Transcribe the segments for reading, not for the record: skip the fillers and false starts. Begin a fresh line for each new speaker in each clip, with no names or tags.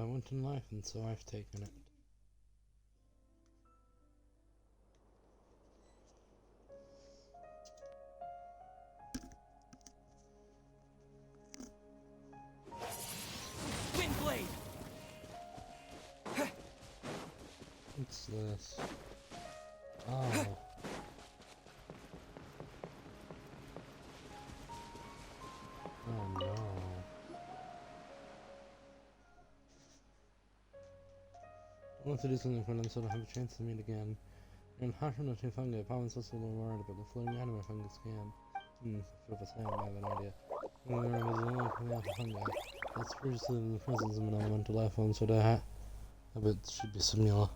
I want in life, and so I've taken it.
Windblade!
What's this? Oh. Oh no. I want to do something for them so I have a chance to meet again. In Hashimoto fungi, Pawan's also a little worried about the floating anime fungus scam. I feel the same, I have an idea. Fungi. It's previously in the presence of an elemental life form, so that I bet it should be similar.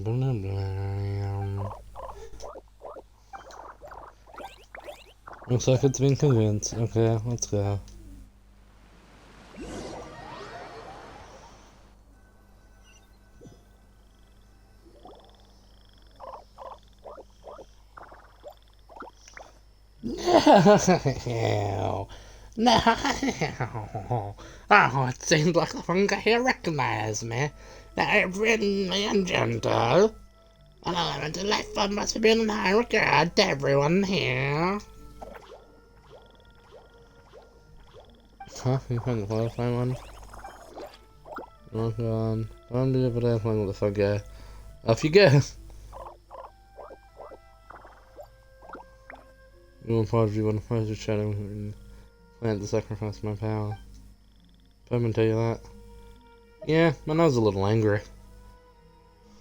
Blah, blah. Looks like it's been convinced. Okay, let's go. No! No! Oh, it seems like the fungi here recognize me. They've ridden me and gentle. An elemental life form must have been in high regard to everyone here. Huh? You find the qualifying one? Oh god. Don't do it, but I'm playing with the fungi. Off you go! You will probably want to pose your shadow and plan to sacrifice my power. I'm gonna tell you that. Yeah, my nose is a little angry.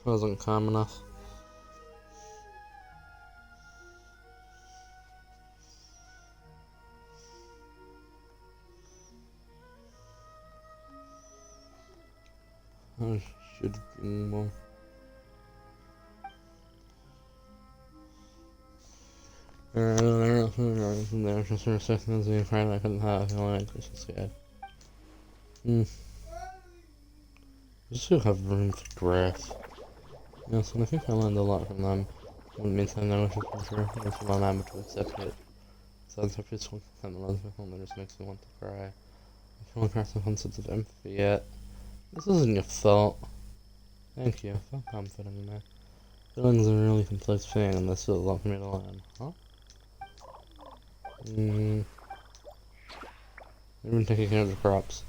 I wasn't calm enough. I should have been more. I don't know from there just for a second as we tried I couldn't have feeling like this is scared. I still have room for growth. Yes, and I think I learned a lot from them. Wouldn't mean to know for sure. It's a lot able to accept it. Sounds like it's one kind of logical that just makes me want to cry. I feel like I have some concept of empathy yet. This isn't your fault. Thank you, I feel confident in that. Feelings are a really complex thing and there's still a lot for me to learn, huh? Even taking care of the crops.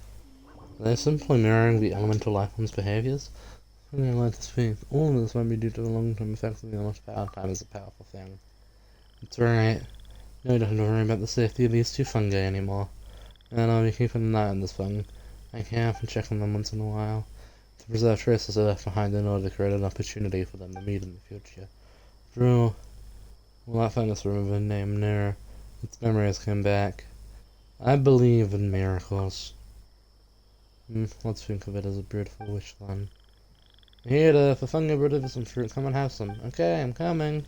They're simply mirroring the elemental life forms' behaviors. When I learned to speak, all of this might be due to the long-term effects of the much power. Time is a powerful thing. That's right. No, you don't have to worry about the safety of these two fungi anymore. And I'll be keeping an eye on this fung. I camp and check on them once in a while. To preserve traces are left behind in order to create an opportunity for them to meet in the future. Drew, well, that fungus removed named Nera. Its memories came back. I believe in miracles. Let's think of it as a beautiful wish then. Here, if a fungi brought over some fruit, come and have some. Okay, I'm coming.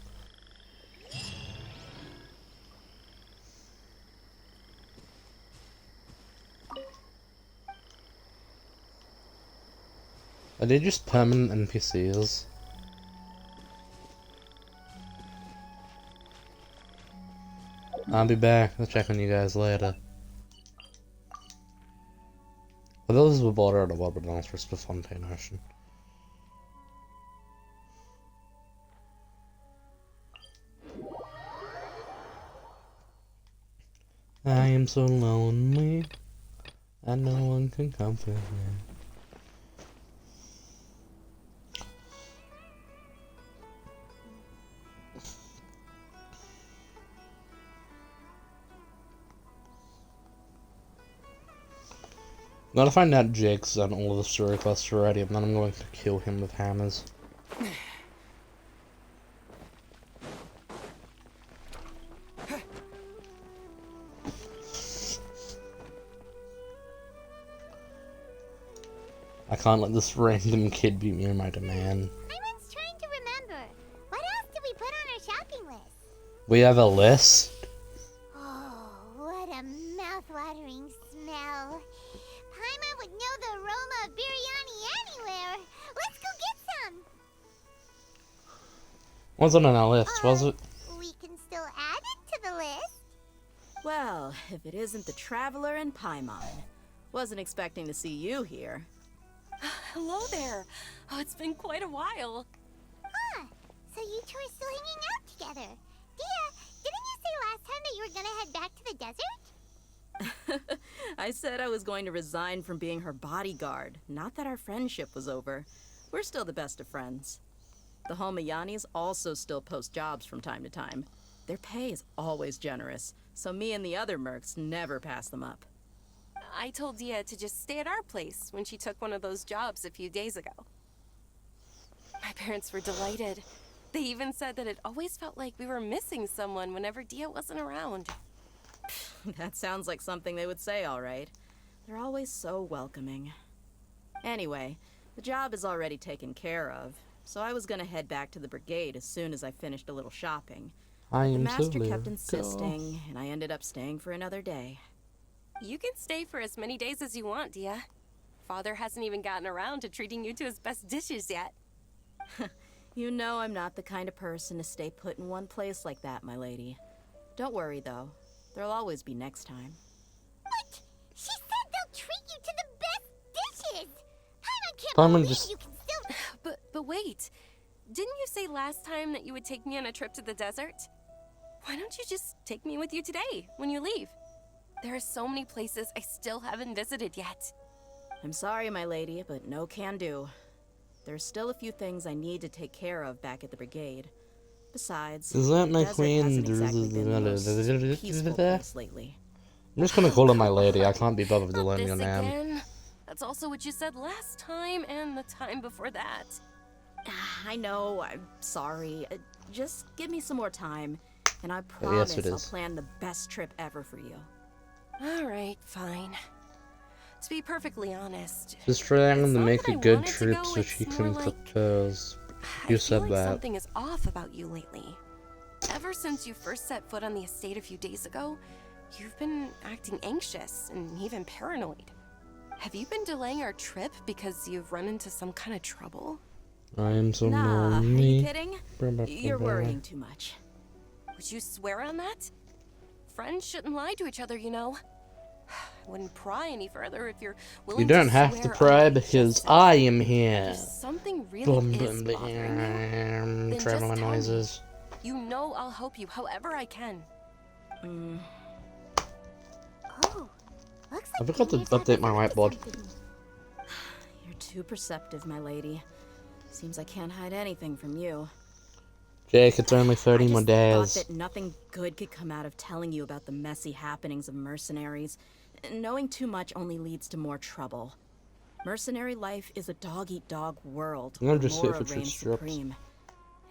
Are they just permanent NPCs? I'll be back. I'll check on you guys later. For those who bought out of what belongs for the Fontaine Ocean. I am so lonely, and no one can comfort me. Gotta find out Jake's done all of the story quests already, and then I'm going to kill him with hammers. I can't let this random kid beat me in my demand.
I was trying to remember. What else did we put on our shopping list?
We have a list?
Oh, what a mouth-watering smell. Paimon would know smell the aroma of biryani anywhere. Let's go get some.
Wasn't on our list, was it?
We can still add it to the list.
Well, if it isn't the Traveler and Paimon. Wasn't expecting to see you here.
Hello there. Oh, it's been quite a while.
Huh. So you two are still hanging out together. Dia, didn't you say last time that you were gonna head back to the desert?
I said I was going to resign from being her bodyguard, not that our friendship was over. We're still the best of friends. The Homayanis also still post jobs from time to time. Their pay is always generous, so me and the other mercs never pass them up.
I told Dia to just stay at our place when she took one of those jobs a few days ago. My parents were delighted. They even said that it always felt like we were missing someone whenever Dia wasn't around.
That sounds like something they would say, all right. They're always so welcoming. Anyway, the job is already taken care of, so I was gonna head back to the brigade as soon as I finished a little shopping.
I
The
am
master
so
kept insisting, and I ended up staying for another day.
You can stay for as many days as you want, Dia. Father hasn't even gotten around to treating you to his best dishes yet.
You know I'm not the kind of person to stay put in one place like that, my lady. Don't worry, though. There'll always be next time.
What? She said they'll treat you to the best dishes. I can't
Paimon
believe
just-
you can still.
But wait. Didn't you say last time that you would take me on a trip to the desert? Why don't you just take me with you today, when you leave? There are so many places I still haven't visited yet.
I'm sorry, my lady, but no can do. There's still a few things I need to take care of back at the brigade. Besides,
Is that
the
my
desert
queen?
hasn't exactly been the most peaceful place lately.
I'm just gonna call her my lady. I can't be bothered with
Not
learning
this
your name.
again. That's also what you said last time and the time before that.
I know, I'm sorry. Just give me some more time, and I
Yes,
promise
it
I'll
is.
plan the best trip ever for you.
All right, fine. To be perfectly honest,
Just trying
it's
to
not
make
that
a
I
good
wanted to
trip
go,
so
it's
she
more
can
like
propose.
I
You
feel
said
like
that.
something is off about you lately. Ever since you first set foot on the estate a few days ago, you've been acting anxious and even paranoid. Have you been delaying our trip because you've run into some kind of trouble?
I am so
Nah, are
lonely.
you kidding? You're worrying too much.
Would you swear on that? Friends shouldn't lie to each other, you know. I wouldn't pry any further if you're willing
You don't
to
have to
swear
pry
on what
because
just
I
said.
am here.
If something really
Blum,
is
blum,
bothering you, then just
traveling
tell me.
noises.
You know I'll help you however I can.
Oh, looks like
I forgot to
Penny's had
update my
look at
whiteboard.
something.
You're too perceptive, my lady. Seems I can't hide anything from you.
Jake, it's only 30
I
more
just thought
days.
that nothing good could come out of telling you about the messy happenings of mercenaries. Knowing too much only leads to more trouble. Mercenary life is a dog-eat-dog world
I'm
where
just here
Mora
for two
reigns
strips.
supreme.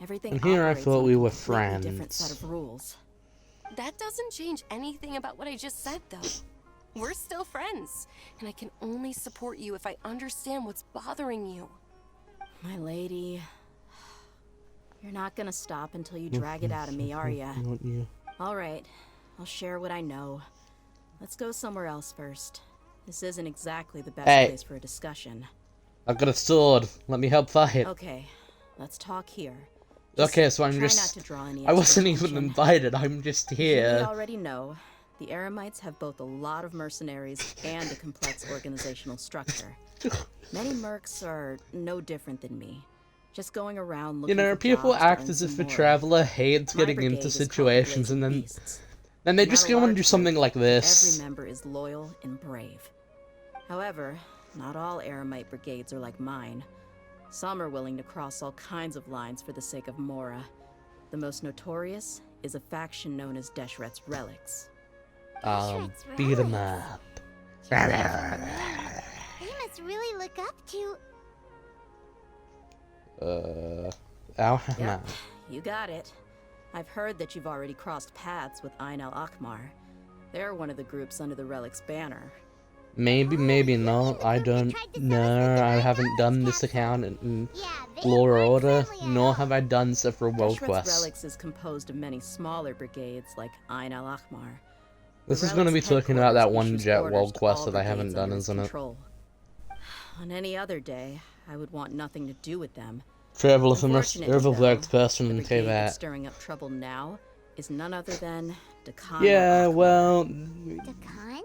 Everything
And here I
operates
thought
on a
we were
completely different
friends.
set of rules.
That doesn't change anything about what I just said, though. We're still friends, and I can only support you if I understand what's bothering you.
My lady, you're not gonna stop until you drag it out of me, are ya?
Not you.
All right, I'll share what I know. Let's go somewhere else first. This isn't exactly the best
Hey.
place for a discussion.
I've got a sword. Let me help fight.
Okay, let's talk here.
Okay, so I'm
try
just.
not to draw any
I wasn't
extra
even
attention.
invited. I'm just
You
here.
already know, the Eremites have both a lot of mercenaries and a complex organizational structure. Many mercs are no different than me. Just going around looking
You know,
for
people
jobs to
act
earn
as if
some
a
more.
traveler hates
My
getting
brigade
into
is called the
situations
Blazing
and
Beasts.
then they
Not
just
a
go and
large
do something
group,
like
but
this.
Every member is loyal and brave. However, not all Eremite brigades are like mine. Some are willing to cross all kinds of lines for the sake of Mora. The most notorious is a faction known as Deshret's Relics.
Deshret's
Beat 'em
relics.
up.
They must really look up to.
Yep, you got it. I've heard that you've already crossed paths with Ain al-Akmar. They're one of the groups under the Relic's banner.
Maybe, maybe
you mean
not.
the
I
group that
don't
tried to sell us
know.
the
I
Divine
haven't
Knowledge
done this
capsule?
account in
Yeah, they
Law
weren't
Order,
friendly at
nor
all.
have I done several world
Deshret's
quests.
Relics is composed of many smaller brigades like Ain al-Akmar.
This
The
is going to be
Relic's
talking about that
headquarters
one
issues
Jet
orders
world
to
quest
all
that I haven't
brigades
done,
under its
isn't it?
control. On any other day, I would want nothing to do with them.
Travel is the most
Unfortunately, though,
overworked person
the
in
brigade that's
Teyvat.
stirring up trouble now is none other than Decano
Yeah,
Akbar.
well...
Dakan?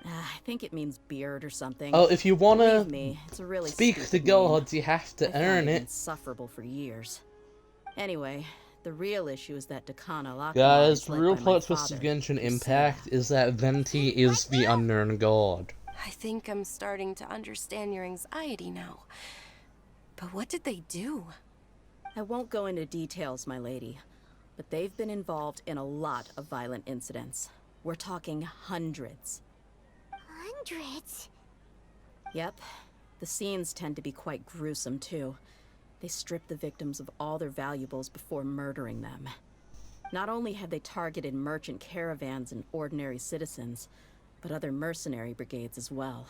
I think it means beard or something.
Oh, if you wanna
Believe me, it's a really
speak to
stupid name.
gods, you have
I
to
found
earn
it
it.
insufferable for years. Anyway, the real issue is that Decano Akbar
Guys,
is
the
led
real
by my
plot twist of
father,
Genshin
Kuseda.
Impact is that Venti is the unknown god.
I think I'm starting to understand your anxiety now. But what did they do?
I won't go into details, my lady, but they've been involved in a lot of violent incidents. We're talking hundreds.
Hundreds?
Yep. The scenes tend to be quite gruesome, too. They strip the victims of all their valuables before murdering them. Not only have they targeted merchant caravans and ordinary citizens, but other mercenary brigades as well.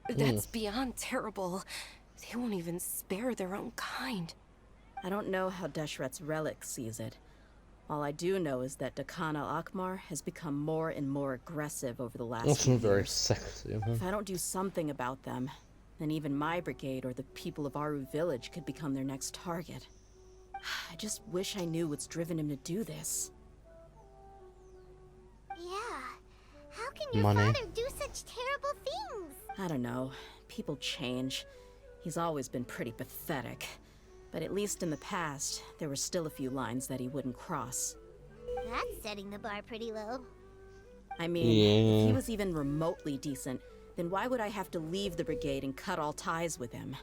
That's beyond terrible. They won't even spare their own kind.
I don't know how Deshret's relic sees it. All I do know is that Decano Akbar has become more and more aggressive over the last
Also
few
very
years.
sexy of him.
If I don't do something about them, then even my brigade or the people of Aru village could become their next target. I just wish I knew what's driven him to do this.
Yeah. How can your
Money.
father do such terrible things?
I don't know. People change. He's always been pretty pathetic. But at least in the past, there were still a few lines that he wouldn't cross.
That's setting the bar pretty low.
I mean, if
Yeah.
he was even remotely decent, then why would I have to leave the brigade and cut all ties with him?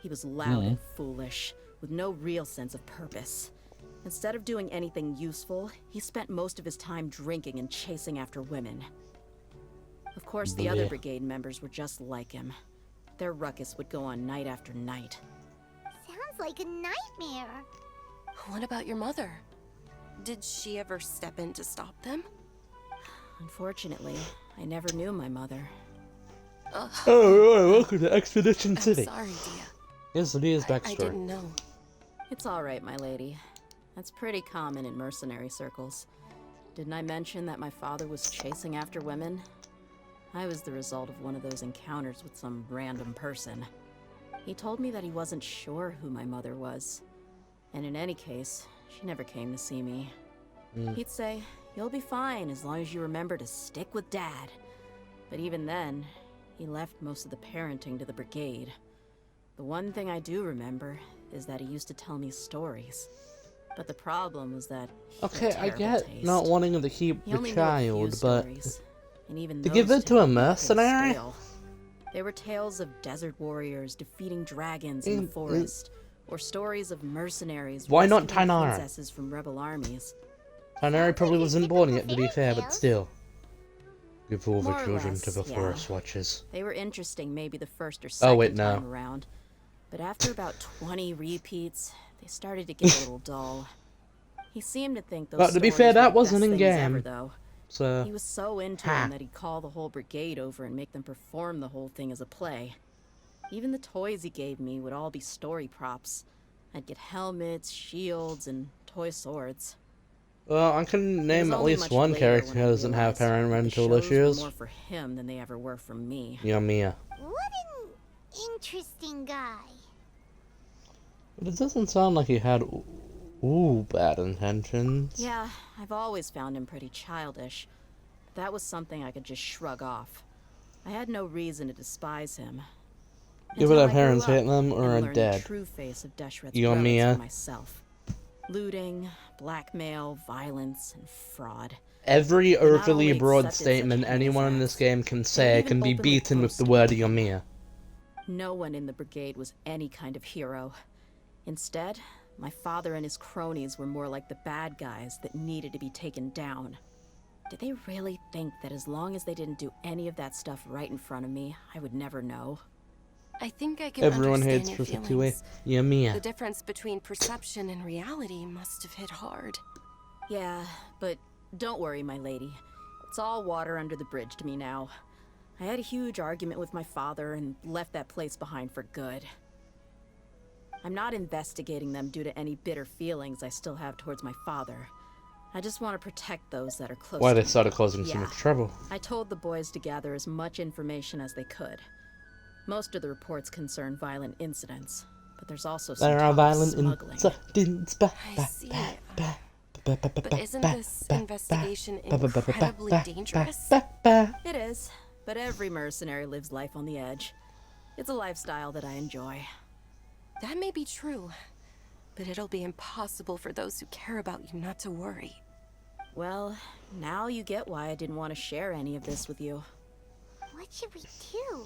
He was loud and foolish, with no real sense of purpose. Instead of doing anything useful, he spent most of his time drinking and chasing after women. Of course, the other
Blech.
brigade members were just like him. Their ruckus would go on night after night.
Sounds like a nightmare.
What about your mother? Did she ever step in to stop them?
Unfortunately, I never knew my mother.
Ugh,
Oh, welcome to Expedition
I'm
City.
sorry, Dia.
Here's Lydia's
I
backstory.
didn't know.
It's all right, my lady. That's pretty common in mercenary circles. Didn't I mention that my father was chasing after women? I was the result of one of those encounters with some random person. He told me that he wasn't sure who my mother was. And in any case, she never came to see me. He'd say, "You'll be fine as long as you remember to stick with Dad." But even then, he left most of the parenting to the brigade. The one thing I do remember is that he used to tell me stories. But the problem was that he had
Okay, I
terrible
get
taste.
not wanting to keep
He
the
only knew a few
child, but
stories, and even
to give
those
it to a
him were pretty
mercenary?
stale. They were tales of desert warriors defeating dragons in the
Mm, mm.
forest, or stories of mercenaries
Why not
rescuing
Tainara?
princesses from rebel armies.
Tanari probably wasn't born yet, to be
fairy
fair, but
tales.
still. Give all the
More or
children
less,
to the
yeah.
Forest Watchers.
They were interesting maybe the first or second
Oh, wait, no.
time around, but after about 20 repeats, they started to get a little dull. He seemed to think those
But to be
stories
fair,
were
that
the
wasn't
best
in
things ever,
game.
though.
So,
He was so into
Ha.
them that he'd call the whole brigade over and make them perform the whole thing as a play. Even the toys he gave me would all be story props. I'd get helmets, shields, and toy swords.
well, I can
It was
name at
only
least
much
one
later
character
when
who
I
doesn't have
realized that the
parental
shows
issues.
were more for him than they ever were for me.
Yomiya.
What an interesting guy.
But it doesn't sound like he had bad intentions.
Yeah, I've always found him pretty childish. But that was something I could just shrug off. I had no reason to despise him.
Give it
Until
our
I grew
parents
up
hate them or
and
are
learned
dead.
the true face of Deshret's
Yomiya.
relics for myself. Looting, blackmail, violence, and fraud.
Every
They not
overly
only
broad
accepted
statement
such
anyone in
heinous
this game can say
even
can be
openly
beaten with the
posted
word
them.
Yomiya.
No one in the brigade was any kind of hero. Instead, my father and his cronies were more like the bad guys that needed to be taken down. Did they really think that as long as they didn't do any of that stuff right in front of me, I would never know?
I think I can
Everyone
understand
hates
your
specifically
feelings.
Yomiya.
The difference between perception and reality must have hit hard.
Yeah, but don't worry, my lady. It's all water under the bridge to me now. I had a huge argument with my father and left that place behind for good. I'm not investigating them due to any bitter feelings I still have towards my father. I just want to protect those that are close
Why
to
they
me.
started causing so
Yeah.
much trouble.
I told the boys to gather as much information as they could. Most of the reports concern violent incidents, but there's also some
There
talk
are
of
violent
smuggling.
incidents.
I see. But isn't this investigation incredibly dangerous?
It is, but every mercenary lives life on the edge. It's a lifestyle that I enjoy.
That may be true, but it'll be impossible for those who care about you not to worry.
Well, now you get why I didn't want to share any of this with you.
What should we do?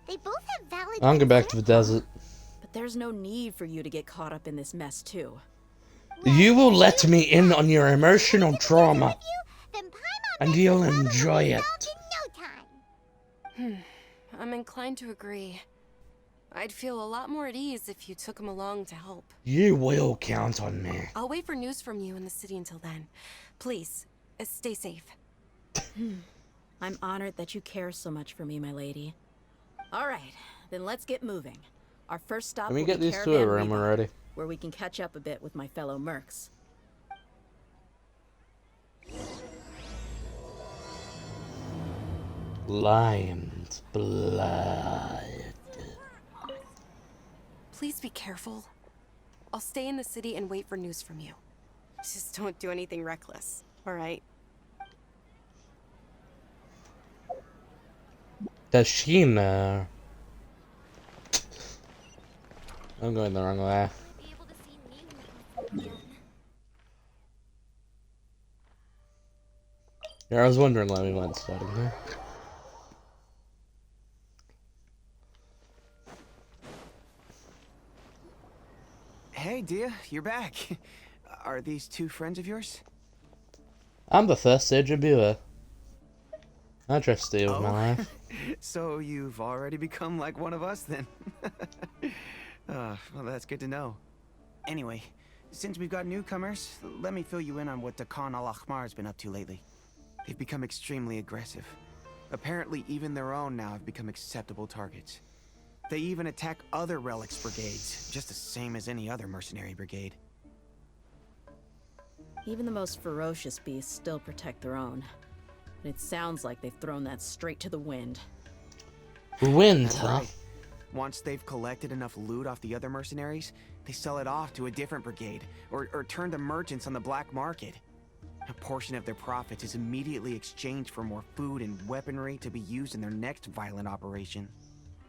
They both have valid
I'll go back to the desert.
But there's no need for you to get caught up in this mess, too.
You will let me in on your emotional trauma,
Then Paimon
and
makes
you'll
the problem
enjoy it.
resolved in no time.
I'm inclined to agree. I'd feel a lot more at ease if you took him along to help.
You will count on me.
I'll wait for news from you in the city until then. Please, stay safe.
I'm honored that you care so much for me, my lady. All right, then let's get moving. Our first stop
Let me
will
get
be
these to a
Caravan
room
Rebuy,
already.
where we can catch up a bit with my fellow mercs.
Lion's blood.
Please be careful. I'll stay in the city and wait for news from you. Just don't do anything reckless, all right?
Does she know? I'm going the wrong way.
Be able to see me again.
Yeah, I was wondering why we weren't starting there.
Hey, Dia, you're back. Are these two friends of yours?
I'm the first Sage Abuer. I trust you with my life.
So you've already become like one of us then? Well, that's good to know. Anyway, since we've got newcomers, let me fill you in on what Dakan al-Ahmar has been up to lately. They've become extremely aggressive. Apparently, even their own now have become acceptable targets. They even attack other relics brigades, just the same as any other mercenary brigade.
Even the most ferocious beasts still protect their own. And it sounds like they've thrown that straight to the wind.
Wind,
That's
huh?
right. Once they've collected enough loot off the other mercenaries, they sell it off to a different brigade, or turn to merchants on the black market. A portion of their profits is immediately exchanged for more food and weaponry to be used in their next violent operation.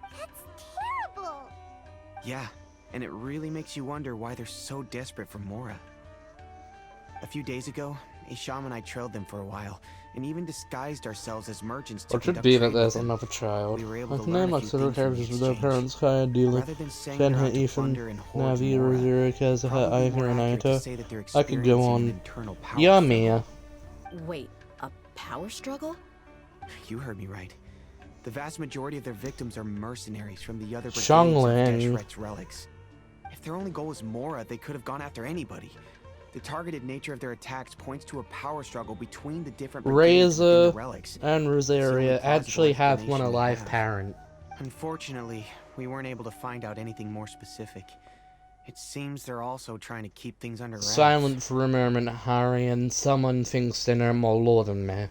That's terrible.
Yeah, and it really makes you wonder why they're so desperate for Mora. A few days ago, Isham and I trailed them for a while, and even disguised ourselves as merchants to
Or it should
conduct
be that
trade with
there's
them.
another child.
We were able
I
to
can
learn
name
a
like
few
several
things from the
characters with their
exchange.
parents, Kaya, Dealer,
Rather than saying they're
Shenhe,
out to
Ethan,
plunder and hoard
Navi,
Mora,
Rosira, Kazuha,
probably more
Ivor, and
accurate to
Ayato.
say that they're
I could go
experiencing
on.
an internal power
Yummy.
struggle.
Wait, a power struggle?
You heard me right. The vast majority of their victims are mercenaries from the other brigades
Xiangling.
of Deshret's relics. If their only goal was Mora, they could have gone after anybody. The targeted nature of their attacks points to a power struggle between the different brigades within
Razor
the relics.
and Rosaria
plausible
actually have one
explanation they
alive
have.
parent.
Unfortunately, we weren't able to find out anything more specific. It seems they're also trying to keep things under wraps.
Silent for a moment, Harry, and someone thinks they know more lore than me.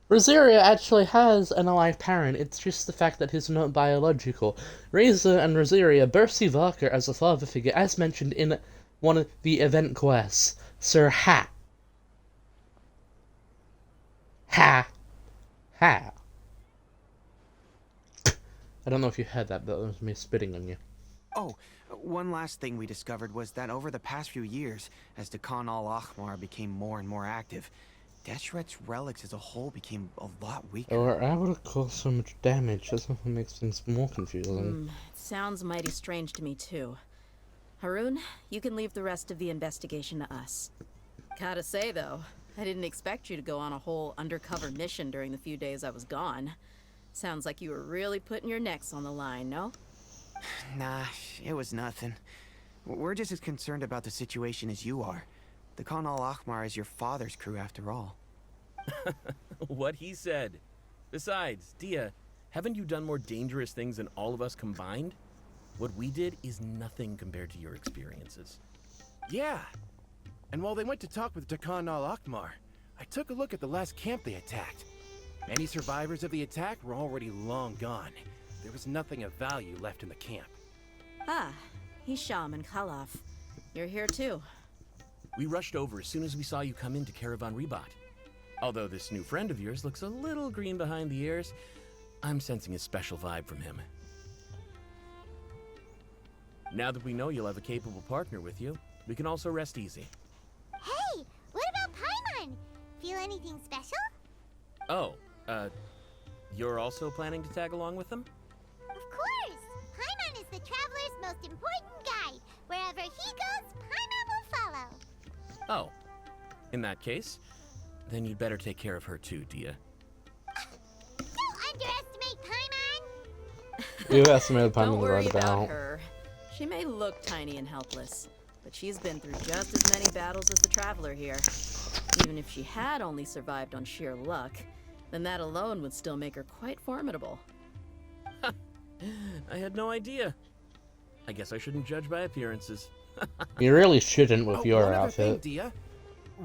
Rosaria actually has an alive parent, it's just the fact that he's not biological. Razor and Rosaria both see Varka as a father figure, as mentioned in one of the event quests. Sir Ha. Ha. Ha. I don't know if you heard that, but that was me spitting on you.
Oh, one last thing we discovered was that over the past few years, as Dakan al-Ahmar became more and more active, Deshret's relics as a whole became a lot weaker.
They were able to cause so much damage, that's what makes things more confusing.
It sounds mighty strange to me, too. Harun, you can leave the rest of the investigation to us. Gotta say, though, I didn't expect you to go on a whole undercover mission during the few days I was gone. Sounds like you were really putting your necks on the line, no?
Nah, it was nothing. We're just as concerned about the situation as you are. Dakan al-Ahmar is your father's crew after all.
What he said. Besides, Dia, haven't you done more dangerous things than all of us combined? What we did is nothing compared to your experiences.
Yeah. And while they went to talk with Dakan al-Ahmar, I took a look at the last camp they attacked. Any survivors of the attack were already long gone. There was nothing of value left in the camp.
Ah, Hisham and Khalaf. You're here too.
We rushed over as soon as we saw you come into Caravan Rebat. Although this new friend of yours looks a little green behind the ears, I'm sensing a special vibe from him. Now that we know you'll have a capable partner with you, we can also rest easy.
Hey, what about Paimon? Feel anything special?
Oh, you're also planning to tag along with them?
Of course! Paimon is the traveler's most important guide. Wherever he goes, Paimon will follow.
Oh, in that case, then you'd better take care of her too, Dia.
Don't underestimate Paimon!
You estimated
Don't
Paimon the
worry
right
about
amount.
her. She may look tiny and helpless, but she's been through just as many battles as the traveler here. Even if she had only survived on sheer luck, then that alone would still make her quite formidable.
I had no idea. I guess I shouldn't judge by appearances.
You really shouldn't with your
one other thing,
outfit.
Dia.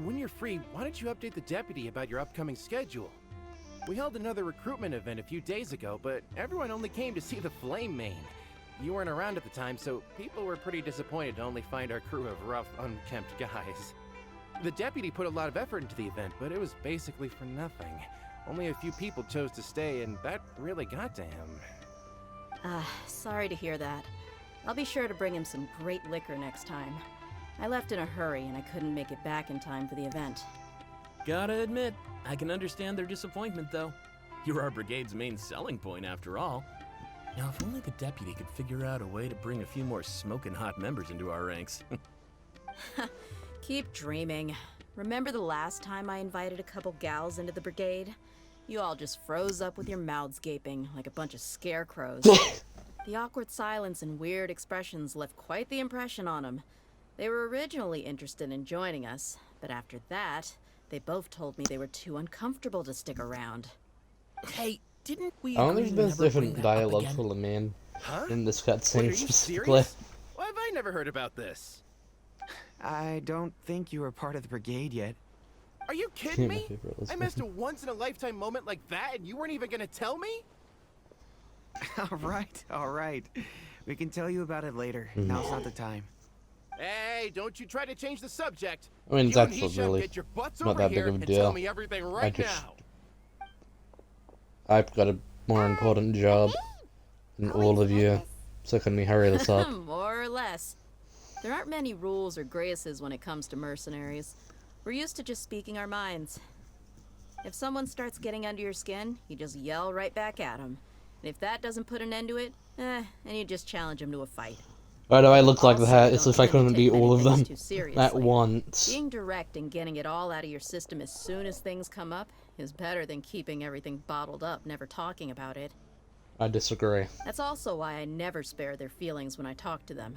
When you're free, why don't you update the deputy about your upcoming schedule? We held another recruitment event a few days ago, but everyone only came to see the Flame Main. You weren't around at the time, so people were pretty disappointed to only find our crew of rough, unkempt guys. The deputy put a lot of effort into the event, but it was basically for nothing. Only a few people chose to stay, and that really got to him.
Sorry to hear that. I'll be sure to bring him some great liquor next time. I left in a hurry and I couldn't make it back in time for the event.
Gotta admit, I can understand their disappointment, though. You're our brigade's main selling point, after all. Now, if only the deputy could figure out a way to bring a few more smoking hot members into our ranks.
Keep dreaming. Remember the last time I invited a couple gals into the brigade? You all just froze up with your mouths gaping like a bunch of scarecrows. The awkward silence and weird expressions left quite the impression on them. They were originally interested in joining us, but after that, they both told me they were too uncomfortable to stick around.
Hey, didn't we
I don't
agree
think
to
there's
never bring
different
that up
dialogue
again?
for the man
Huh?
in this
Wait, are
cutscene
you
specifically.
serious? Why have I never heard about this?
I don't think you were part of the brigade yet.
Are you kidding
My
me?
favorite
I missed a once-in-a-lifetime moment like that, and you weren't even gonna tell me?
All right. We can tell you about it later. Now's not the time.
Hey, don't you try to change the subject.
I mean,
You
that's
and Hisham
really
get your butts
not
over
that big
here
of a
and
deal.
tell me everything right
just-
now.
I've got a more important job than all of you, so can we hurry this up?
More or less. There aren't many rules or graces when it comes to mercenaries. We're used to just speaking our minds. If someone starts getting under your skin, you just yell right back at them. And if that doesn't put an end to it, then you just challenge them to a fight.
Why do I look like
Also,
that? It's
don't
if I
really
couldn't
take
beat
many
all of
things
them
too
at
seriously.
once.
Being direct and getting it all out of your system as soon as things come up is better than keeping everything bottled up, never talking about it.
I disagree.
That's also why I never spare their feelings when I talk to them.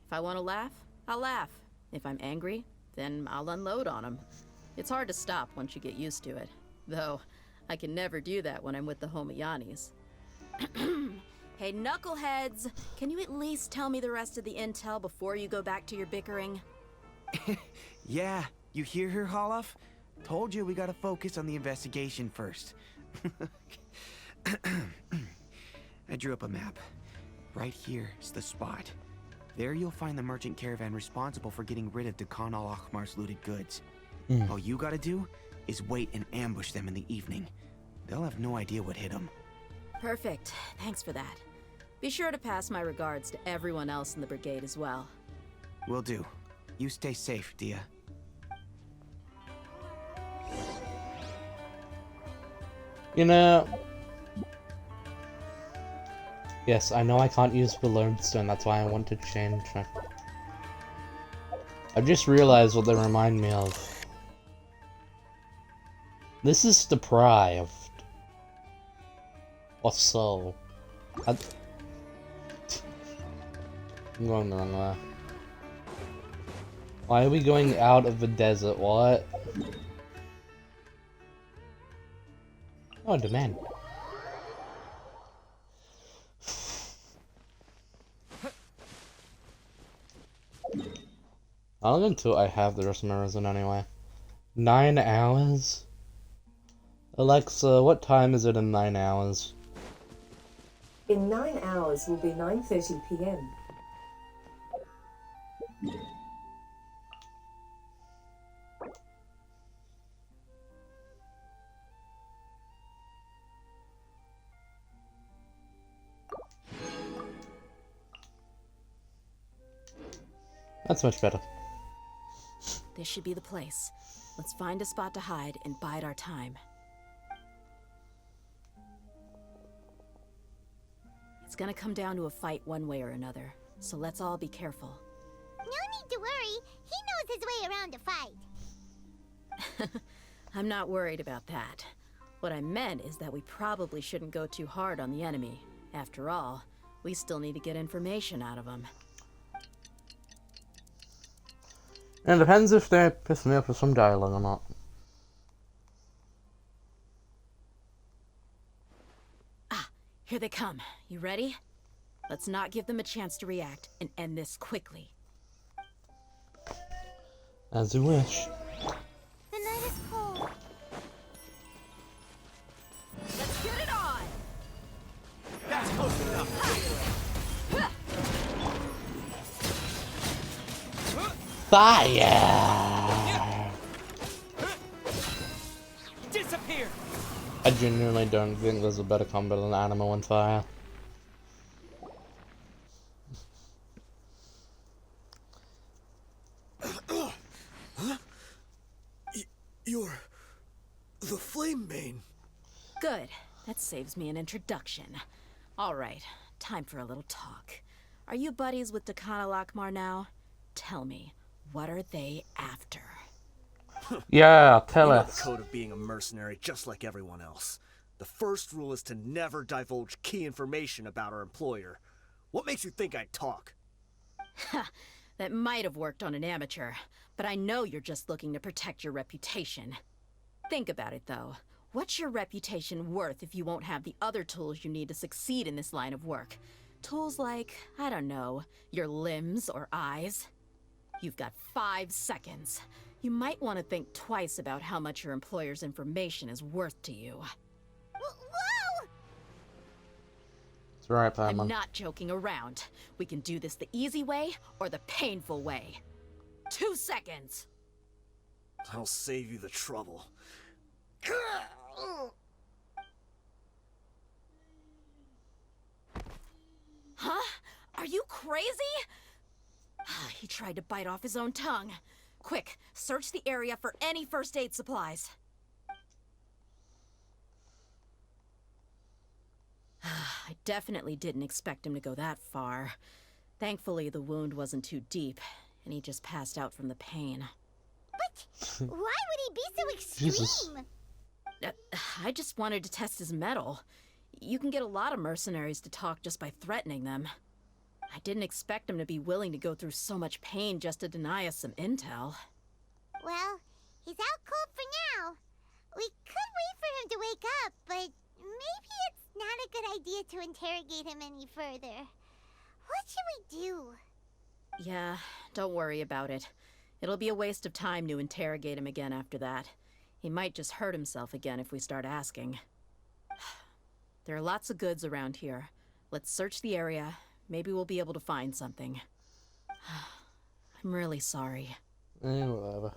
If I want to laugh, I'll laugh. If I'm angry, then I'll unload on them. It's hard to stop once you get used to it. Though, I can never do that when I'm with the Homayanis. Hey, knuckleheads! Can you at least tell me the rest of the intel before you go back to your bickering?
Yeah, you hear her, Holloff? Told you we gotta focus on the investigation first. I drew up a map. Right here is the spot. There you'll find the merchant caravan responsible for getting rid of Dakan al-Ahmar's looted goods. All you gotta do is wait and ambush them in the evening. They'll have no idea what hit them.
Perfect. Thanks for that. Be sure to pass my regards to everyone else in the brigade as well.
Will do. You stay safe, Dia.
You know... Yes, I know I can't use the lodestone, that's why I want to change my... I just realized what they remind me of. This is deprived. Or so. I'm going the wrong way. Why are we going out of the desert? What? Oh, demand. I'll until I have the rest of my resin anyway. 9 hours? Alexa, what time is it in 9 hours?
In 9 hours will be 9:30 p.m.
That's much better.
This should be the place. Let's find a spot to hide and bide our time. It's gonna come down to a fight one way or another, so let's all be careful.
No need to worry. He knows his way around a fight.
I'm not worried about that. What I meant is that we probably shouldn't go too hard on the enemy. After all, we still need to get information out of them.
And it depends if they piss me off with some dialogue or not.
Ah, here they come. You ready? Let's not give them a chance to react and end this quickly.
As you wish.
The night is cold.
Let's get it on!
That's close enough.
Fire!
Disappear.
I genuinely don't think there's a better combo than Animal and Fire.
You're the Flame Mane.
Good. That saves me an introduction. All right, time for a little talk. Are you buddies with Dakana Lakmar now? Tell me, what are they after?
Yeah, tell
You know the
us.
code of being a mercenary just like everyone else. The first rule is to never divulge key information about our employer. What makes you think I'd talk?
That might have worked on an amateur, but I know you're just looking to protect your reputation. Think about it, though. What's your reputation worth if you won't have the other tools you need to succeed in this line of work? Tools like, I don't know, your limbs or eyes? You've got 5 seconds. You might want to think twice about how much your employer's information is worth to you.
Whoa!
It's right,
I'm
Batman.
not joking around. We can do this the easy way or the painful way. 2 seconds.
I'll save you the trouble.
Huh? Are you crazy? He tried to bite off his own tongue. Quick, search the area for any first aid supplies. I definitely didn't expect him to go that far. Thankfully, the wound wasn't too deep, and he just passed out from the pain.
But why would he be so extreme?
Jesus.
I just wanted to test his mettle. You can get a lot of mercenaries to talk just by threatening them. I didn't expect him to be willing to go through so much pain just to deny us some intel.
Well, he's out cold for now. We could wait for him to wake up, but maybe it's not a good idea to interrogate him any further. What should we do?
Yeah, don't worry about it. It'll be a waste of time to interrogate him again after that. He might just hurt himself again if we start asking. There are lots of goods around here. Let's search the area. Maybe we'll be able to find something. I'm really sorry.
Whatever.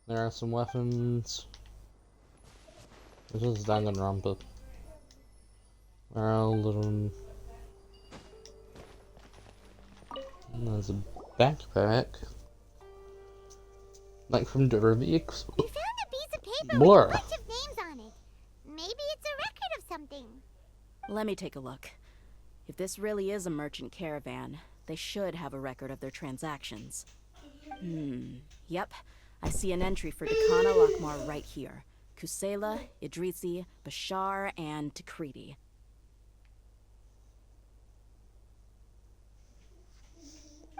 There are some weapons. This is Danganronpa. Little. There's a backpack. Like from Derby.
We found a piece of paper
Blur.
with a bunch of names on it. Maybe it's a record of something.
Let me take a look. If this really is a merchant caravan, they should have a record of their transactions. Yep. I see an entry for Dakana Lakmar right here. Kusela, Idrisi, Bashar, and Takriti.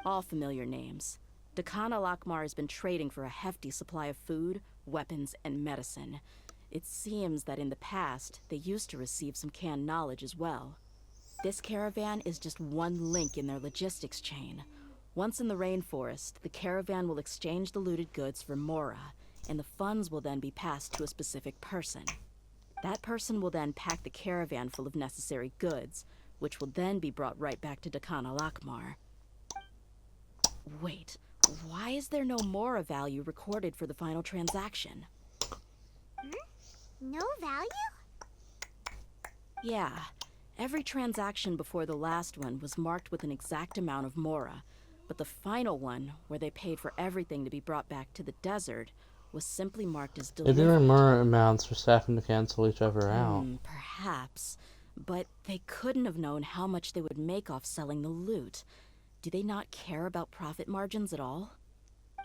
All familiar names. Dakana Lakmar has been trading for a hefty supply of food, weapons, and medicine. It seems that in the past, they used to receive some canned knowledge as well. This caravan is just one link in their logistics chain. Once in the rainforest, the caravan will exchange the looted goods for Mora, and the funds will then be passed to a specific person. That person will then pack the caravan full of necessary goods, which will then be brought right back to Dakan al-Akmar. Wait, why is there no Mora value recorded for the final transaction?
No value?
Yeah, every transaction before the last one was marked with an exact amount of Mora, but the final one, where they paid for everything to be brought back to the desert, was simply marked as
Maybe
delivered.
there Mora amounts for staffing to cancel each other out.
Perhaps, but they couldn't have known how much they would make off selling the loot. Do they not care about profit margins at all?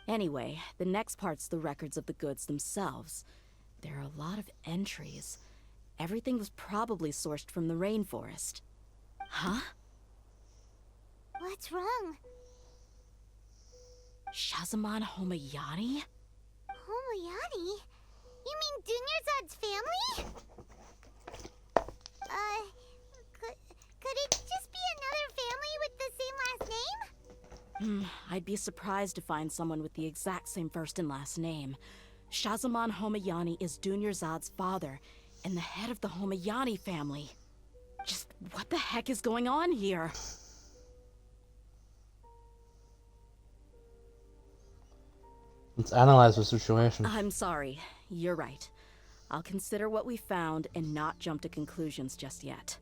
Anyway, the next part's the records of the goods themselves. There are a lot of entries. Everything was probably sourced from the rainforest. Huh?
What's wrong?
Shahzaman Homayani?
Homayani? You mean Dunyarzad's family? Could it just be another family with the same last name?
I'd be surprised to find someone with the exact same first and last name. Shahzaman Homayani is Dunyarzad's father, and the head of the Homayani family. Just what the heck is going on here?
Let's analyze the situation.
I'm sorry. You're right. I'll consider what we found and not jump to conclusions just yet.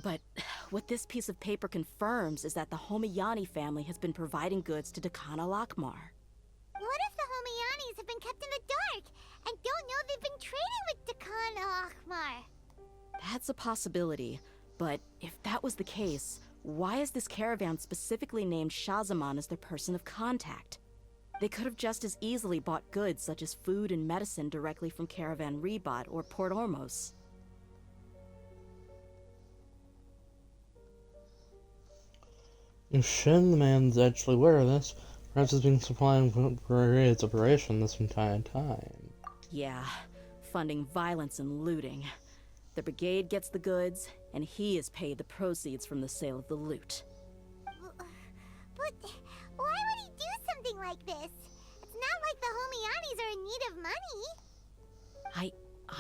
But what this piece of paper confirms is that the Homayani family has been providing goods to Dakan al-Akmar.
What if the Homayanis have been kept in the dark and don't know they've been trading with Dakan al-Akmar?
That's a possibility, but if that was the case, why is this caravan specifically named Shahzaman as their person of contact? They could have just as easily bought goods such as food and medicine directly from Caravan Ribat or Port Ormos.
If Shen the man's actually aware of this, perhaps he's been supplying for its operation this entire time.
Yeah, funding violence and looting. The brigade gets the goods, and he is paid the proceeds from the sale of the loot.
But why would he do something like this? It's not like the Homayanis are in need of money.
I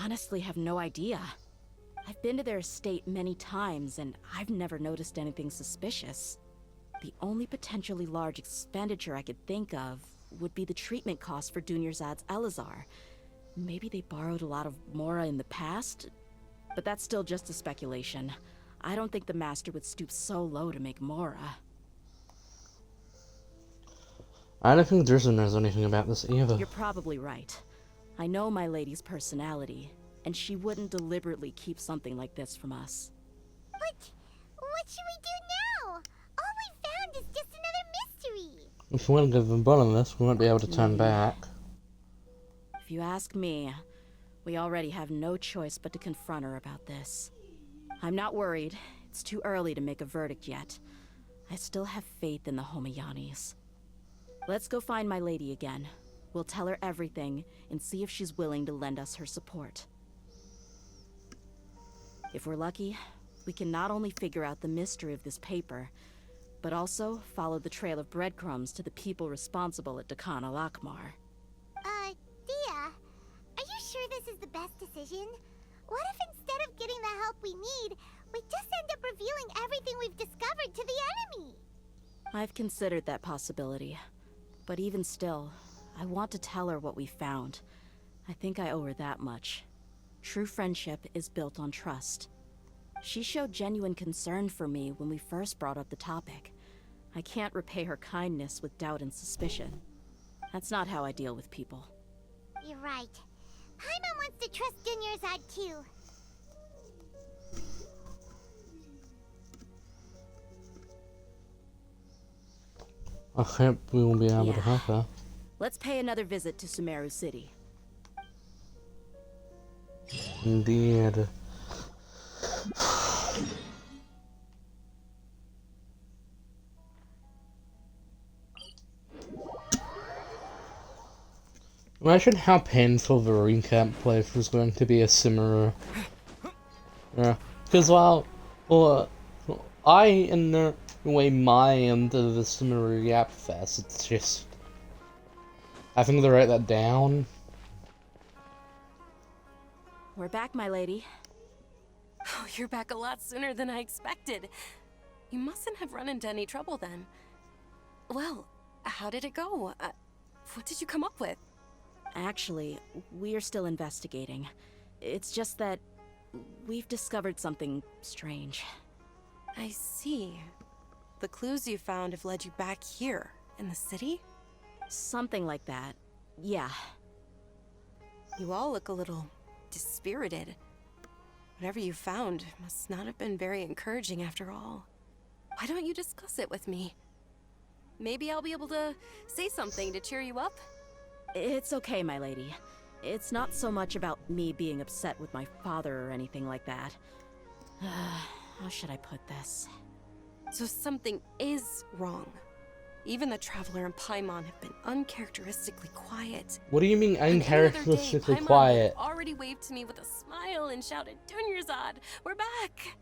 honestly have no idea. I've been to their estate many times, and I've never noticed anything suspicious. The only potentially large expenditure I could think of would be the treatment costs for Dunyarzad's Elazar. Maybe they borrowed a lot of Mora in the past, but that's still just a speculation. I don't think the Master would stoop so low to make Mora.
I don't think Drizzle knows anything about this either.
You're probably right. I know my lady's personality, and she wouldn't deliberately keep something like this from us.
But what should we do now? All we found is just another mystery.
If we want to get to the bottom of this, we won't be able to turn back.
If you ask me, we already have no choice but to confront her about this. I'm not worried. It's too early to make a verdict yet. I still have faith in the Homayanis. Let's go find my lady again. We'll tell her everything and see if she's willing to lend us her support. If we're lucky, we can not only figure out the mystery of this paper, but also follow the trail of breadcrumbs to the people responsible at Dakan al-Akmar.
Dia, are you sure this is the best decision? What if instead of getting the help we need, we just end up revealing everything we've discovered to the enemy?
I've considered that possibility. But even still, I want to tell her what we found. I think I owe her that much. True friendship is built on trust. She showed genuine concern for me when we first brought up the topic. I can't repay her kindness with doubt and suspicion. That's not how I deal with people.
You're right. Paimon wants to trust Dunyarzad too.
I hope we will be able to
Yeah.
help her.
Let's pay another visit to Sumeru City.
Indeed. Imagine how painful the recap playthrough is going to be a Sumeru. Yeah, because I in the way my end of the similar Yap Fest. It's just having to write that down.
We're back, my lady.
Oh, you're back a lot sooner than I expected. You mustn't have run into any trouble then. Well, how did it go? What did you come up with?
Actually, we're still investigating. It's just that we've discovered something strange.
I see. The clues you found have led you back here, in the city?
Something like that. Yeah.
You all look a little dispirited. Whatever you found must not have been very encouraging after all. Why don't you discuss it with me? Maybe I'll be able to say something to cheer you up?
It's okay, my lady. It's not so much about me being upset with my father or anything like that. How should I put this?
So something is wrong. Even the Traveler and Paimon have been uncharacteristically quiet.
What do you mean uncharacteristically
Paimon
quiet?
already waved to me with a smile and shouted, "Dunyarzad, we're back!"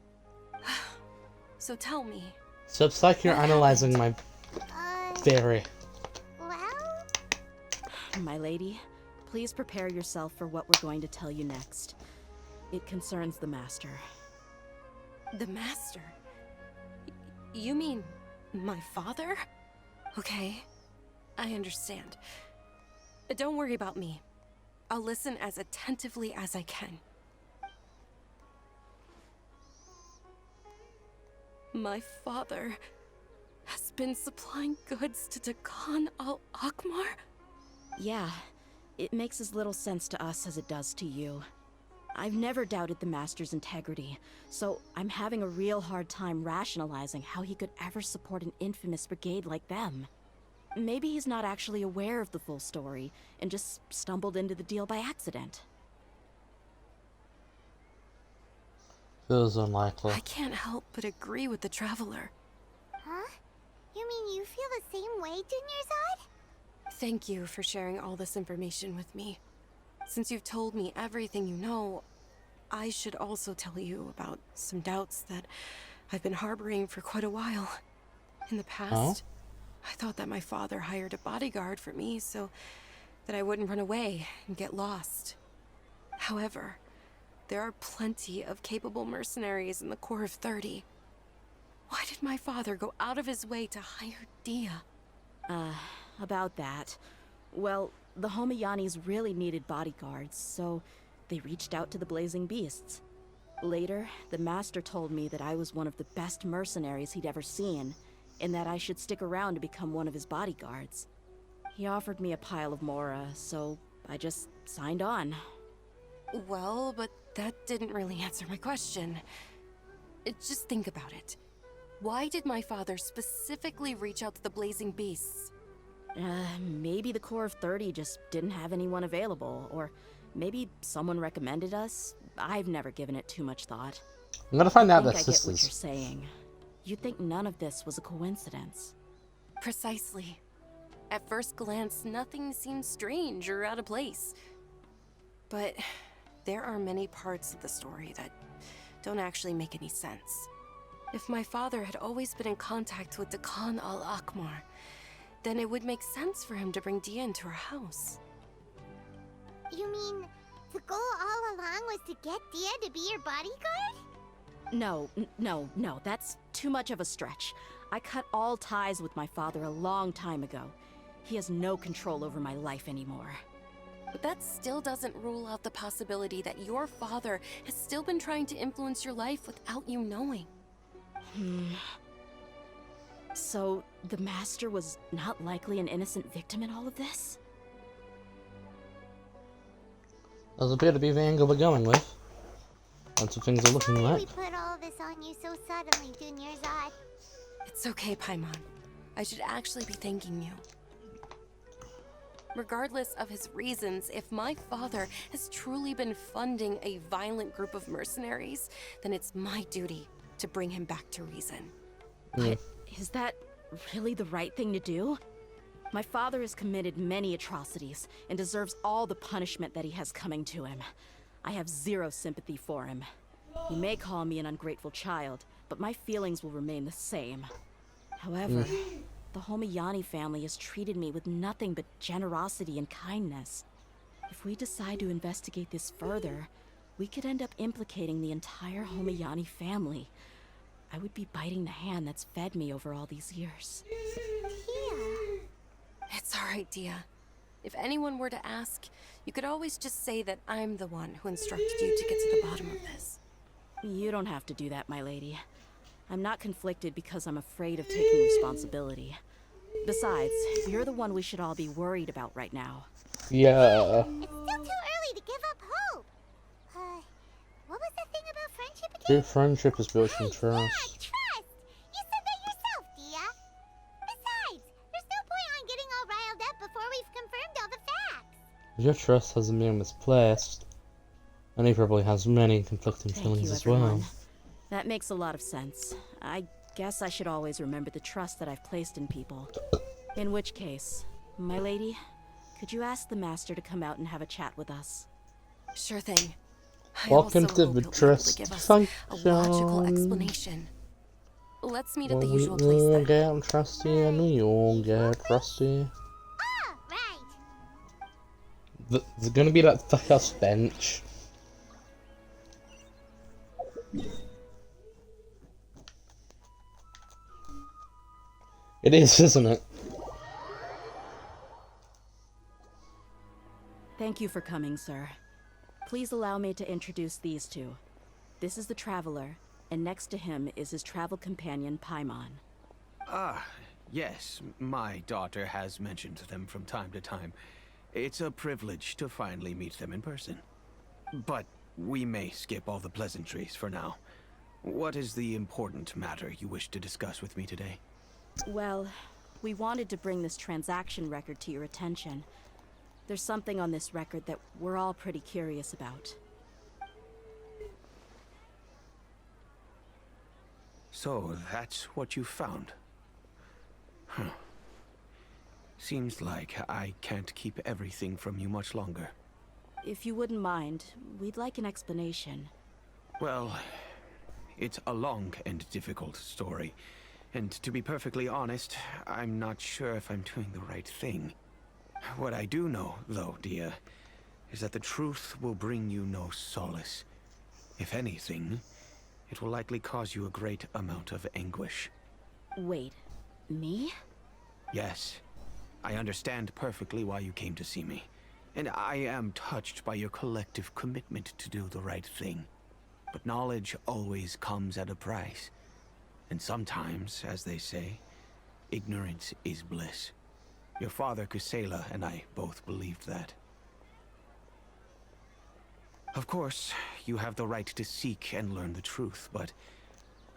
So tell me.
So it's like you're analyzing my theory.
Well?
My lady, please prepare yourself for what we're going to tell you next. It concerns the Master.
The Master? You mean my father? Okay, I understand. Don't worry about me. I'll listen as attentively as I can. My father has been supplying goods to Dakan al-Akmar?
Yeah, it makes as little sense to us as it does to you. I've never doubted the Master's integrity, so I'm having a real hard time rationalizing how he could ever support an infamous brigade like them. Maybe he's not actually aware of the full story, and just stumbled into the deal by accident.
Feels unlikely.
I can't help but agree with the Traveler.
Huh? You mean you feel the same way, Dunyarzad?
Thank you for sharing all this information with me. Since you've told me everything you know, I should also tell you about some doubts that I've been harboring for quite a while. In the past, I thought that my father hired a bodyguard for me so that I wouldn't run away and get lost. However, there are plenty of capable mercenaries in the Corps of 30. Why did my father go out of his way to hire Dia?
About that. Well, the Homayanis really needed bodyguards, so they reached out to the Blazing Beasts. Later, the Master told me that I was one of the best mercenaries he'd ever seen, and that I should stick around to become one of his bodyguards. He offered me a pile of Mora, so I just signed on.
Well, but that didn't really answer my question. Just think about it. Why did my father specifically reach out to the Blazing Beasts?
Maybe the Corps of 30 just didn't have anyone available, or maybe someone recommended us. I've never given it too much thought.
I'm gonna find out
I
that
think I get what you're
sisters.
saying. You'd think none of this was a coincidence.
Precisely. At first glance, nothing seems strange or out of place. But there are many parts of the story that don't actually make any sense. If my father had always been in contact with Dakan al-Akmar, then it would make sense for him to bring Dia into our house.
You mean the goal all along was to get Dia to be your bodyguard?
No, that's too much of a stretch. I cut all ties with my father a long time ago. He has no control over my life anymore.
But that still doesn't rule out the possibility that your father has still been trying to influence your life without you knowing.
So, the Master was not likely an innocent victim in all of this?
Does appear to be the angle we're going with. That's what things are looking
Sorry
like.
we put all this on you so suddenly, Dunyarzad.
It's okay, Paimon. I should actually be thanking you. Regardless of his reasons, if my father has truly been funding a violent group of mercenaries, then it's my duty to bring him back to reason.
But is that really the right thing to do? My father has committed many atrocities and deserves all the punishment that he has coming to him. I have zero sympathy for him. You may call me an ungrateful child, but my feelings will remain the same. However, the Homayani family has treated me with nothing but generosity and kindness. If we decide to investigate this further, we could end up implicating the entire Homayani family. I would be biting the hand that's fed me over all these years.
Tia.
It's alright, Dia. If anyone were to ask, you could always just say that I'm the one who instructed you to get to the bottom of this.
You don't have to do that, my lady. I'm not conflicted because I'm afraid of taking responsibility. Besides, you're the one we should all be worried about right now.
Yeah.
It's still too early to give up hope. What was that thing about friendship again?
True friendship is built from
Yeah,
trust.
trust! You said that yourself, Dia. Besides, there's no point on getting all riled up before we've confirmed all the facts.
Your trust hasn't been misplaced. And he probably has many conflicting
Thank
feelings
you,
as well.
everyone. That makes a lot of sense. I guess I should always remember the trust that I've placed in people. In which case, my lady, could you ask the master to come out and have a chat with us?
Sure thing. I
Welcome
also
to
hope
the
you'll be able to
trust
give us
function.
a logical explanation. Let's meet at the
Well,
usual
we
place
all
then.
get trusty and we all get trusty.
Ah, right.
There's gonna be that fuck ass bench. It is, isn't it?
Thank you for coming, sir. Please allow me to introduce these two. This is the Traveler, and next to him is his travel companion, Paimon.
Ah, yes, my daughter has mentioned them from time to time. It's a privilege to finally meet them in person. But we may skip all the pleasantries for now. What is the important matter you wish to discuss with me today?
Well, we wanted to bring this transaction record to your attention. There's something on this record that we're all pretty curious about.
So, that's what you found. Huh. Seems like I can't keep everything from you much longer.
If you wouldn't mind, we'd like an explanation.
Well, it's a long and difficult story. And to be perfectly honest, I'm not sure if I'm doing the right thing. What I do know, though, Dia, is that the truth will bring you no solace. If anything, it will likely cause you a great amount of anguish.
Wait, me?
Yes, I understand perfectly why you came to see me. And I am touched by your collective commitment to do the right thing. But knowledge always comes at a price. And sometimes, as they say, ignorance is bliss. Your father, Kusela, and I both believed that. Of course, you have the right to seek and learn the truth, but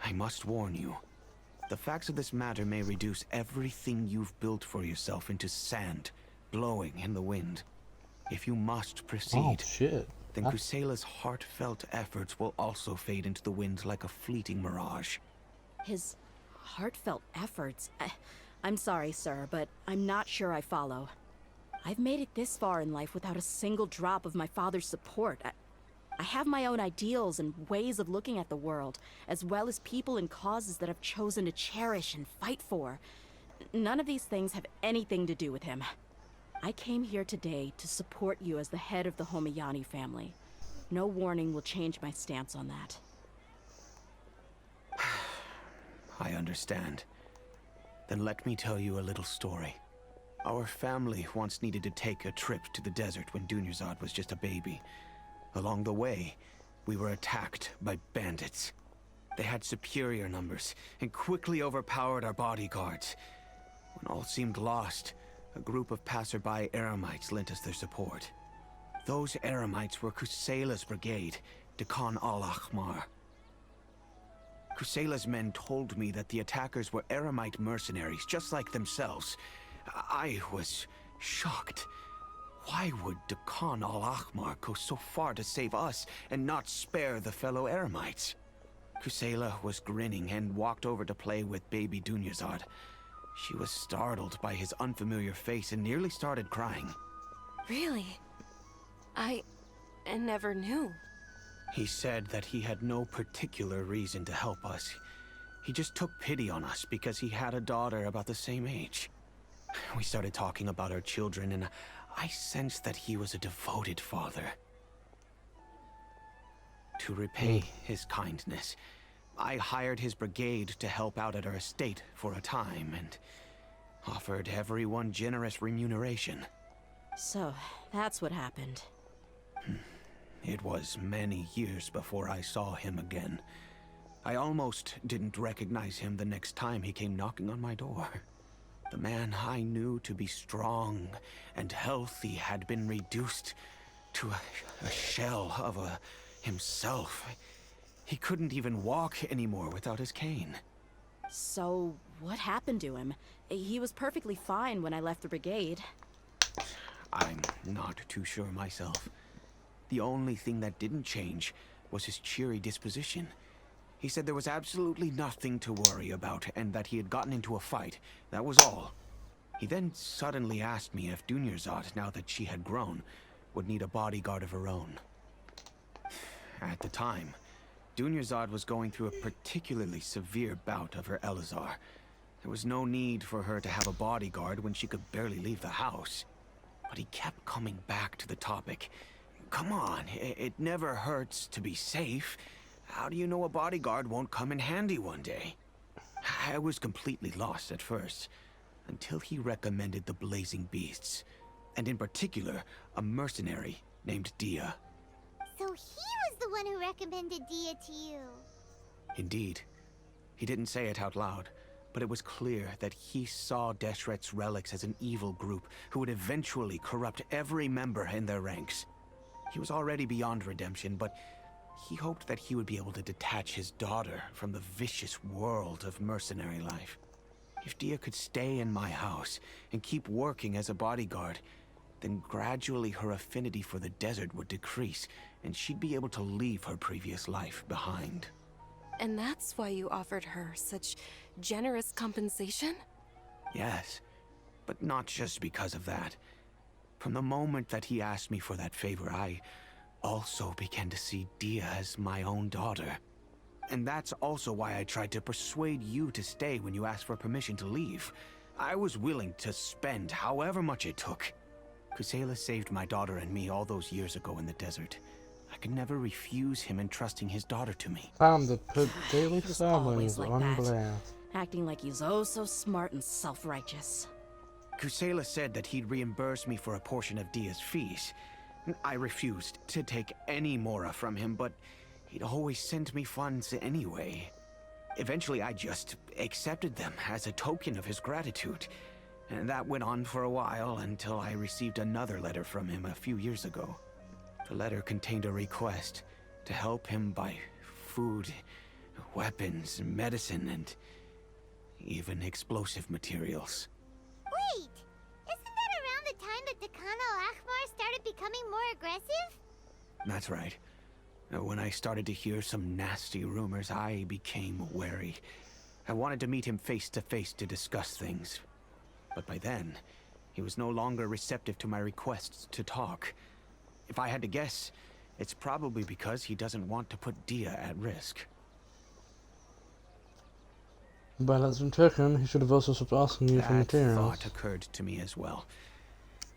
I must warn you. The facts of this matter may reduce everything you've built for yourself into sand, blowing in the wind. If you must
Oh
proceed,
shit.
then Kusela's heartfelt efforts will also fade into the wind like a fleeting mirage.
His heartfelt efforts? I'm sorry, sir, but I'm not sure I follow. I've made it this far in life without a single drop of my father's support. I have my own ideals and ways of looking at the world, as well as people and causes that I've chosen to cherish and fight for. None of these things have anything to do with him. I came here today to support you as the head of the Homayani family. No warning will change my stance on that.
I understand. Then let me tell you a little story. Our family once needed to take a trip to the desert when Dunyarzad was just a baby. Along the way, we were attacked by bandits. They had superior numbers and quickly overpowered our bodyguards. When all seemed lost, a group of passerby Eremites lent us their support. Those Eremites were Kusela's brigade, Dekan al-Ahmar. Kusela's men told me that the attackers were Eremite mercenaries, just like themselves. I was shocked. Why would Dekan al-Ahmar go so far to save us and not spare the fellow Eremites? Kusela was grinning and walked over to play with baby Dunyarzad. She was startled by his unfamiliar face and nearly started crying.
Really? I never knew.
He said that he had no particular reason to help us. He just took pity on us because he had a daughter about the same age. We started talking about our children, and I sensed that he was a devoted father. To repay his kindness, I hired his brigade to help out at our estate for a time, and offered everyone generous remuneration.
So, that's what happened.
It was many years before I saw him again. I almost didn't recognize him the next time he came knocking on my door. The man I knew to be strong and healthy had been reduced to a shell of himself. He couldn't even walk anymore without his cane.
So, what happened to him? He was perfectly fine when I left the brigade.
I'm not too sure myself. The only thing that didn't change was his cheery disposition. He said there was absolutely nothing to worry about and that he had gotten into a fight. That was all. He then suddenly asked me if Dunyarzad, now that she had grown, would need a bodyguard of her own. At the time, Dunyarzad was going through a particularly severe bout of her Elazar. There was no need for her to have a bodyguard when she could barely leave the house. But he kept coming back to the topic. Come on, it never hurts to be safe. How do you know a bodyguard won't come in handy one day? I was completely lost at first, until he recommended the Blazing Beasts, and in particular, a mercenary named Dia.
So he was the one who recommended Dia to you.
Indeed. He didn't say it out loud, but it was clear that he saw Deshret's relics as an evil group who would eventually corrupt every member in their ranks. He was already beyond redemption, but he hoped that he would be able to detach his daughter from the vicious world of mercenary life. If Dia could stay in my house and keep working as a bodyguard, then gradually her affinity for the desert would decrease, and she'd be able to leave her previous life behind.
And that's why you offered her such generous compensation?
Yes, but not just because of that. From the moment that he asked me for that favor, I also began to see Dia as my own daughter. And that's also why I tried to persuade you to stay when you asked for permission to leave. I was willing to spend however much it took. Kusela saved my daughter and me all those years ago in the desert. I could never refuse him entrusting his daughter to me.
Time to put daily
He's always
sermons
like
on
that.
blast.
Acting like he's oh so smart and self-righteous.
Kusela said that he'd reimburse me for a portion of Dia's fees. I refused to take any mora from him, but he'd always send me funds anyway. Eventually, I just accepted them as a token of his gratitude. And that went on for a while until I received another letter from him a few years ago. The letter contained a request to help him buy food, weapons, medicine, and even explosive materials.
Wait, isn't that around the time that Dakan al-Ahmar started becoming more aggressive?
That's right. When I started to hear some nasty rumors, I became wary. I wanted to meet him face to face to discuss things. But by then, he was no longer receptive to my requests to talk. If I had to guess, it's probably because he doesn't want to put Dia at risk.
But as in token, he should have also stopped asking you for
That
materials.
thought occurred to me as well.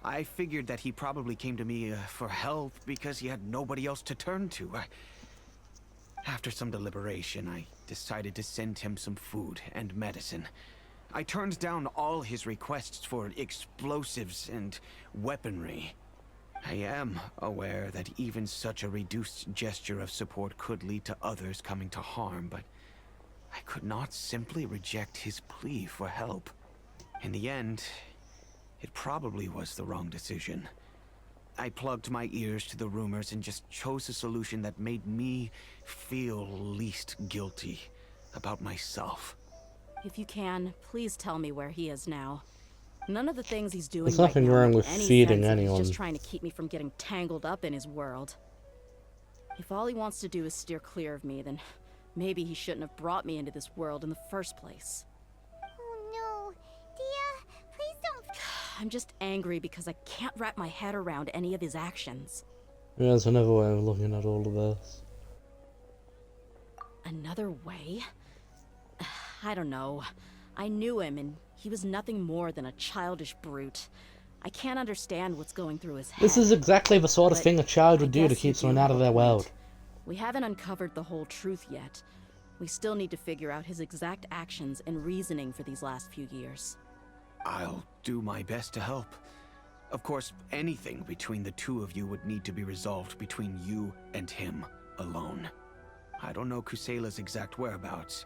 I figured that he probably came to me for help because he had nobody else to turn to. After some deliberation, I decided to send him some food and medicine. I turned down all his requests for explosives and weaponry. I am aware that even such a reduced gesture of support could lead to others coming to harm, but I could not simply reject his plea for help. In the end, it probably was the wrong decision. I plugged my ears to the rumors and just chose a solution that made me feel least guilty about myself.
If you can, please tell me where he is now. None of the things he's doing
There's
right
nothing
now
wrong
make
with
any
feeding
sense if
anyone.
He's just trying to keep me from getting tangled up in his world. If all he wants to do is steer clear of me, then maybe he shouldn't have brought me into this world in the first place.
Oh no, Dia, please don't.
I'm just angry because I can't wrap my head around any of his actions.
Yeah, there's another way of looking at all of this.
Another way? I don't know. I knew him, and he was nothing more than a childish brute. I can't understand what's going through his head.
This is exactly the sort of
But
thing a child
I
would do to
guess
keep
you
someone
do
out of
have a
their
point.
world.
We haven't uncovered the whole truth yet. We still need to figure out his exact actions and reasoning for these last few years.
I'll do my best to help. Of course, anything between the two of you would need to be resolved between you and him alone. I don't know Kusela's exact whereabouts.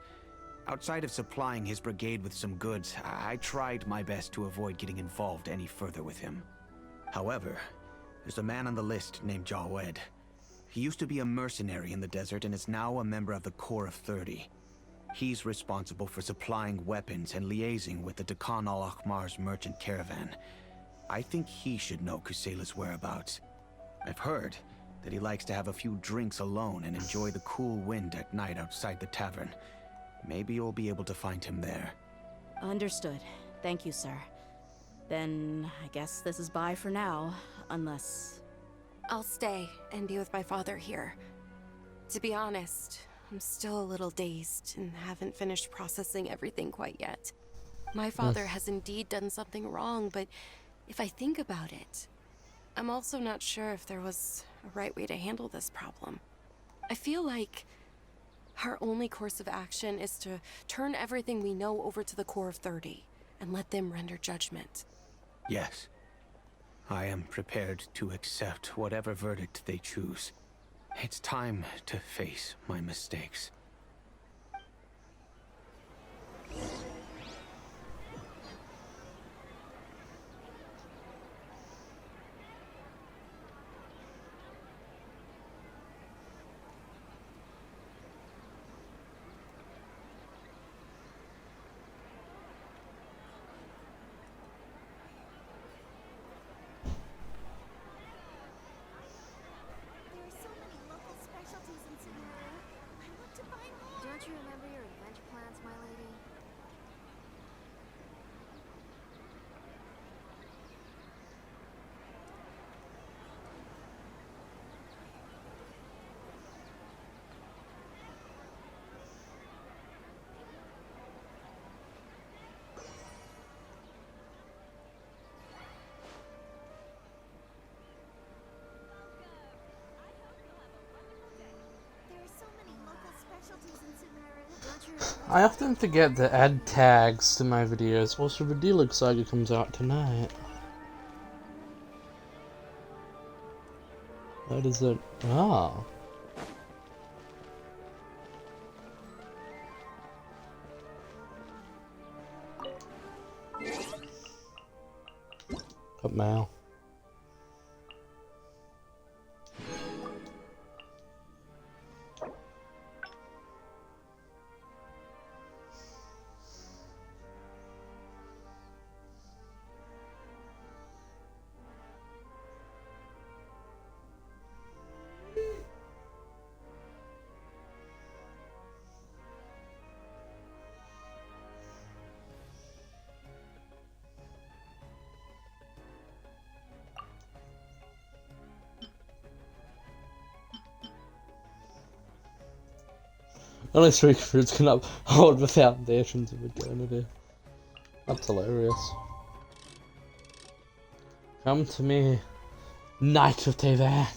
Outside of supplying his brigade with some goods, I tried my best to avoid getting involved any further with him. However, there's a man on the list named Jawed. He used to be a mercenary in the desert and is now a member of the Corps of 30. He's responsible for supplying weapons and liaising with the Dakan al-Ahmar's merchant caravan. I think he should know Kusela's whereabouts. I've heard that he likes to have a few drinks alone and enjoy the cool wind at night outside the tavern. Maybe you'll be able to find him there.
Understood. Thank you, sir. Then I guess this is bye for now, unless...
I'll stay and be with my father here. To be honest, I'm still a little dazed and haven't finished processing everything quite yet. My father has indeed done something wrong, but if I think about it, I'm also not sure if there was a right way to handle this problem. I feel like our only course of action is to turn everything we know over to the Corps of 30 and let them render judgment.
Yes. I am prepared to accept whatever verdict they choose. It's time to face my mistakes.
There are so many local specialties in Sumeru. I want to buy more.
Don't you remember your adventure plans, my lady?
There are so many local specialties in Sumeru.
Don't you remember?
I often forget to add tags to my videos. Also, the Deluxe Saga comes out tonight. What is it? Oh. Got mail. Only three fruits can uphold the foundations of eternity. That's hilarious. Come to me, Knight of Tevat.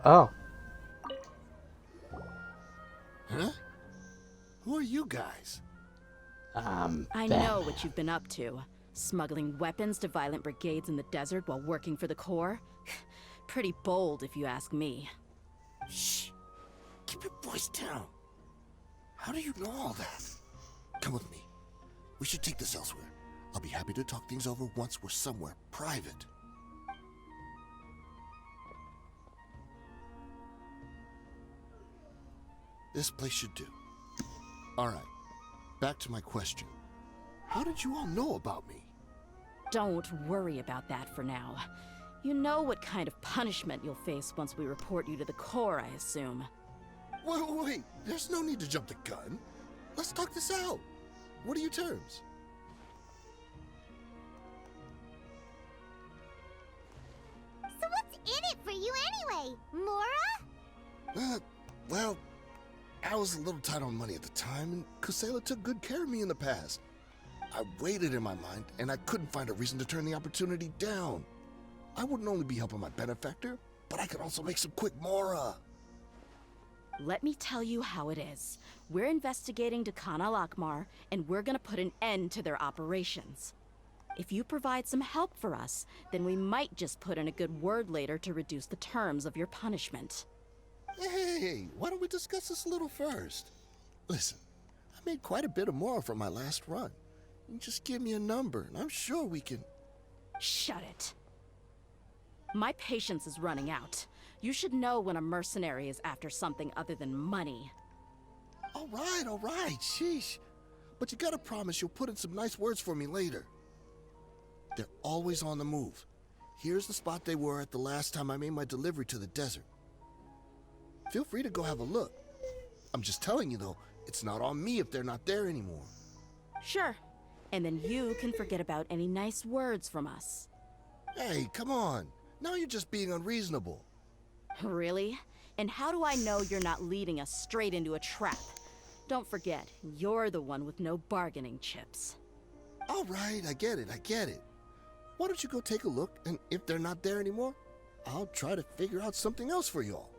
Oh.
Huh? Who are you guys?
I know what you've been up to. Smuggling weapons to violent brigades in the desert while working for the Corps. Pretty bold, if you ask me.
Shh. Keep your voice down. How do you know all that? Come with me. We should take this elsewhere. I'll be happy to talk things over once we're somewhere private. This place should do. All right. Back to my question. How did you all know about me?
Don't worry about that for now. You know what kind of punishment you'll face once we report you to the Corps, I assume.
Wait, there's no need to jump the gun. Let's talk this out. What are your terms?
So what's in it for you anyway, Mora?
Well, I was a little tight on money at the time, and Kusela took good care of me in the past. I weighed it in my mind, and I couldn't find a reason to turn the opportunity down. I wouldn't only be helping my benefactor, but I could also make some quick Mora.
Let me tell you how it is. We're investigating Khan al-Akmar, and we're gonna put an end to their operations. If you provide some help for us, then we might just put in a good word later to reduce the terms of your punishment.
Hey, why don't we discuss this a little first? Listen, I made quite a bit of Mora from my last run. You just give me a number, and I'm sure we can...
Shut it. My patience is running out. You should know when a mercenary is after something other than money.
All right, sheesh. But you gotta promise you'll put in some nice words for me later. They're always on the move. Here's the spot they were at the last time I made my delivery to the desert. Feel free to go have a look. I'm just telling you though, it's not on me if they're not there anymore.
Sure. And then you can forget about any nice words from us.
Hey, come on. Now you're just being unreasonable.
Really? And how do I know you're not leading us straight into a trap? Don't forget, you're the one with no bargaining chips.
All right, I get it. Why don't you go take a look, and if they're not there anymore, I'll try to figure out something else for y'all.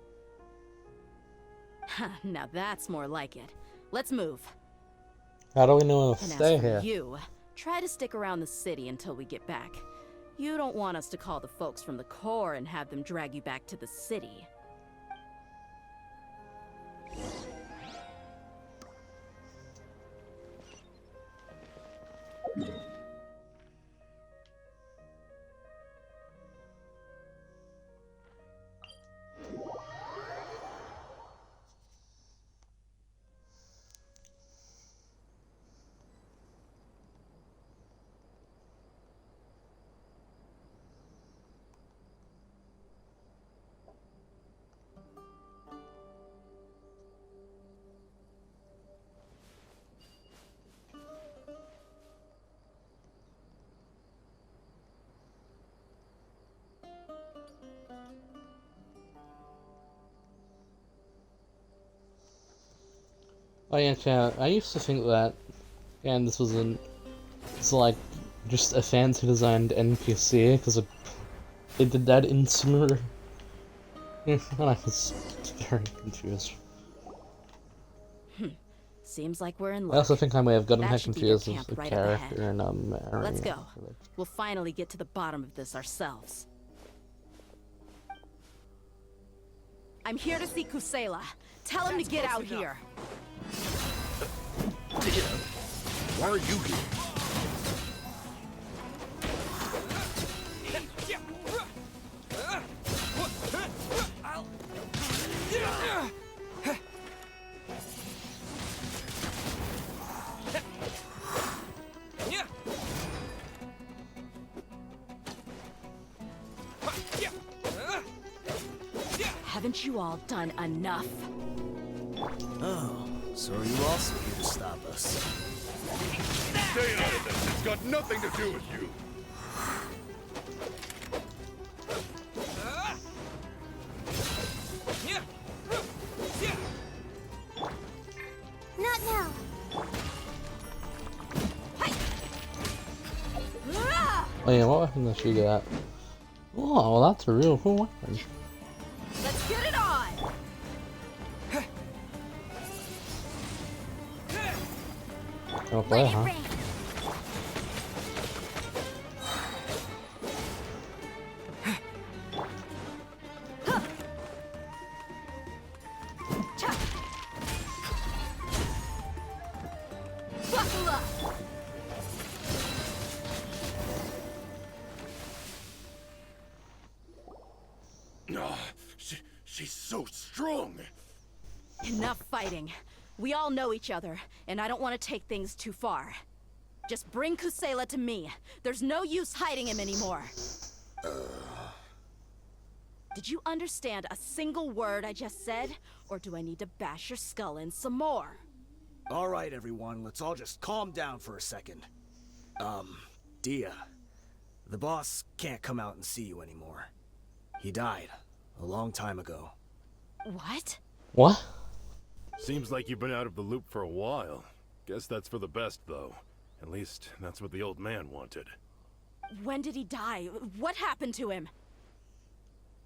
Now that's more like it. Let's move.
How do we know to
And
stay
as for
here?
you, try to stick around the city until we get back. You don't want us to call the folks from the Corps and have them drag you back to the city.
Oh yeah, chat. I used to think that, and this was it's like just a fancy designed NPC because it did that in similar. Yeah, and I was very confused.
Seems like we're in
I
luck.
also think I may have gotten
That
her
should be their
confused
camp
with the
right up ahead.
character in
Let's
Area.
go. We'll finally get to the bottom of this ourselves. I'm here to see Kusela. Tell him to get out here.
Why are you here?
Haven't you all done enough?
Oh, so are you also here to stop us?
Stay out of this. It's got nothing to do with you.
Not now.
Oh yeah, what weapon does she got? Oh, well that's a real cool weapon.
Let's get it on!
Oh, play, huh?
Buckle up!
She's so strong.
Enough fighting. We all know each other, and I don't want to take things too far. Just bring Kusela to me. There's no use hiding him anymore. Did you understand a single word I just said? Or do I need to bash your skull in some more?
All right, everyone, let's all just calm down for a second. Dia, the boss can't come out and see you anymore. He died a long time ago.
What?
What?
Seems like you've been out of the loop for a while. Guess that's for the best, though. At least, that's what the old man wanted.
When did he die? What happened to him?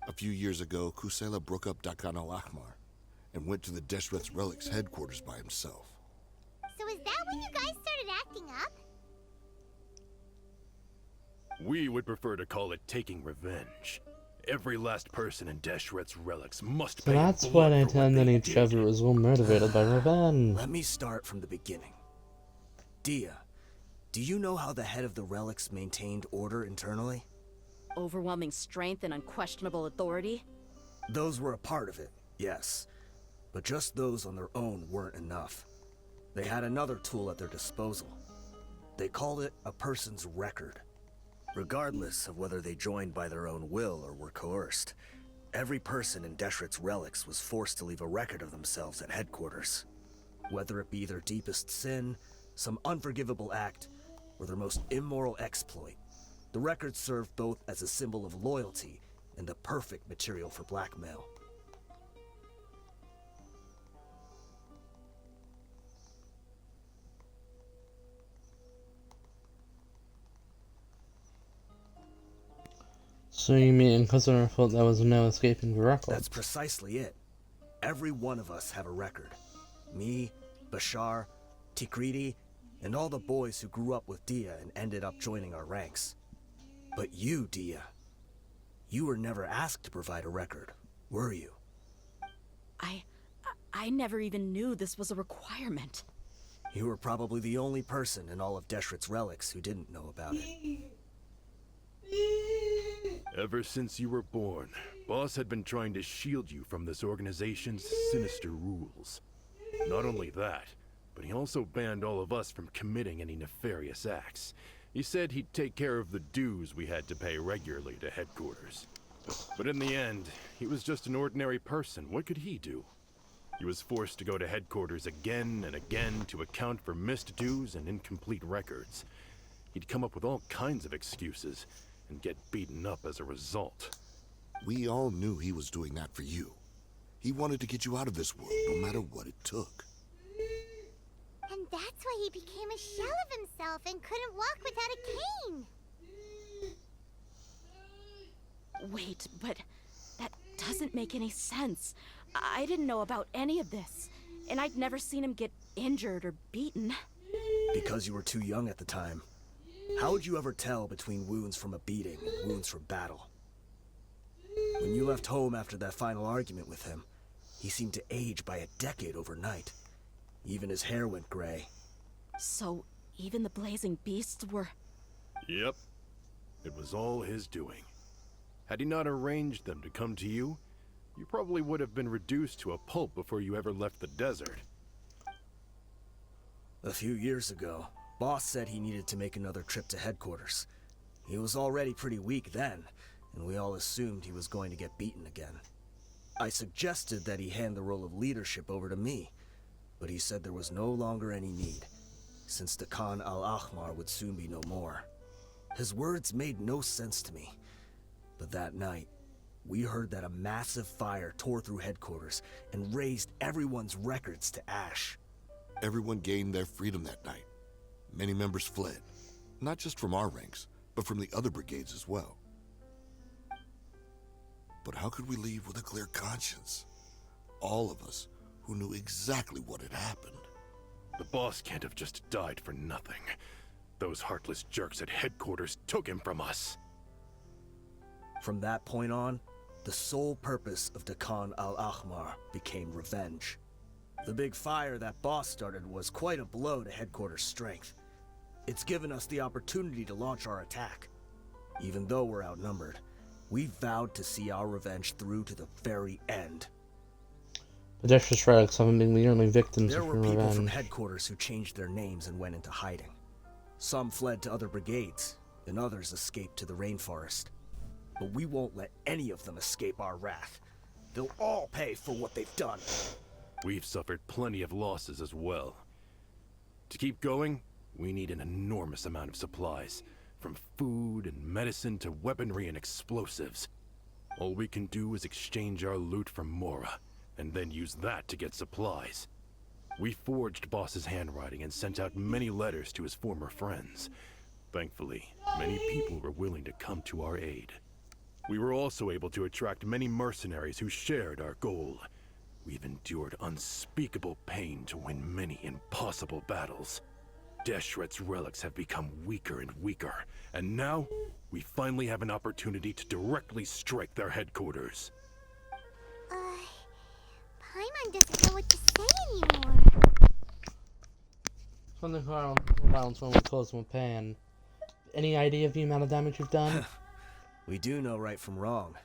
A few years ago, Kusela broke up Dakan al-Ahmar and went to the Deshret's Relics headquarters by himself.
So is that when you guys started acting up?
We would prefer to call it taking revenge. Every last person in Deshret's Relics must
So
pay in
that's why
blood
they
for
tend
what
to
they
need
did.
Trevor was all motivated by revenge.
Let me start from the beginning. Dia, do you know how the head of the Relics maintained order internally?
Overwhelming strength and unquestionable authority?
Those were a part of it, yes. But just those on their own weren't enough. They had another tool at their disposal. They called it a person's record. Regardless of whether they joined by their own will or were coerced, every person in Deshret's Relics was forced to leave a record of themselves at headquarters. Whether it be their deepest sin, some unforgivable act, or their most immoral exploit, the record served both as a symbol of loyalty and the perfect material for blackmail.
So you mean Cousin thought there was no escaping the record?
That's precisely it. Every one of us have a record. Me, Bashar, Tikriti, and all the boys who grew up with Dia and ended up joining our ranks. But you, Dia, you were never asked to provide a record, were you?
I never even knew this was a requirement.
You were probably the only person in all of Deshret's Relics who didn't know about it.
Ever since you were born, Boss had been trying to shield you from this organization's sinister rules. Not only that, but he also banned all of us from committing any nefarious acts. He said he'd take care of the dues we had to pay regularly to headquarters. But in the end, he was just an ordinary person. What could he do? He was forced to go to headquarters again and again to account for missed dues and incomplete records. He'd come up with all kinds of excuses and get beaten up as a result.
We all knew he was doing that for you. He wanted to get you out of this world, no matter what it took.
And that's why he became a shell of himself and couldn't walk without a cane.
Wait, but that doesn't make any sense. I didn't know about any of this, and I'd never seen him get injured or beaten.
Because you were too young at the time. How would you ever tell between wounds from a beating and wounds from battle? When you left home after that final argument with him, he seemed to age by a decade overnight. Even his hair went gray.
So, even the blazing beasts were...
Yep. It was all his doing. Had he not arranged them to come to you, you probably would have been reduced to a pulp before you ever left the desert.
A few years ago, Boss said he needed to make another trip to headquarters. He was already pretty weak then, and we all assumed he was going to get beaten again. I suggested that he hand the role of leadership over to me, but he said there was no longer any need, since the Khan al-Ahmar would soon be no more. His words made no sense to me, but that night, we heard that a massive fire tore through headquarters and razed everyone's records to ash.
Everyone gained their freedom that night. Many members fled, not just from our ranks, but from the other brigades as well. But how could we leave with a clear conscience? All of us who knew exactly what had happened.
The boss can't have just died for nothing. Those heartless jerks at headquarters took him from us.
From that point on, the sole purpose of Dakan al-Ahmar became revenge. The big fire that Boss started was quite a blow to headquarters' strength. It's given us the opportunity to launch our attack. Even though we're outnumbered, we vowed to see our revenge through to the very end.
The Deshret's Relics haven't been the only victims
There
of
were
your
people from
revenge.
headquarters who changed their names and went into hiding. Some fled to other brigades, and others escaped to the rainforest. But we won't let any of them escape our wrath. They'll all pay for what they've done.
We've suffered plenty of losses as well. To keep going, we need an enormous amount of supplies, from food and medicine to weaponry and explosives. All we can do is exchange our loot from Mora, and then use that to get supplies. We forged Boss's handwriting and sent out many letters to his former friends. Thankfully, many people were willing to come to our aid. We were also able to attract many mercenaries who shared our goal. We've endured unspeakable pain to win many impossible battles. Deshret's relics have become weaker and weaker, and now we finally have an opportunity to directly strike their headquarters.
Paimon doesn't know what to say anymore.
Something violence when we close with Pan. Any idea of the amount of damage you've done?
We do know right from wrong,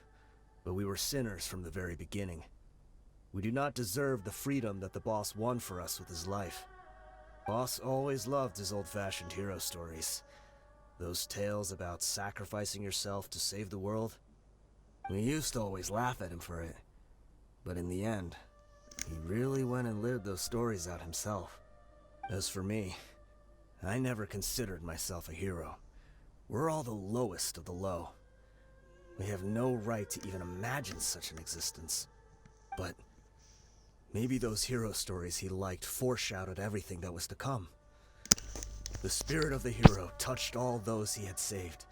but we were sinners from the very beginning. We do not deserve the freedom that the boss won for us with his life. Boss always loved his old-fashioned hero stories. Those tales about sacrificing yourself to save the world. We used to always laugh at him for it. But in the end, he really went and lived those stories out himself. As for me, I never considered myself a hero. We're all the lowest of the low. We have no right to even imagine such an existence. But maybe those hero stories he liked foreshadowed everything that was to come. The spirit of the hero touched all those he had saved,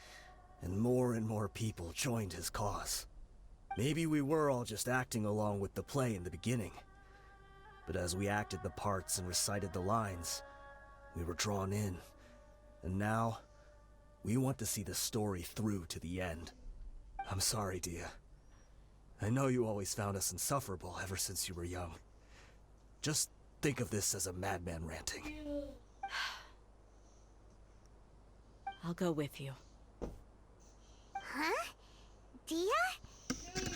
and more people joined his cause. Maybe we were all just acting along with the play in the beginning. But as we acted the parts and recited the lines, we were drawn in. And now, we want to see the story through to the end. I'm sorry, Dia. I know you always found us insufferable ever since you were young. Just think of this as a madman ranting.
I'll go with you.
Huh? Dia?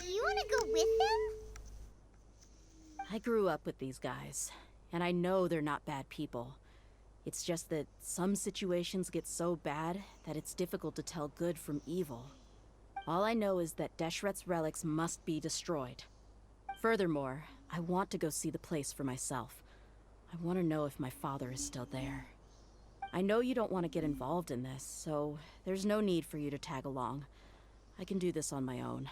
You wanna go with them?
I grew up with these guys, and I know they're not bad people. It's just that some situations get so bad that it's difficult to tell good from evil. All I know is that Deshret's relics must be destroyed. Furthermore, I want to go see the place for myself. I want to know if my father is still there. I know you don't want to get involved in this, so there's no need for you to tag along. I can do this on my own.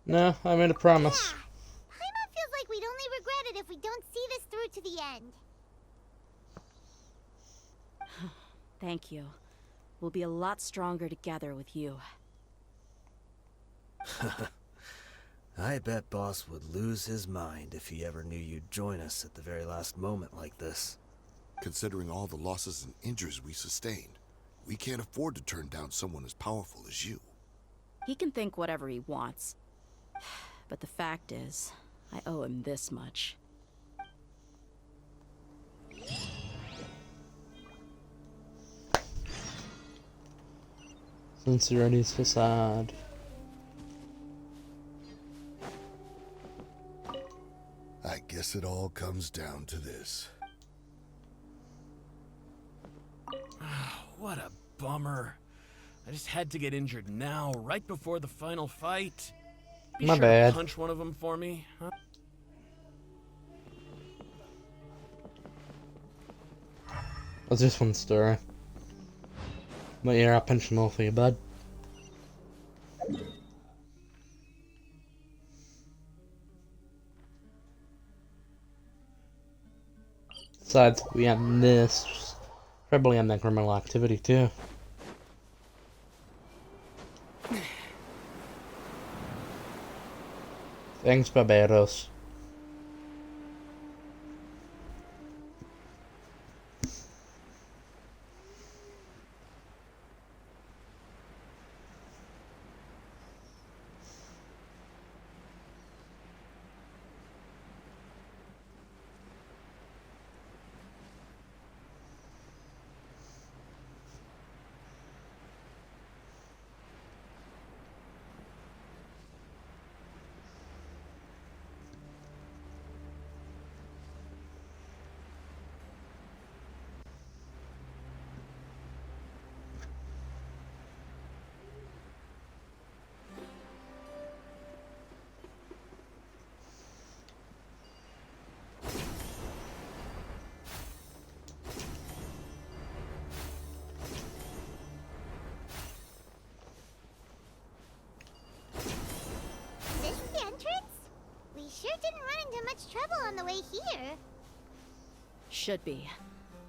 No, I made a promise.
Yeah. Paimon feels like we'd only regret it if we don't see this through to the end.
Thank you. We'll be a lot stronger together with you.
I bet Boss would lose his mind if he ever knew you'd join us at the very last moment like this.
Considering all the losses and injuries we sustained, we can't afford to turn down someone as powerful as you.
He can think whatever he wants. But the fact is, I owe him this much.
Sincerity's facade.
I guess it all comes down to this.
What a bummer. I just had to get injured now, right before the final fight. Be
My
sure
bad.
to punch one of them for me, huh?
That's just one story. But yeah, I'll pinch them all for you, bud. Besides, we have this. Probably on that criminal activity too. Thanks, Barbados.
much trouble on the way here.
Should be.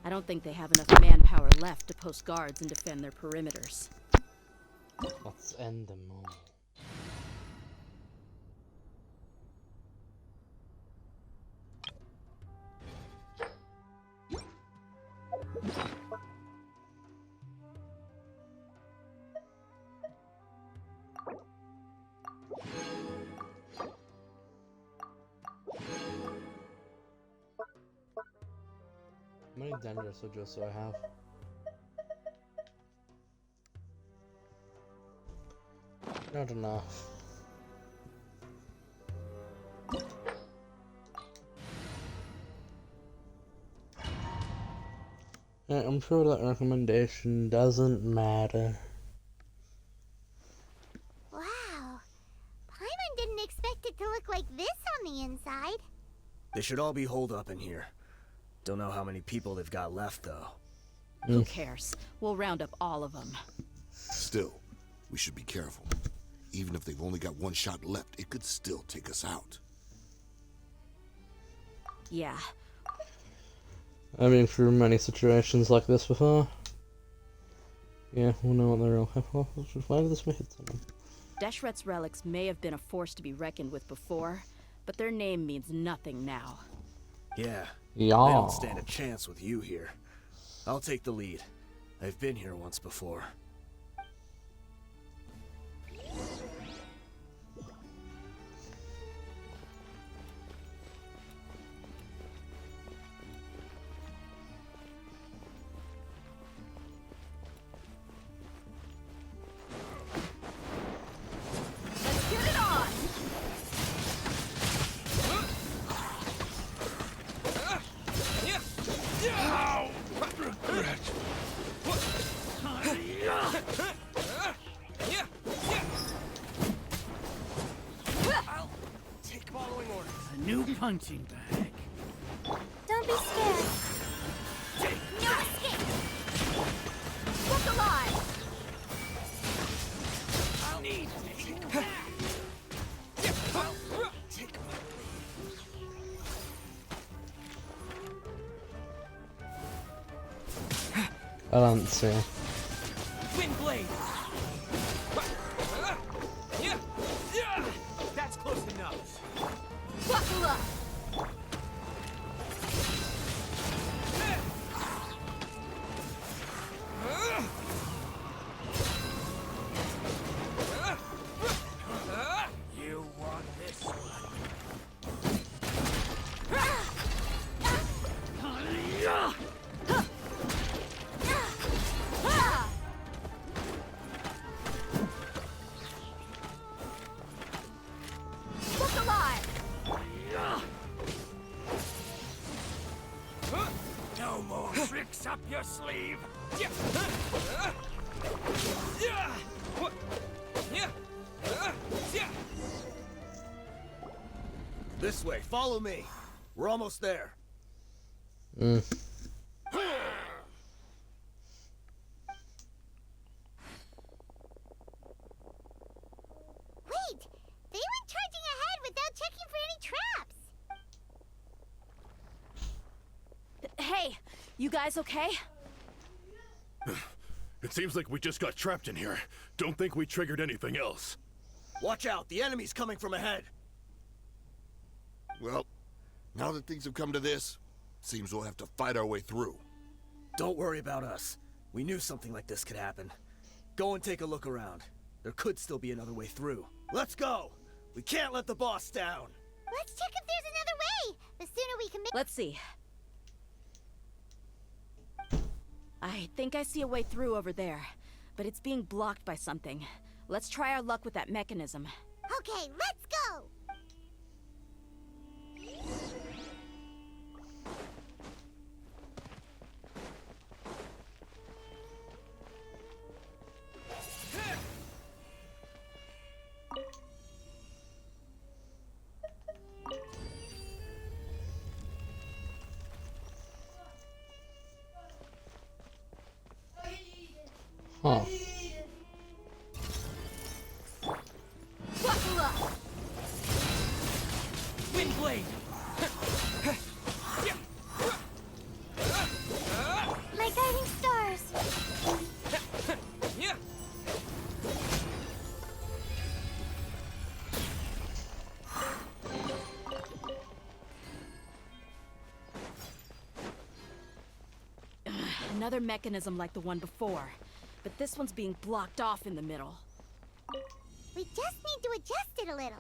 I don't think they have enough manpower left to post guards and defend their perimeters.
Let's end them all. How many dangerous soldiers do I have? Not enough. Yeah, I'm sure that recommendation doesn't matter.
Wow. Paimon didn't expect it to look like this on the inside.
They should all be holed up in here. Don't know how many people they've got left, though.
Who cares? We'll round up all of them.
Still, we should be careful. Even if they've only got one shot left, it could still take us out.
Yeah.
I've been through many situations like this before. Yeah, we'll know what they're all capable of. Why did this hit someone?
Deshret's relics may have been a force to be reckoned with before, but their name means nothing now.
Yeah.
Yeah.
I don't stand a chance with you here. I'll take the lead. I've been here once before.
Let's get it on!
I'll take following orders. A new punching bag.
Don't be scared. No escape.
Look alive!
I'll need to take a back. Take
I don't see.
Wind blade. That's close enough.
Buckle up!
You want this one?
Look alive!
No more tricks up your sleeve.
This way, follow me. We're almost there.
Wait! They went charging ahead without checking for any traps!
Hey, you guys okay?
It seems like we just got trapped in here. Don't think we triggered anything else.
Watch out, the enemy's coming from ahead.
Well, now that things have come to this, seems we'll have to fight our way through.
Don't worry about us. We knew something like this could happen. Go and take a look around. There could still be another way through. Let's go! We can't let the boss down!
Let's check if there's another way! The sooner we can make—
Let's see. I think I see a way through over there, but it's being blocked by something. Let's try our luck with that mechanism.
Okay, let's go!
Huh.
Buckle up!
Wind blade.
another mechanism like the one before, but this one's being blocked off in the middle.
We just need to adjust it a little.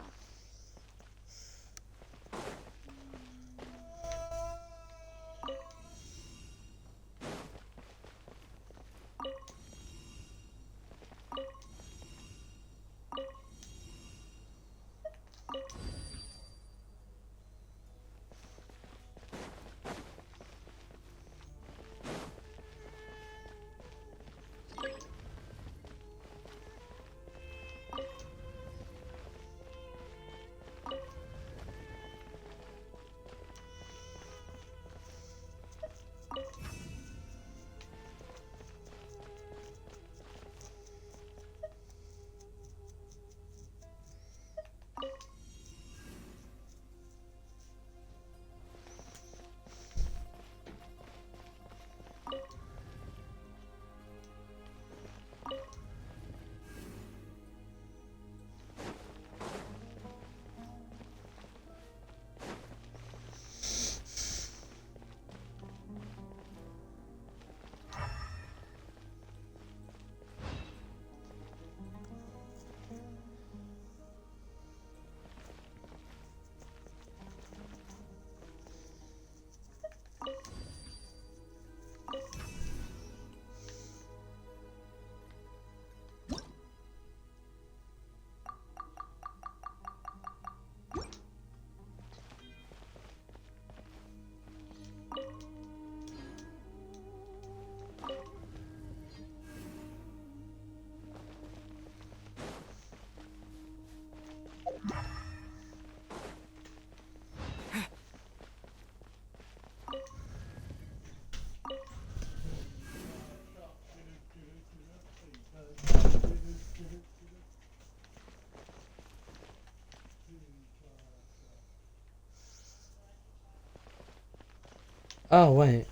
Oh, wait.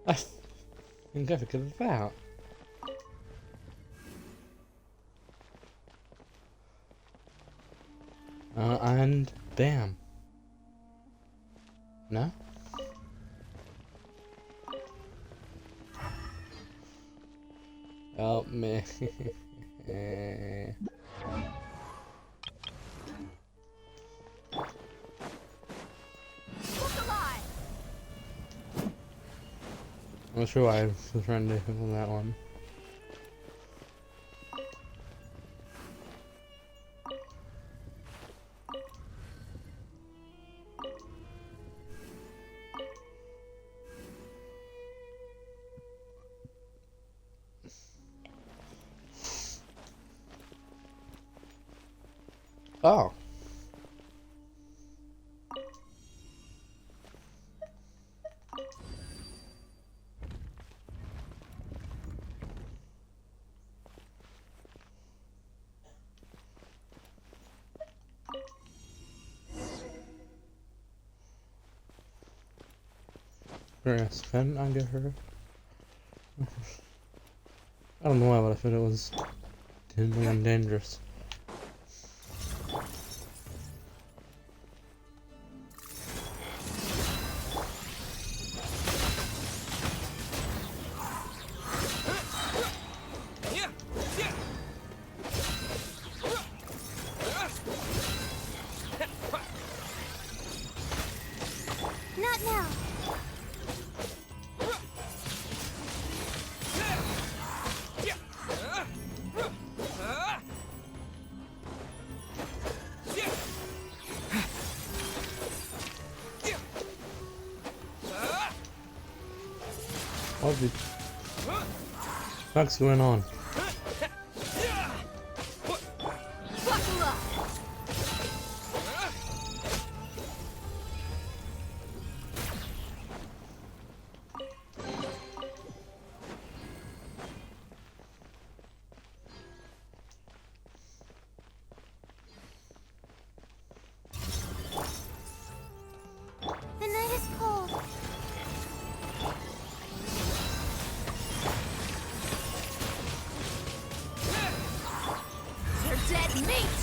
I think I figured it out. And bam. No? Help me. I'm not sure why I was trying to do that one. Oh. Grass, can I get her? I don't know why, but I thought it was too dangerous.
Not now.
What the fuck's going on?
The night is cold.
They're dead meat!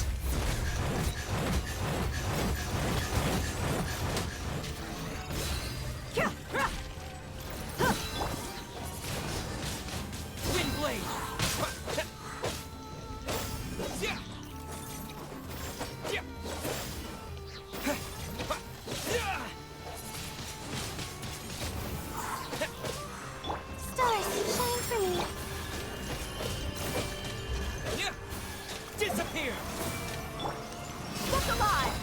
Wind blade.
Stars, shine for me.
Disappear.
Look alive!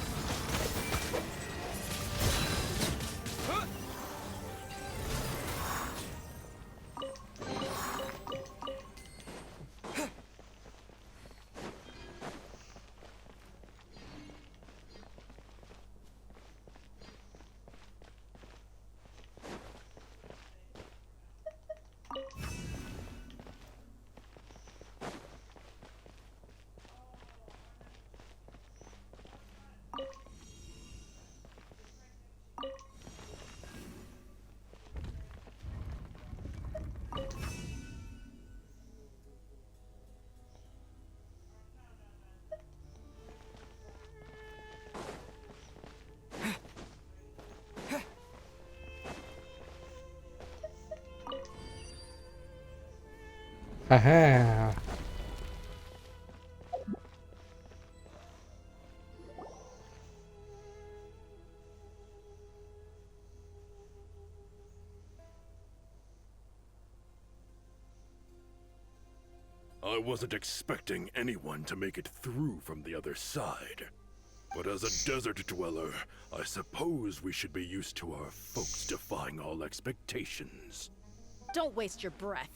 Haha.
I wasn't expecting anyone to make it through from the other side. But as a desert dweller, I suppose we should be used to our folks defying all expectations.
Don't waste your breath.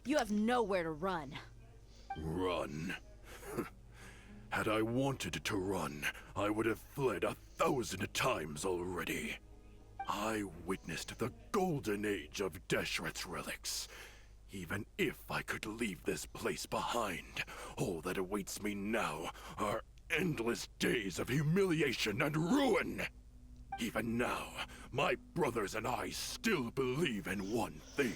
You have nowhere to run.
Run? Had I wanted to run, I would have fled 1,000 times already. I witnessed the golden age of Deshret's relics. Even if I could leave this place behind, all that awaits me now are endless days of humiliation and ruin. Even now, My brothers and I still believe in one thing.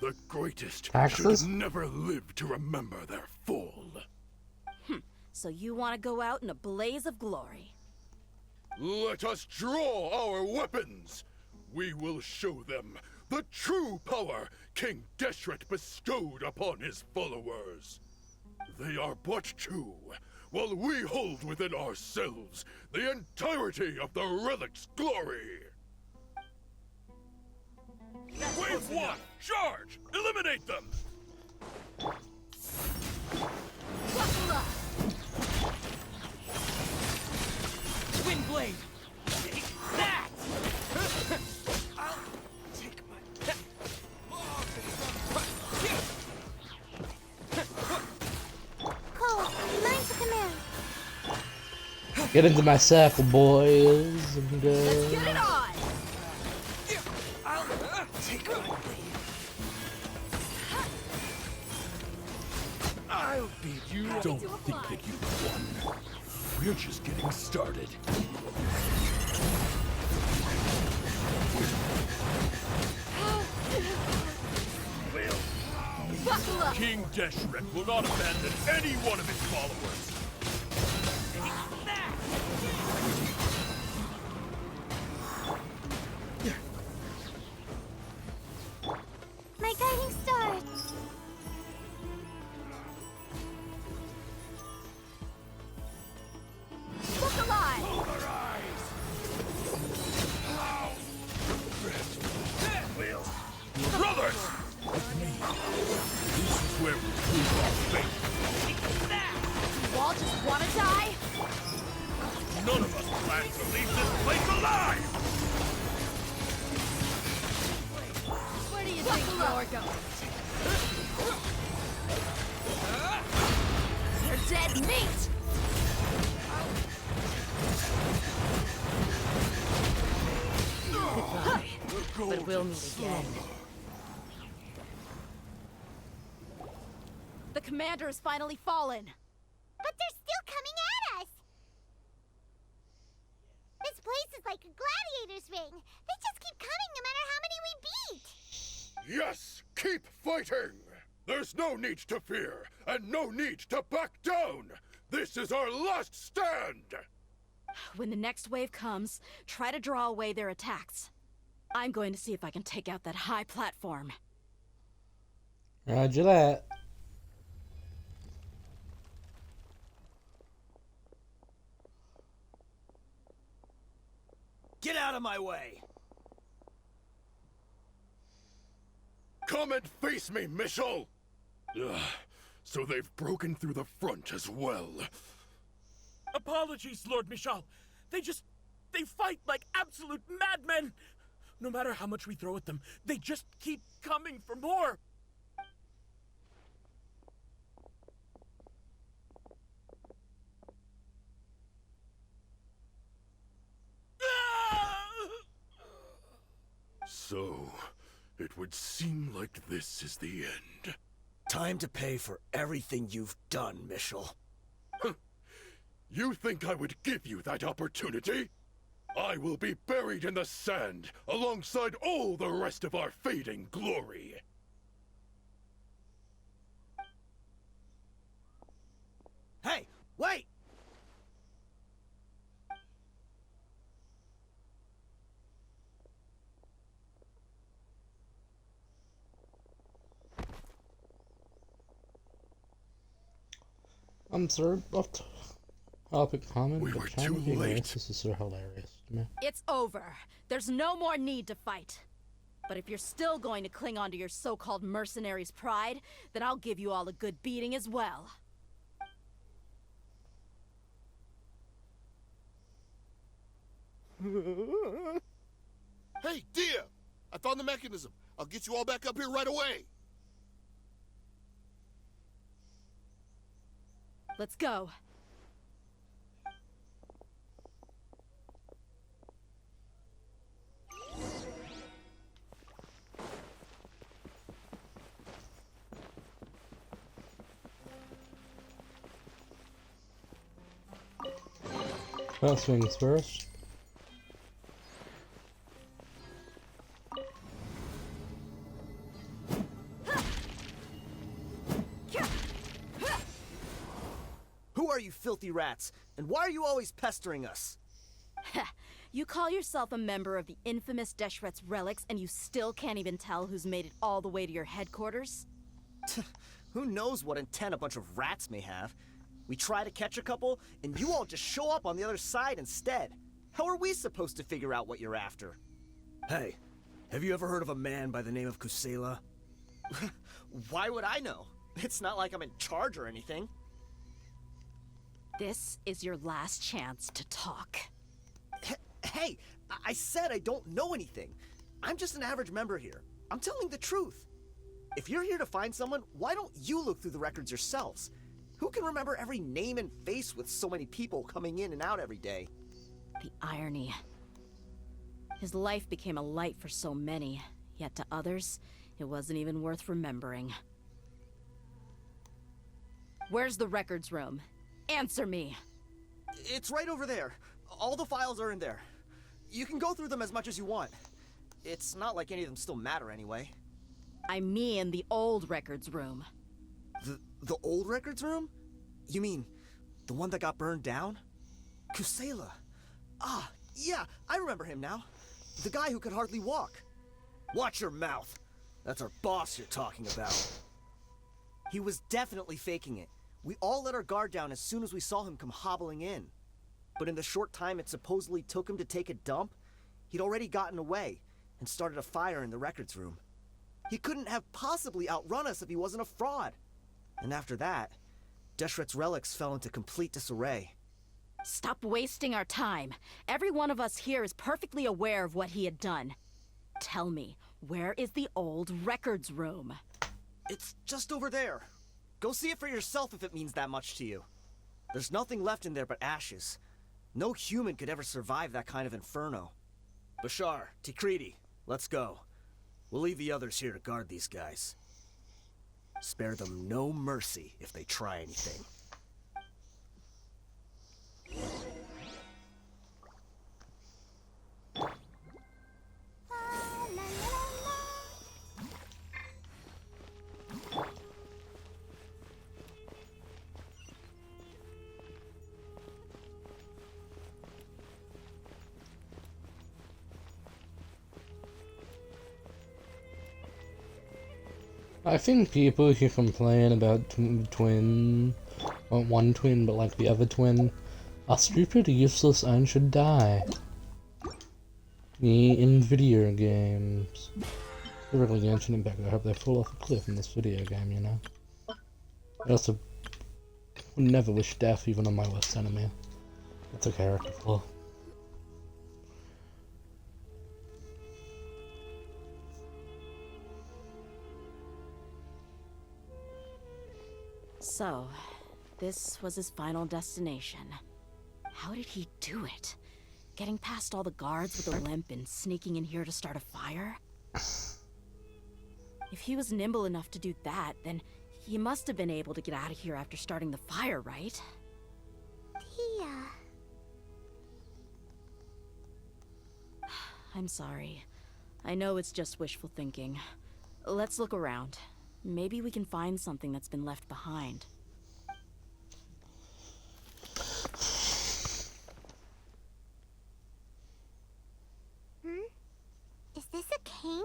The greatest
Taxes?
should never live to remember their fall.
So you want to go out in a blaze of glory?
Let us draw our weapons. We will show them the true power King Deshret bestowed upon his followers. They are but two, while we hold within ourselves the entirety of the relic's glory. Wave one, charge! Eliminate them!
Buckle up!
Wind blade! Take that! I'll take my...
Cole, mine's the command.
Get into my circle, boys and girls.
Let's get it on!
I'll take my blade.
I'll beat you. Don't think that you've won. We're just getting started.
Buckle up!
King Deshret will not abandon any one of his followers.
My guiding star.
Look alive!
Brothers! With me, this is where we prove our faith.
You all just want to die?
None of us plan to leave this place alive!
Where do you think you're going? You're dead meat! Goodbye. But we'll meet again. The commander has finally fallen.
But they're still coming at us! This place is like a gladiator's ring. They just keep coming no matter how many we beat.
Yes, keep fighting! There's no need to fear, and no need to back down! This is our last stand!
When the next wave comes, try to draw away their attacks. I'm going to see if I can take out that high platform.
Roger that.
Get out of my way!
Come and face me, Michel! Ugh, so they've broken through the front as well.
Apologies, Lord Michal. They fight like absolute madmen. No matter how much we throw at them, they just keep coming for more.
So, it would seem like this is the end.
Time to pay for everything you've done, Michel.
You think I would give you that opportunity? I will be buried in the sand alongside all the rest of our fading glory.
Hey, wait!
I'm sorry, off topic comment,
We
but
were
China
too
being
late.
racist is so hilarious to me.
It's over. There's no more need to fight. But if you're still going to cling on to your so-called mercenary's pride, then I'll give you all a good beating as well.
Hey, dear! I found the mechanism. I'll get you all back up here right away.
Let's go.
First things first.
are you filthy rats? And why are you always pestering us?
You call yourself a member of the infamous Deshret's relics, and you still can't even tell who's made it all the way to your headquarters?
Who knows what intent a bunch of rats may have? We try to catch a couple, and you all just show up on the other side instead. How are we supposed to figure out what you're after? Hey, have you ever heard of a man by the name of Kusela? Why would I know? It's not like I'm in charge or anything.
This is your last chance to talk.
Hey, I said I don't know anything. I'm just an average member here. I'm telling the truth. If you're here to find someone, why don't you look through the records yourselves? Who can remember every name and face with so many people coming in and out every day?
The irony. His life became a light for so many, yet to others, it wasn't even worth remembering. Where's the records room? Answer me!
It's right over there. All the files are in there. You can go through them as much as you want. It's not like any of them still matter anyway.
I mean the old records room.
The old records room? You mean the one that got burned down? Kusela. Ah, yeah, I remember him now. The guy who could hardly walk. Watch your mouth. That's our boss you're talking about. He was definitely faking it. We all let our guard down as soon as we saw him come hobbling in. But in the short time it supposedly took him to take a dump, he'd already gotten away and started a fire in the records room. He couldn't have possibly outrun us if he wasn't a fraud. And after that, Deshret's relics fell into complete disarray.
Stop wasting our time. Every one of us here is perfectly aware of what he had done. Tell me, where is the old records room?
It's just over there. Go see it for yourself if it means that much to you. There's nothing left in there but ashes. No human could ever survive that kind of inferno. Bashar, Tikriti, let's go. We'll leave the others here to guard these guys. Spare them no mercy if they try anything.
I think people who complain about one twin but like the other twin, are stupid, useless, and should die. In video games. They're really Genshin Impact. I hope they fall off a cliff in this video game, you know? I also would never wish death even on my worst enemy. That's a character flaw.
So, this was his final destination. How did he do it? Getting past all the guards with a limp and sneaking in here to start a fire? If he was nimble enough to do that, then he must have been able to get out of here after starting the fire, right? I'm sorry. I know it's just wishful thinking. Let's look around. Maybe we can find something that's been left behind.
Is this a cane?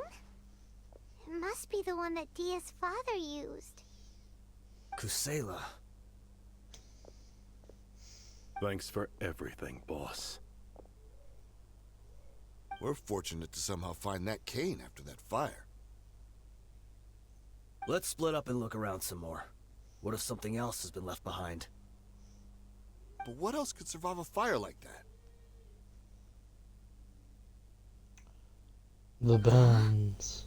It must be the one that Dia's father used.
Kusela.
Thanks for everything, boss.
We're fortunate to somehow find that cane after that fire.
Let's split up and look around some more. What if something else has been left behind?
But what else could survive a fire like that?
The burns.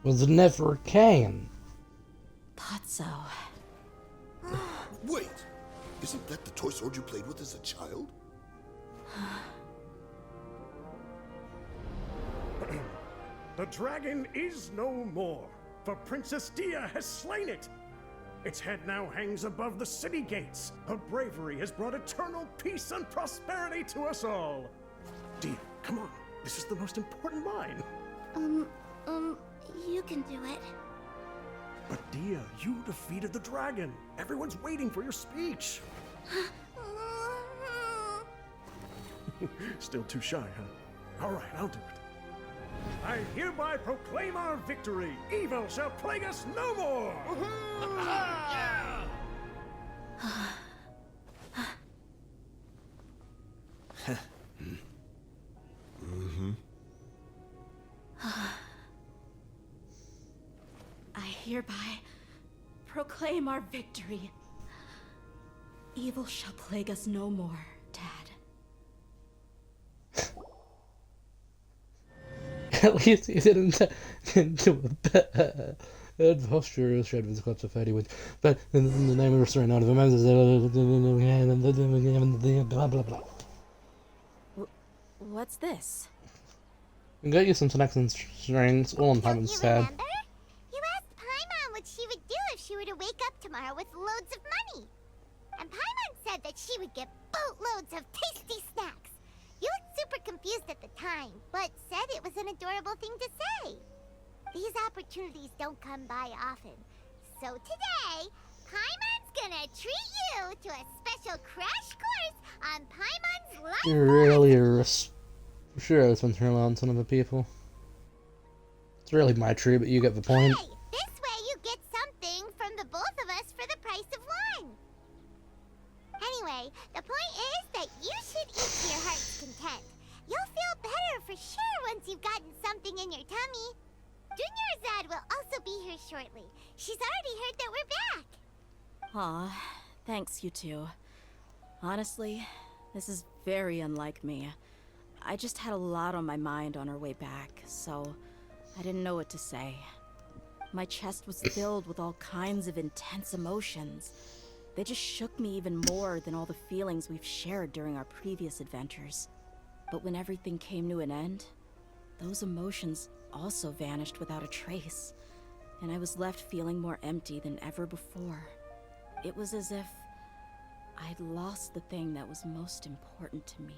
Was never a cane.
Thought so.
Wait! Isn't that the toy sword you played with as a child?
The dragon is no more. for Princess Dia has slain it. Its head now hangs above the city gates. Her bravery has brought eternal peace and prosperity to us all. Dia, come on. This is the most important line.
You can do it.
But Dia, you defeated the dragon. Everyone's waiting for your speech. Still too shy, huh? All right, I'll do it. I hereby proclaim our victory. Evil shall plague us no more.
I hereby proclaim our victory. Evil shall plague us no more, Dad.
At least he didn't do a bad posture shred with the clutch of fatty, but in the name of restoring out of blah blah blah.
What's this?
Get you some snacks and strings, all in Paimon's tab.
Remember? You asked Paimon what she would do if she were to wake up tomorrow with loads of money. And Paimon said that she would get boatloads of tasty snacks. You looked super confused at the time, but said it was an adorable thing to say. These opportunities don't come by often. So today, Paimon's gonna treat you to a special crash course on Paimon's life.
You're really sure this one's really on some of the people. It's really my tree, but you get the point.
Hey, this way you get something from the both of us for the price of one. Anyway, the point is that you should eat to your heart's content. You'll feel better for sure once you've gotten something in your tummy. Dunyarzad will also be here shortly. She's already heard that we're back.
Aw, thanks, you two. Honestly, this is very unlike me. I just had a lot on my mind on our way back, so I didn't know what to say. My chest was filled with all kinds of intense emotions. They just shook me even more than all the feelings we've shared during our previous adventures. But when everything came to an end, those emotions also vanished without a trace, and I was left feeling more empty than ever before. It was as if I'd lost the thing that was most important to me.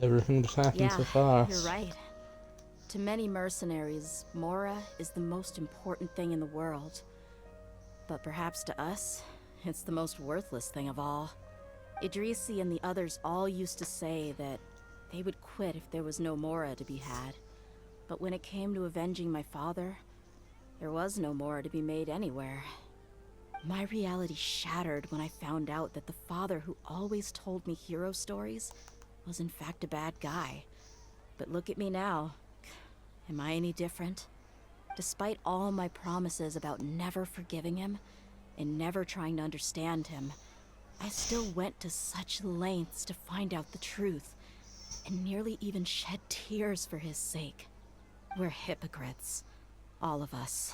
Everything just happened so fast.
You're right. To many mercenaries, Mora is the most important thing in the world. But perhaps to us, it's the most worthless thing of all. Idrisi and the others all used to say that they would quit if there was no Mora to be had. But when it came to avenging my father, there was no Mora to be made anywhere. My reality shattered when I found out that the father who always told me hero stories was in fact a bad guy. But look at me now. Am I any different? Despite all my promises about never forgiving him and never trying to understand him, I still went to such lengths to find out the truth, and nearly even shed tears for his sake. We're hypocrites. All of us.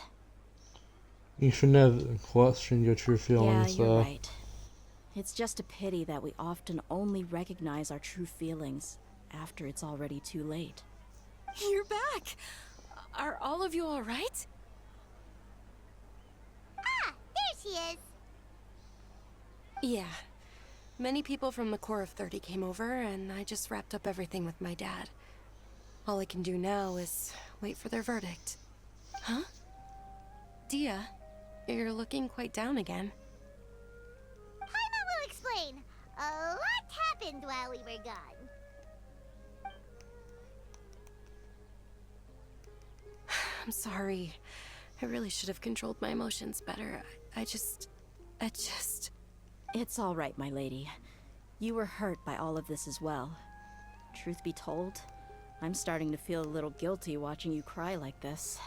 You should never question your true feelings.
Yeah, you're right. It's just a pity that we often only recognize our true feelings after it's already too late.
You're back! Are all of you alright?
Ah, there she is.
Yeah. Many people from the Corps of 30 came over, and I just wrapped up everything with my dad. All I can do now is wait for their verdict. Huh? Dia, you're looking quite down again.
Paimon will explain. A lot happened while we were gone.
I'm sorry. I really should have controlled my emotions better. I just...
It's all right, my lady. You were hurt by all of this as well. Truth be told, I'm starting to feel a little guilty watching you cry like this.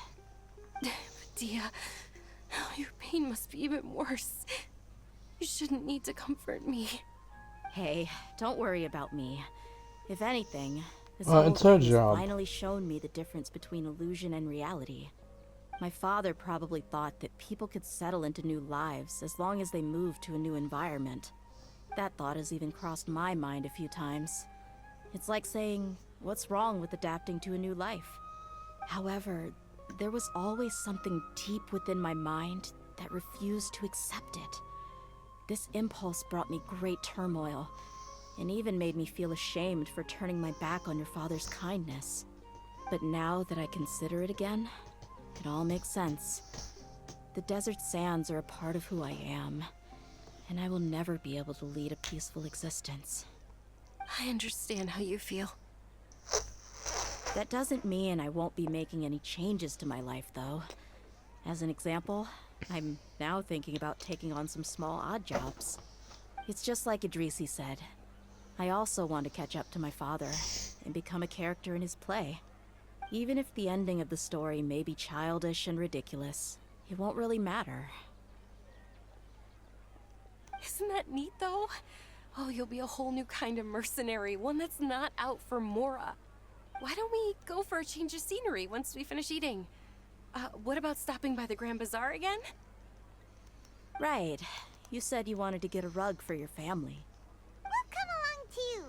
Dia, your pain must be even worse. You shouldn't need to comfort me.
Hey, don't worry about me. If anything, this
Well,
whole
it's her
thing has
job.
finally shown me the difference between illusion and reality. My father probably thought that people could settle into new lives as long as they moved to a new environment. That thought has even crossed my mind a few times. It's like saying, what's wrong with adapting to a new life? However, there was always something deep within my mind that refused to accept it. This impulse brought me great turmoil, and even made me feel ashamed for turning my back on your father's kindness. But now that I consider it again, it all makes sense. The desert sands are a part of who I am, and I will never be able to lead a peaceful existence.
I understand how you feel.
That doesn't mean I won't be making any changes to my life, though. As an example, I'm now thinking about taking on some small odd jobs. It's just like Idrisi said. I also want to catch up to my father and become a character in his play. Even if the ending of the story may be childish and ridiculous, it won't really matter.
Isn't that neat, though? Oh, you'll be a whole new kind of mercenary, one that's not out for Mora. Why don't we go for a change of scenery once we finish eating? What about stopping by the Grand Bazaar again?
Right. You said you wanted to get a rug for your family.
We'll come along too.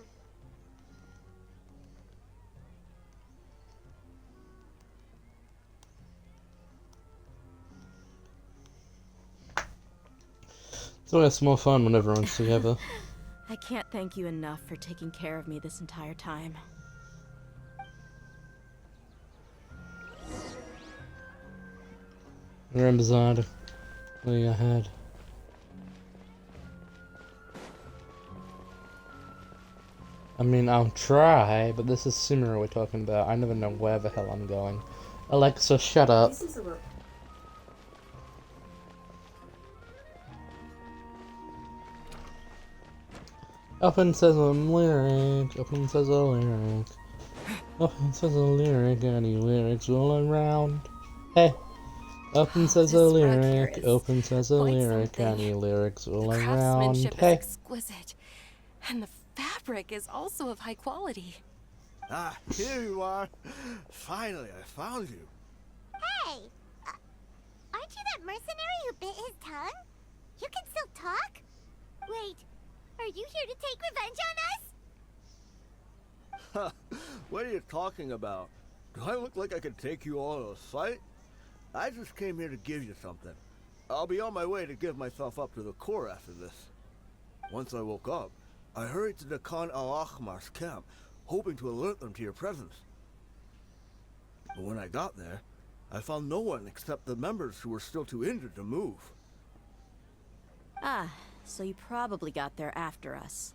It's always more fun when everyone's together.
I can't thank you enough for taking care of me this entire time.
Ramazan, looking ahead. I mean, I'll try, but this is Sumeru we're talking about. I never know where the hell I'm going. Alexa, shut up.
This is a
Open says a lyric, open says a lyric. Open says a lyric, any lyrics rolling around. Hey! Open says a
This rug here
lyric,
is
open says a
quite
lyric,
something.
any lyrics
The
rolling around.
craftsmanship is
Hey!
exquisite, and the fabric is also of high quality.
Ah, here you are. Finally, I found you.
Hey! Aren't you that mercenary who bit his tongue? You can still talk? Wait, are you here to take revenge on us?
What are you talking about? Do I look like I could take you all in a fight? I just came here to give you something. I'll be on my way to give myself up to the Corps after this. Once I woke up, I hurried to the Khan al-Ahmar's camp, hoping to alert them to your presence. But when I got there, I found no one except the members who were still too injured to move.
Ah, so you probably got there after us.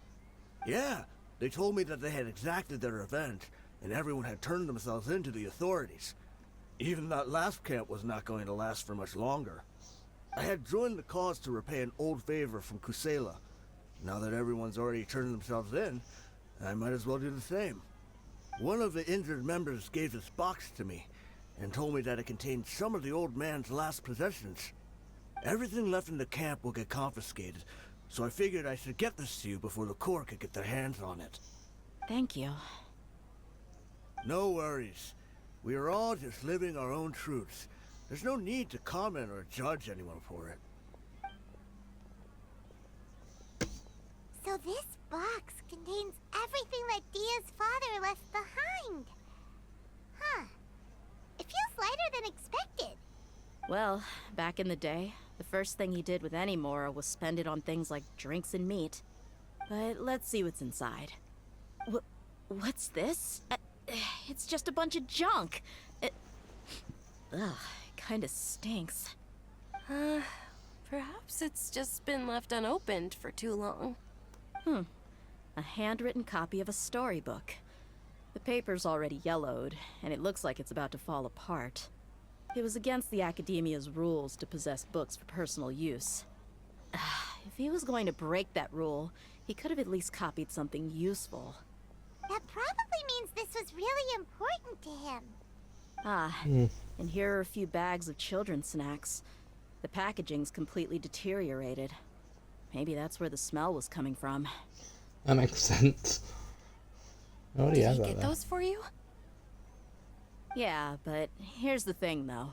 Yeah, they told me that they had exacted their revenge, and everyone had turned themselves in to the authorities. Even that last camp was not going to last for much longer. I had joined the cause to repay an old favor from Kusela. Now that everyone's already turned themselves in, I might as well do the same. One of the injured members gave this box to me, and told me that it contained some of the old man's last possessions. Everything left in the camp will get confiscated, so I figured I should get this to you before the Corps could get their hands on it.
Thank you.
No worries. We are all just living our own truths. There's no need to comment or judge anyone for it.
So this box contains everything that Dia's father left behind. Huh. It feels lighter than expected.
Well, back in the day, the first thing he did with any Mora was spend it on things like drinks and meat. But let's see what's inside. What's this? It's just a bunch of junk. Ugh, it kinda stinks.
Perhaps it's just been left unopened for too long.
A handwritten copy of a storybook. The paper's already yellowed, and it looks like it's about to fall apart. It was against the Academia's rules to possess books for personal use. If he was going to break that rule, he could have at least copied something useful.
That probably means this was really important to him.
And here are a few bags of children's snacks. The packaging's completely deteriorated. Maybe that's where the smell was coming from.
That makes sense. What do you have
Did he
about
get
that?
those for you?
Yeah, but here's the thing, though.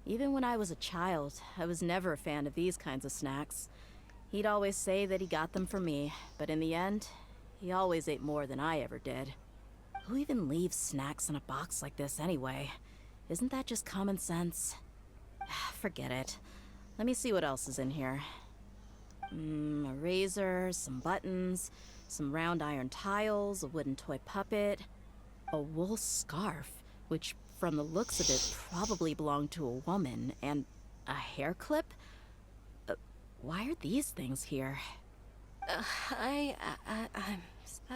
Even when I was a child, I was never a fan of these kinds of snacks. He'd always say that he got them for me, but in the end, he always ate more than I ever did. Who even leaves snacks in a box like this anyway? Isn't that just common sense? Forget it. Let me see what else is in here. A razor, some buttons, some round iron tiles, a wooden toy puppet, a wool scarf, which from the looks of it probably belonged to a woman, and a hair clip? Why are these things here?
I'm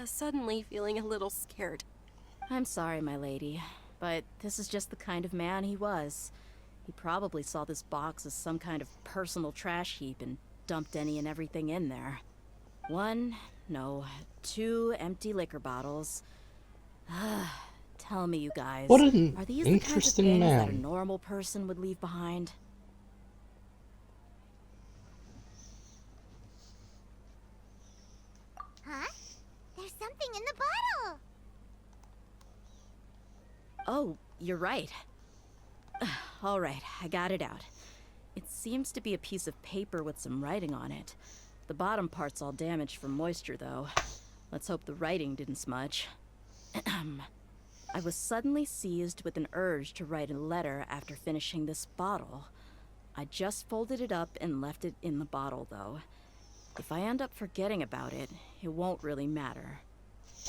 suddenly feeling a little scared.
I'm sorry, my lady, but this is just the kind of man he was. He probably saw this box as some kind of personal trash heap and dumped any and everything in there. 2 empty liquor bottles. Tell me, you guys,
What an
are these the kinds of
interesting
things that a
man.
normal person would leave behind?
Huh? There's something in the bottle!
Oh, you're right. All right, I got it out. It seems to be a piece of paper with some writing on it. The bottom part's all damaged from moisture, though. Let's hope the writing didn't smudge. I was suddenly seized with an urge to write a letter after finishing this bottle. I just folded it up and left it in the bottle, though. If I end up forgetting about it, it won't really matter.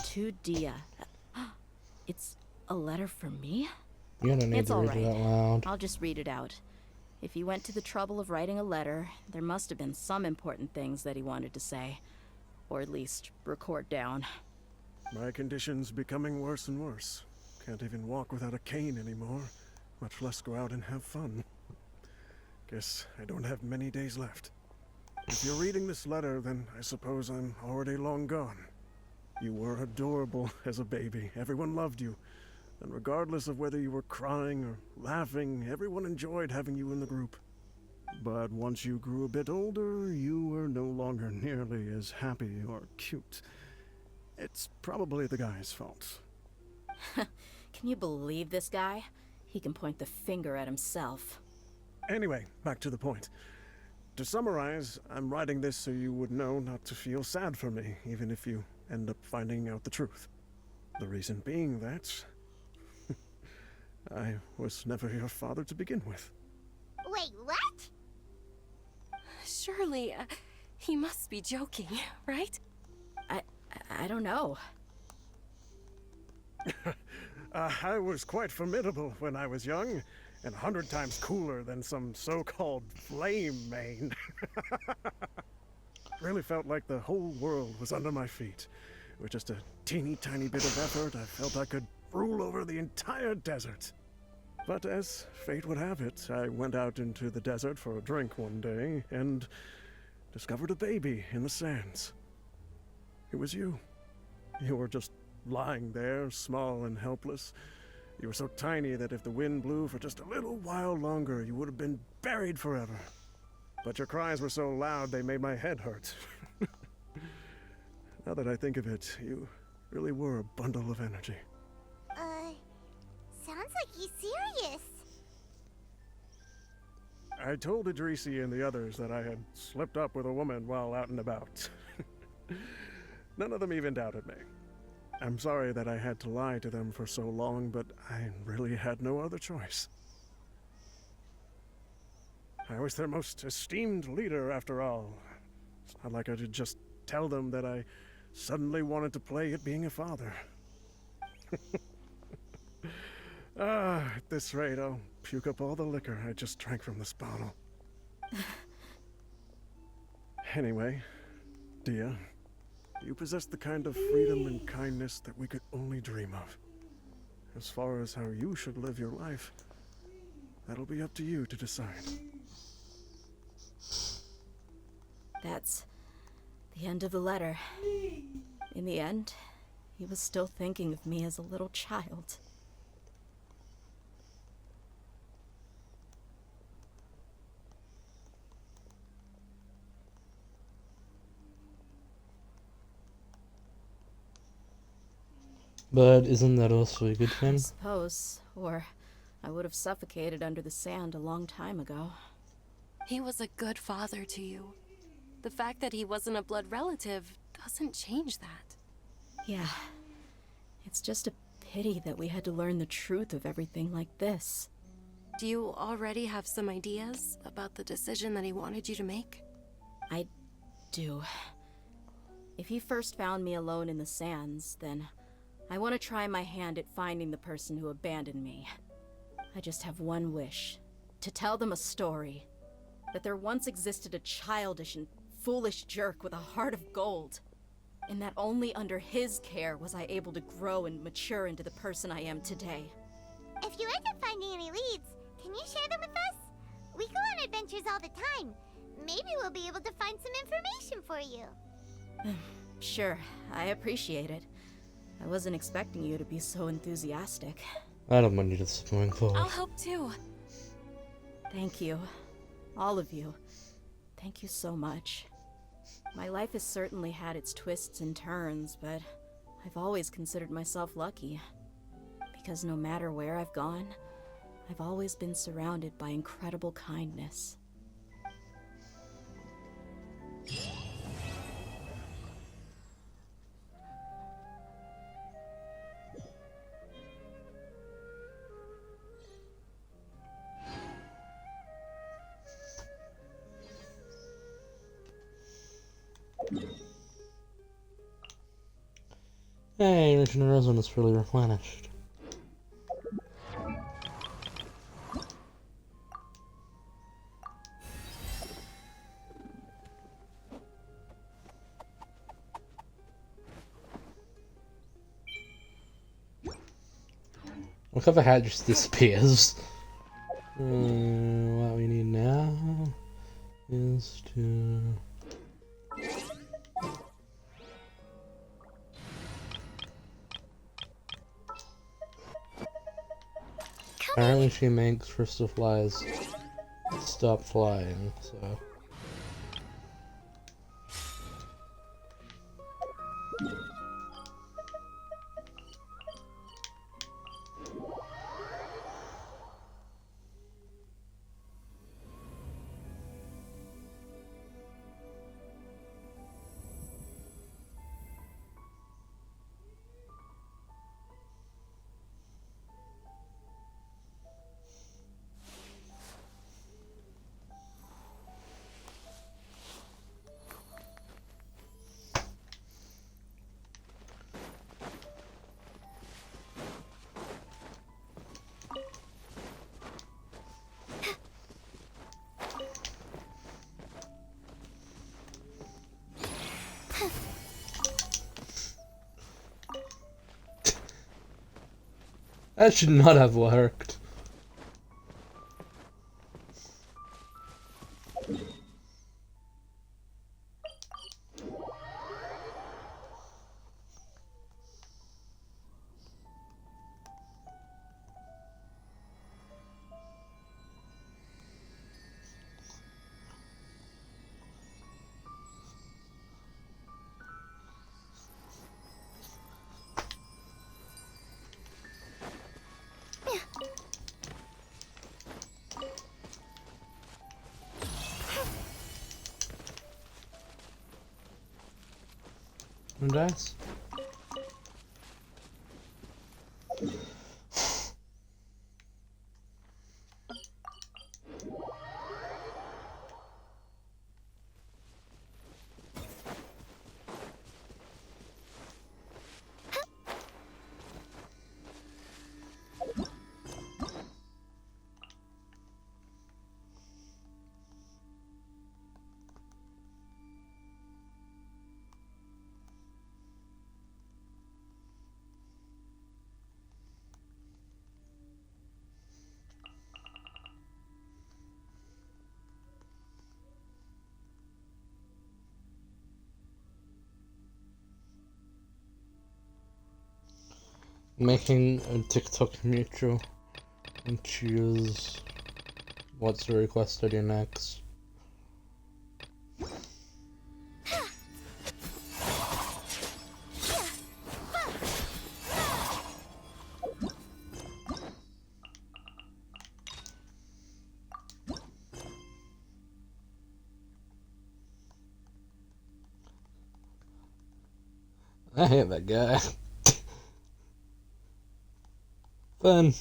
To Dia. It's a letter for me?
You don't need
It's
to
all
read it
right.
out loud.
I'll just read it out. If he went to the trouble of writing a letter, there must have been some important things that he wanted to say. Or at least record down.
My condition's becoming worse and worse. Can't even walk without a cane anymore, much less go out and have fun. Guess I don't have many days left. If you're reading this letter, then I suppose I'm already long gone. You were adorable as a baby. Everyone loved you. And regardless of whether you were crying or laughing, everyone enjoyed having you in the group. But once you grew a bit older, you were no longer nearly as happy or cute. It's probably the guy's fault.
Can you believe this guy? He can point the finger at himself.
Anyway, back to the point. To summarize, I'm writing this so you would know not to feel sad for me, even if you end up finding out the truth. The reason being that I was never your father to begin with.
Wait, what?
Surely, he must be joking, right?
I don't know.
I was quite formidable when I was young, and 100 times cooler than some so-called flame main. Really felt like the whole world was under my feet. With just a teeny tiny bit of effort, I felt I could rule over the entire desert. But as fate would have it, I went out into the desert for a drink one day and discovered a baby in the sands. It was you. You were just lying there, small and helpless. You were so tiny that if the wind blew for just a little while longer, you would have been buried forever. But your cries were so loud they made my head hurt. Now that I think of it, you really were a bundle of energy.
Sounds like he's serious.
I told Idrisi and the others that I had slipped up with a woman while out and about. None of them even doubted me. I'm sorry that I had to lie to them for so long, but I really had no other choice. I was their most esteemed leader, after all. It's not like I could just tell them that I suddenly wanted to play at being a father. At this rate, I'll puke up all the liquor I just drank from this bottle. Anyway, Dia, you possess the kind of freedom and kindness that we could only dream of. As far as how you should live your life, that'll be up to you to decide.
That's the end of the letter. In the end, he was still thinking of me as a little child.
But isn't that also a good
I
thing?
suppose, or I would have suffocated under the sand a long time ago.
He was a good father to you. The fact that he wasn't a blood relative doesn't change that.
Yeah. It's just a pity that we had to learn the truth of everything like this.
Do you already have some ideas about the decision that he wanted you to make?
I do. If he first found me alone in the sands, then I want to try my hand at finding the person who abandoned me. I just have one wish. To tell them a story. That there once existed a childish and foolish jerk with a heart of gold. And that only under his care was I able to grow and mature into the person I am today.
If you end up finding any leads, can you share them with us? We go on adventures all the time. Maybe we'll be able to find some information for you.
Sure, I appreciate it. I wasn't expecting you to be so enthusiastic.
I don't want you to swing forward.
I'll help too.
Thank you. All of you. Thank you so much. My life has certainly had its twists and turns, but I've always considered myself lucky. Because no matter where I've gone, I've always been surrounded by incredible kindness.
Hey, Regional Resin is fully replenished. Look if a hat just disappears. What we need now is to... Apparently she makes crystal flies stop flying, so... That should not have worked. And dice. Making a TikTok mutual and choose what Storyquest to do next. I hate that guy. Fun.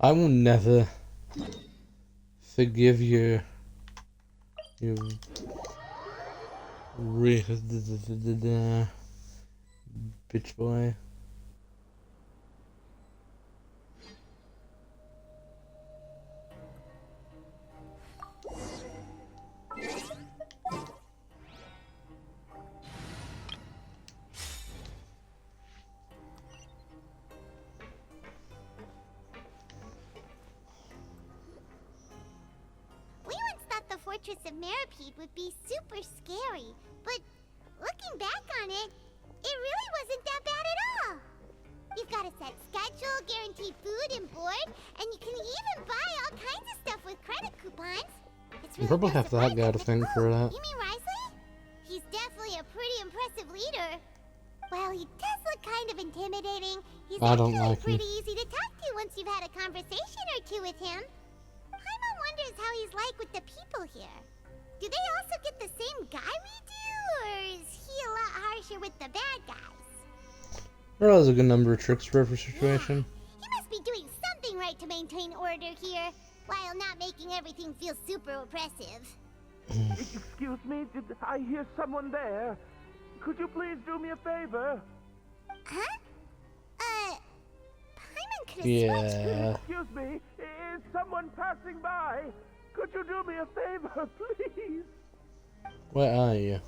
I will never forgive you. You bitch boy.
We once thought the Fortress of Meripede would be super scary, but looking back on it, it really wasn't that bad at all. You've got a set schedule, guaranteed food and board, and you can even buy all kinds of stuff with credit coupons. It's
You
really
probably
no
have that guy to
surprise
thank for that.
You mean Risley? He's definitely a pretty impressive leader. Well, he does look kind of intimidating. He's
I don't
actually
like him.
pretty easy to talk to once you've had a conversation or two with him. Paimon wonders how he's like with the people here. Do they also get the same guy we do, or is he a lot harsher with the bad guys?
There was a good number of tricks for every situation.
He must be doing something right to maintain order here, while not making everything feel super oppressive.
Excuse me, did I hear someone there? Could you please do me a favor?
Huh? Paimon could have
Yeah.
Excuse me, is someone passing by? Could you do me a favor, please?
Where are you?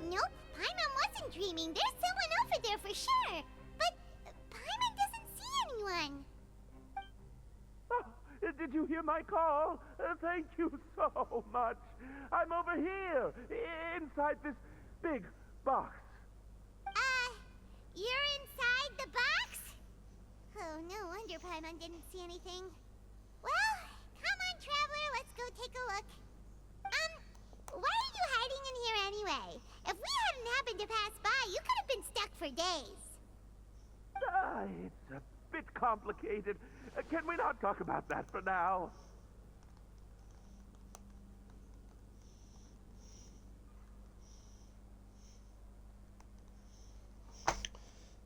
Nope, Paimon wasn't dreaming. There's someone over there for sure. But Paimon doesn't see anyone.
Oh, did you hear my call? Thank you so much. I'm over here, inside this big box.
You're inside the box? Oh, no wonder Paimon didn't see anything. Well, come on, Traveler, let's go take a look. Why are you hiding in here anyway? If we hadn't happened to pass by, you could have been stuck for days.
It's a bit complicated. Can we not talk about that for now?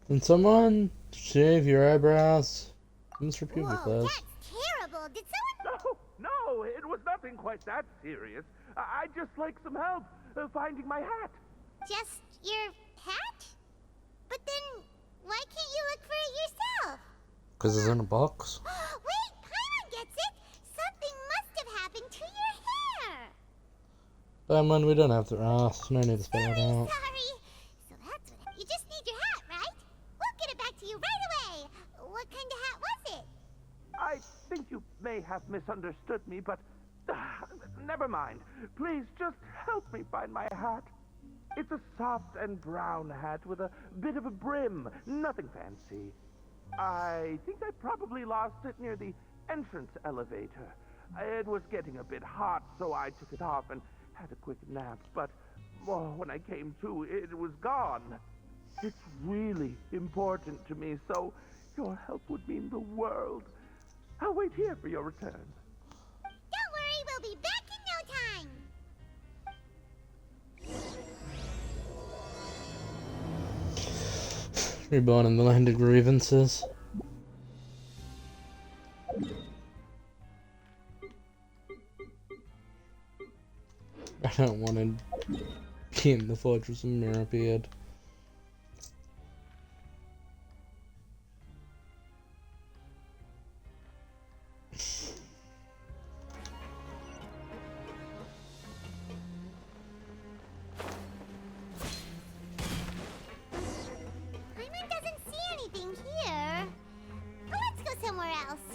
Can someone shave your eyebrows? Mr. Pubic
Whoa,
Class.
that's terrible. Did someone...
No, it was nothing quite that serious. I'd just like some help finding my hat.
Just your hat? But then, why can't you look for it yourself?
Because it's in a box.
Wait, Paimon gets it! Something must have happened to your hair!
Diamond, we don't have to ask. No need to spell it out.
Sorry. So that's what... You just need your hat, right? We'll get it back to you right away. What kind of hat was it?
I think you may have misunderstood me, but never mind. Please just help me find my hat. It's a soft and brown hat with a bit of a brim. Nothing fancy. I think I probably lost it near the entrance elevator. It was getting a bit hot, so I took it off and had a quick nap. But when I came to, it was gone. It's really important to me, so your help would mean the world. I'll wait here for your return.
Don't worry, we'll be back in no time.
Reborn in the land of grievances. I don't want to be in the Fortress of Meripede.
Paimon doesn't see anything here. Well, let's go somewhere else.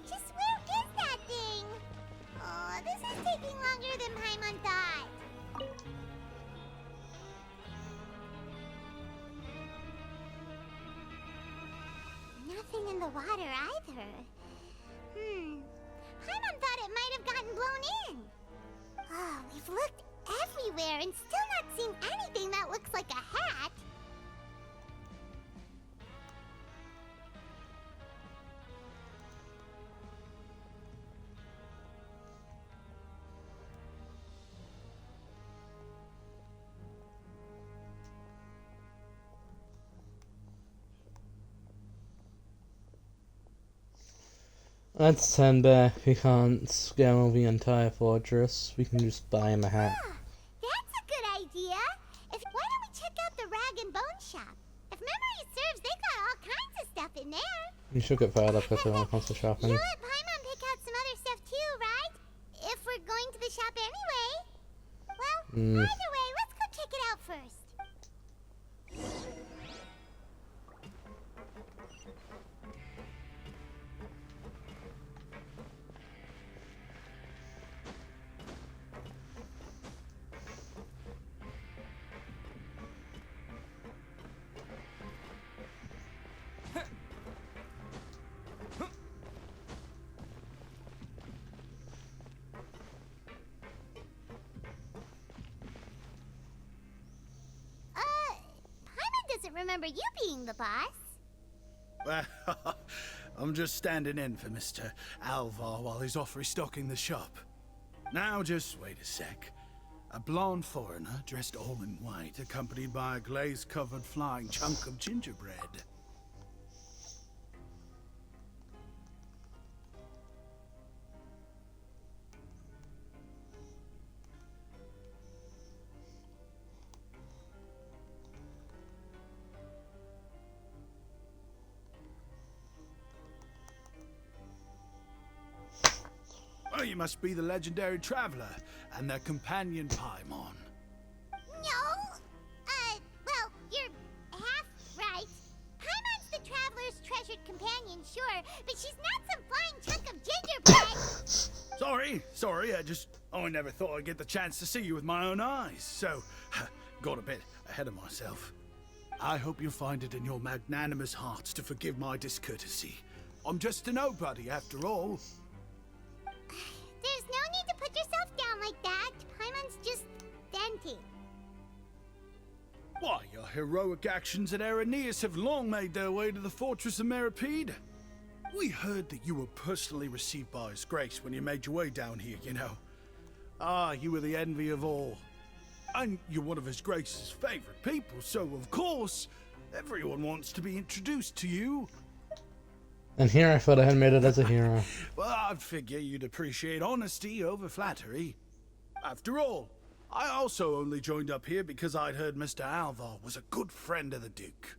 Just where is that thing? Oh, this is taking longer than Paimon thought. Nothing in the water either. Paimon thought it might have gotten blown in. Oh, we've looked everywhere and still not seen anything that looks like a hat.
Let's turn back. We can't scale the entire fortress. We can just buy him a hat.
That's a good idea. Why don't we check out the rag and bone shop? If memory serves, they got all kinds of stuff in there.
You should get fired up quickly when it comes to shopping.
You let Paimon pick out some other stuff too, right? If we're going to the shop anyway. Well, either way, let's go check it out first. Doesn't remember you being the boss.
Well, I'm just standing in for Mr. Alvar while he's off restocking the shop. Now just wait a sec. A blonde foreigner dressed all in white, accompanied by a glaze-covered flying chunk of gingerbread. Oh, you must be the legendary traveler and their companion Paimon.
No. Well, you're half right. Paimon's the traveler's treasured companion, sure, but she's not some flying chunk of gingerbread.
Sorry, I never thought I'd get the chance to see you with my own eyes, so got a bit ahead of myself. I hope you find it in your magnanimous hearts to forgive my discourtesy. I'm just a nobody, after all.
There's no need to put yourself down like that. Paimon's just dented.
Why, your heroic actions at Araneus have long made their way to the fortress of Meripede. We heard that you were personally received by His Grace when you made your way down here, you know. Ah, you were the envy of all. And you're one of His Grace's favorite people, so of course, everyone wants to be introduced to you.
And here I thought I had made it as a hero.
Well, I'd figure you'd appreciate honesty over flattery. After all, I also only joined up here because I'd heard Mr. Alvar was a good friend of the Duke.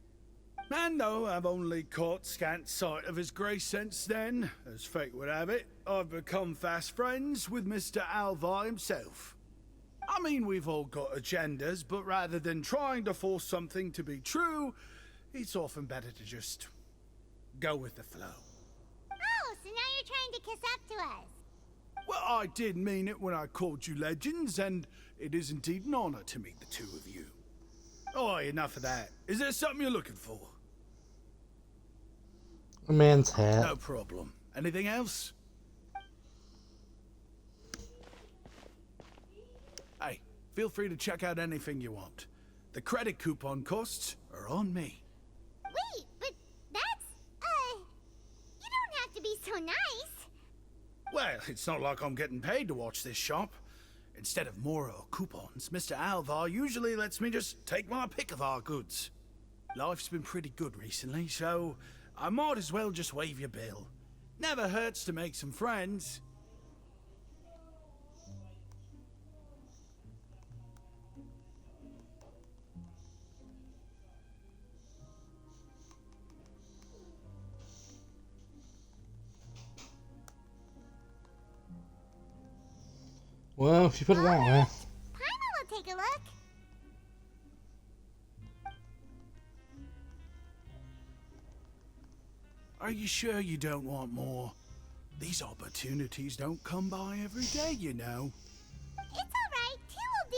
And though I've only caught scant sight of His Grace since then, as fate would have it, I've become fast friends with Mr. Alvar himself. I mean, we've all got agendas, but rather than trying to force something to be true, it's often better to just go with the flow.
Oh, so now you're trying to kiss up to us.
Well, I did mean it when I called you legends, and it is indeed an honor to meet the two of you. Oh, enough of that. Is there something you're looking for?
A man's hat.
No problem. Anything else? Hey, feel free to check out anything you want. The credit coupon costs are on me.
Wait, but that's, you don't have to be so nice.
Well, it's not like I'm getting paid to watch this shop. Instead of more coupons, Mr. Alvar usually lets me just take my pick of our goods. Life's been pretty good recently, so I might as well just waive your bill. Never hurts to make some friends.
Well, if you put it that way.
Paimon will take a look.
Are you sure you don't want more? These opportunities don't come by every day, you know.
It's alright, 2 will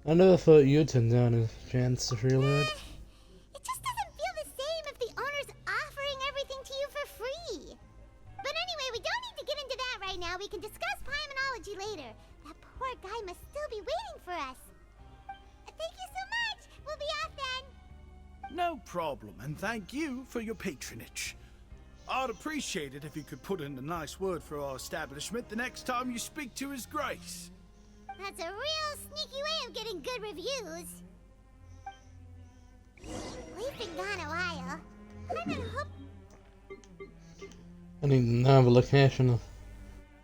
do.
I never thought you'd turn down a chance to reload.
It just doesn't feel the same if the owner's offering everything to you for free. But anyway, we don't need to get into that right now. We can discuss Paimonology later. That poor guy must still be waiting for us. Thank you so much. We'll be off then.
No problem, and thank you for your patronage. I'd appreciate it if you could put in a nice word for our establishment the next time you speak to His Grace.
That's a real sneaky way of getting good reviews. We've been gone a while.
I need to know the location of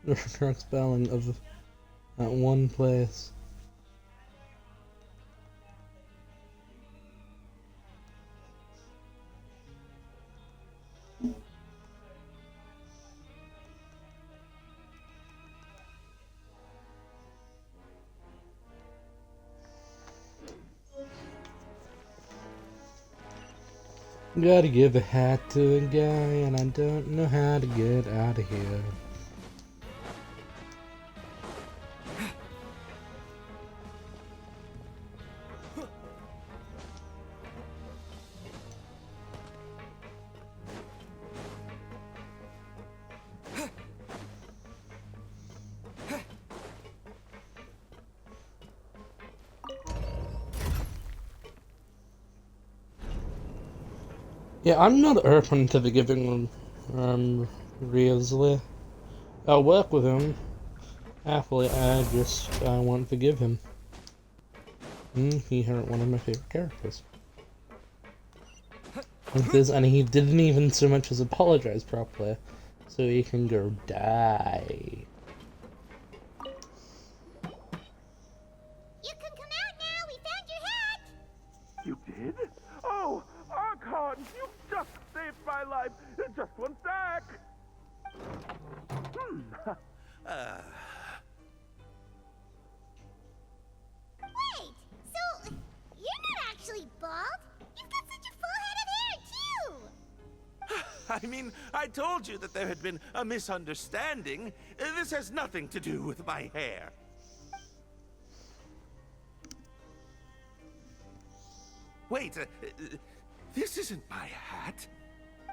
the correct spelling of that one place. Gotta give a hat to a guy, and I don't know how to get out of here. Yeah, I'm not open to forgiving Riosley. I'll work with him happily. I won't forgive him. He hurt one of my favorite characters. And he didn't even so much as apologize properly, so he can go die.
You can come out now. We found your hat.
You did? Oh, Archon, you just saved my life. Just one sec.
Wait, so you're not actually bald? You've got such a full head of hair, too.
I mean, I told you that there had been a misunderstanding. This has nothing to do with my hair. Wait, this isn't my hat.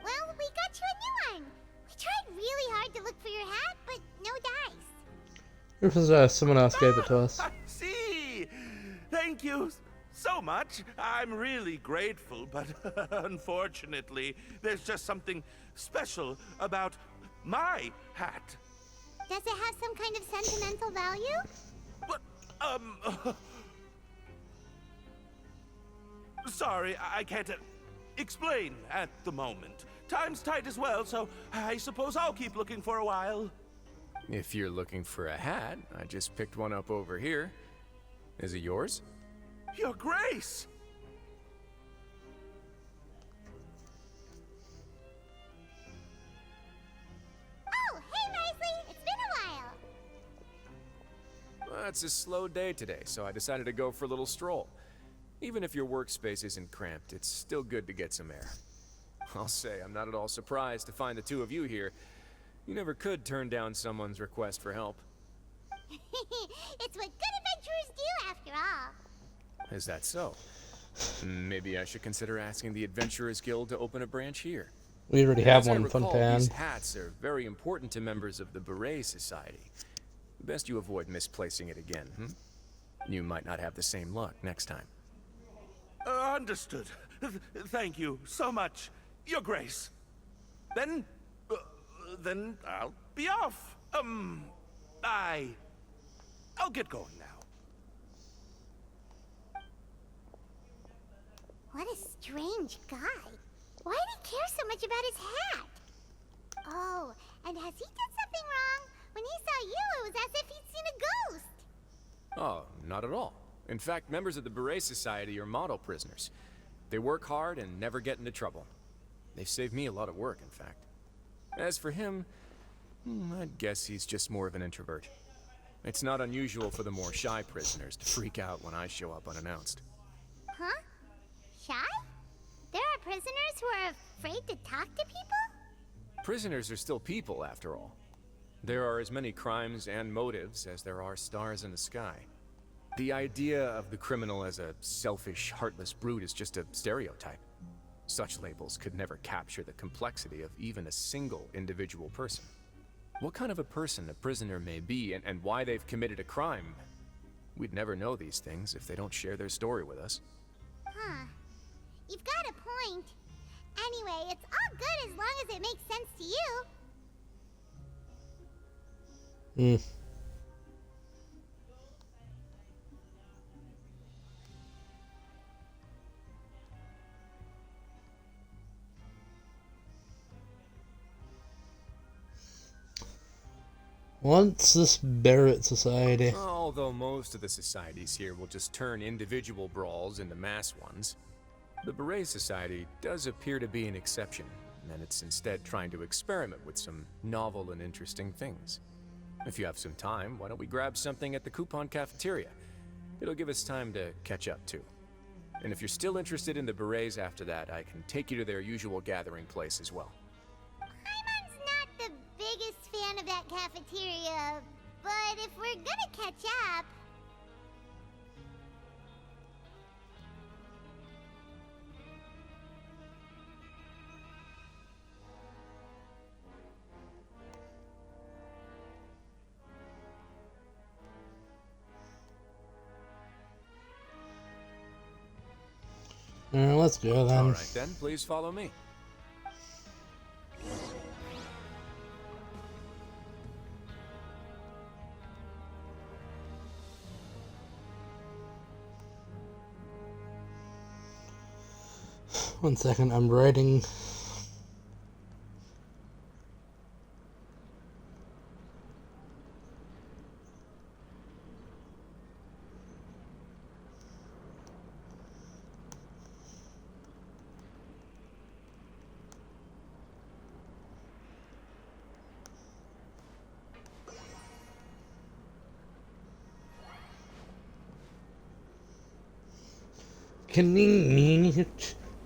Well, we got you a new one. We tried really hard to look for your hat, but no dice.
This is someone else gave it to us.
I see. Thank you so much. I'm really grateful, but unfortunately, there's just something special about my hat.
Does it have some kind of sentimental value?
But, sorry, I can't explain at the moment. Time's tight as well, so I suppose I'll keep looking for a while.
If you're looking for a hat, I just picked one up over here. Is it yours?
Your Grace!
Oh, hey, Risley! It's been a while.
Well, it's a slow day today, so I decided to go for a little stroll. Even if your workspace isn't cramped, it's still good to get some air. I'll say, I'm not at all surprised to find the two of you here. You never could turn down someone's request for help.
It's what good adventurers do, after all.
Is that so? Maybe I should consider asking the Adventurers Guild to open a branch here.
We already have
As I
one,
recall,
Fontaine.
These hats are very important to members of the Beret Society. Best you avoid misplacing it again, You might not have the same luck next time.
Understood. Thank you so much, Your Grace. Then I'll be off. I'll get going now.
What a strange guy. Why did he care so much about his hat? Oh, and has he done something wrong? When he saw you, it was as if he'd seen a ghost.
Oh, not at all. In fact, members of the Beret Society are model prisoners. They work hard and never get into trouble. They've saved me a lot of work, in fact. As for him, I'd guess he's just more of an introvert. It's not unusual for the more shy prisoners to freak out when I show up unannounced.
Huh? Shy? There are prisoners who are afraid to talk to people?
Prisoners are still people, after all. There are as many crimes and motives as there are stars in the sky. The idea of the criminal as a selfish, heartless brute is just a stereotype. Such labels could never capture the complexity of even a single individual person. What kind of a person a prisoner may be and why they've committed a crime, we'd never know these things if they don't share their story with us.
Huh. You've got a point. Anyway, it's all good as long as it makes sense to you.
What's this Barrett Society?
Although most of the societies here will just turn individual brawls into mass ones, the Beret Society does appear to be an exception, and it's instead trying to experiment with some novel and interesting things. If you have some time, why don't we grab something at the Coupon Cafeteria? It'll give us time to catch up, too. And if you're still interested in the Berets after that, I can take you to their usual gathering place as well.
Paimon's not the biggest fan of that cafeteria, but if we're gonna catch up...
Alright, let's go then.
Alright then, please follow me.
One second, I'm writing.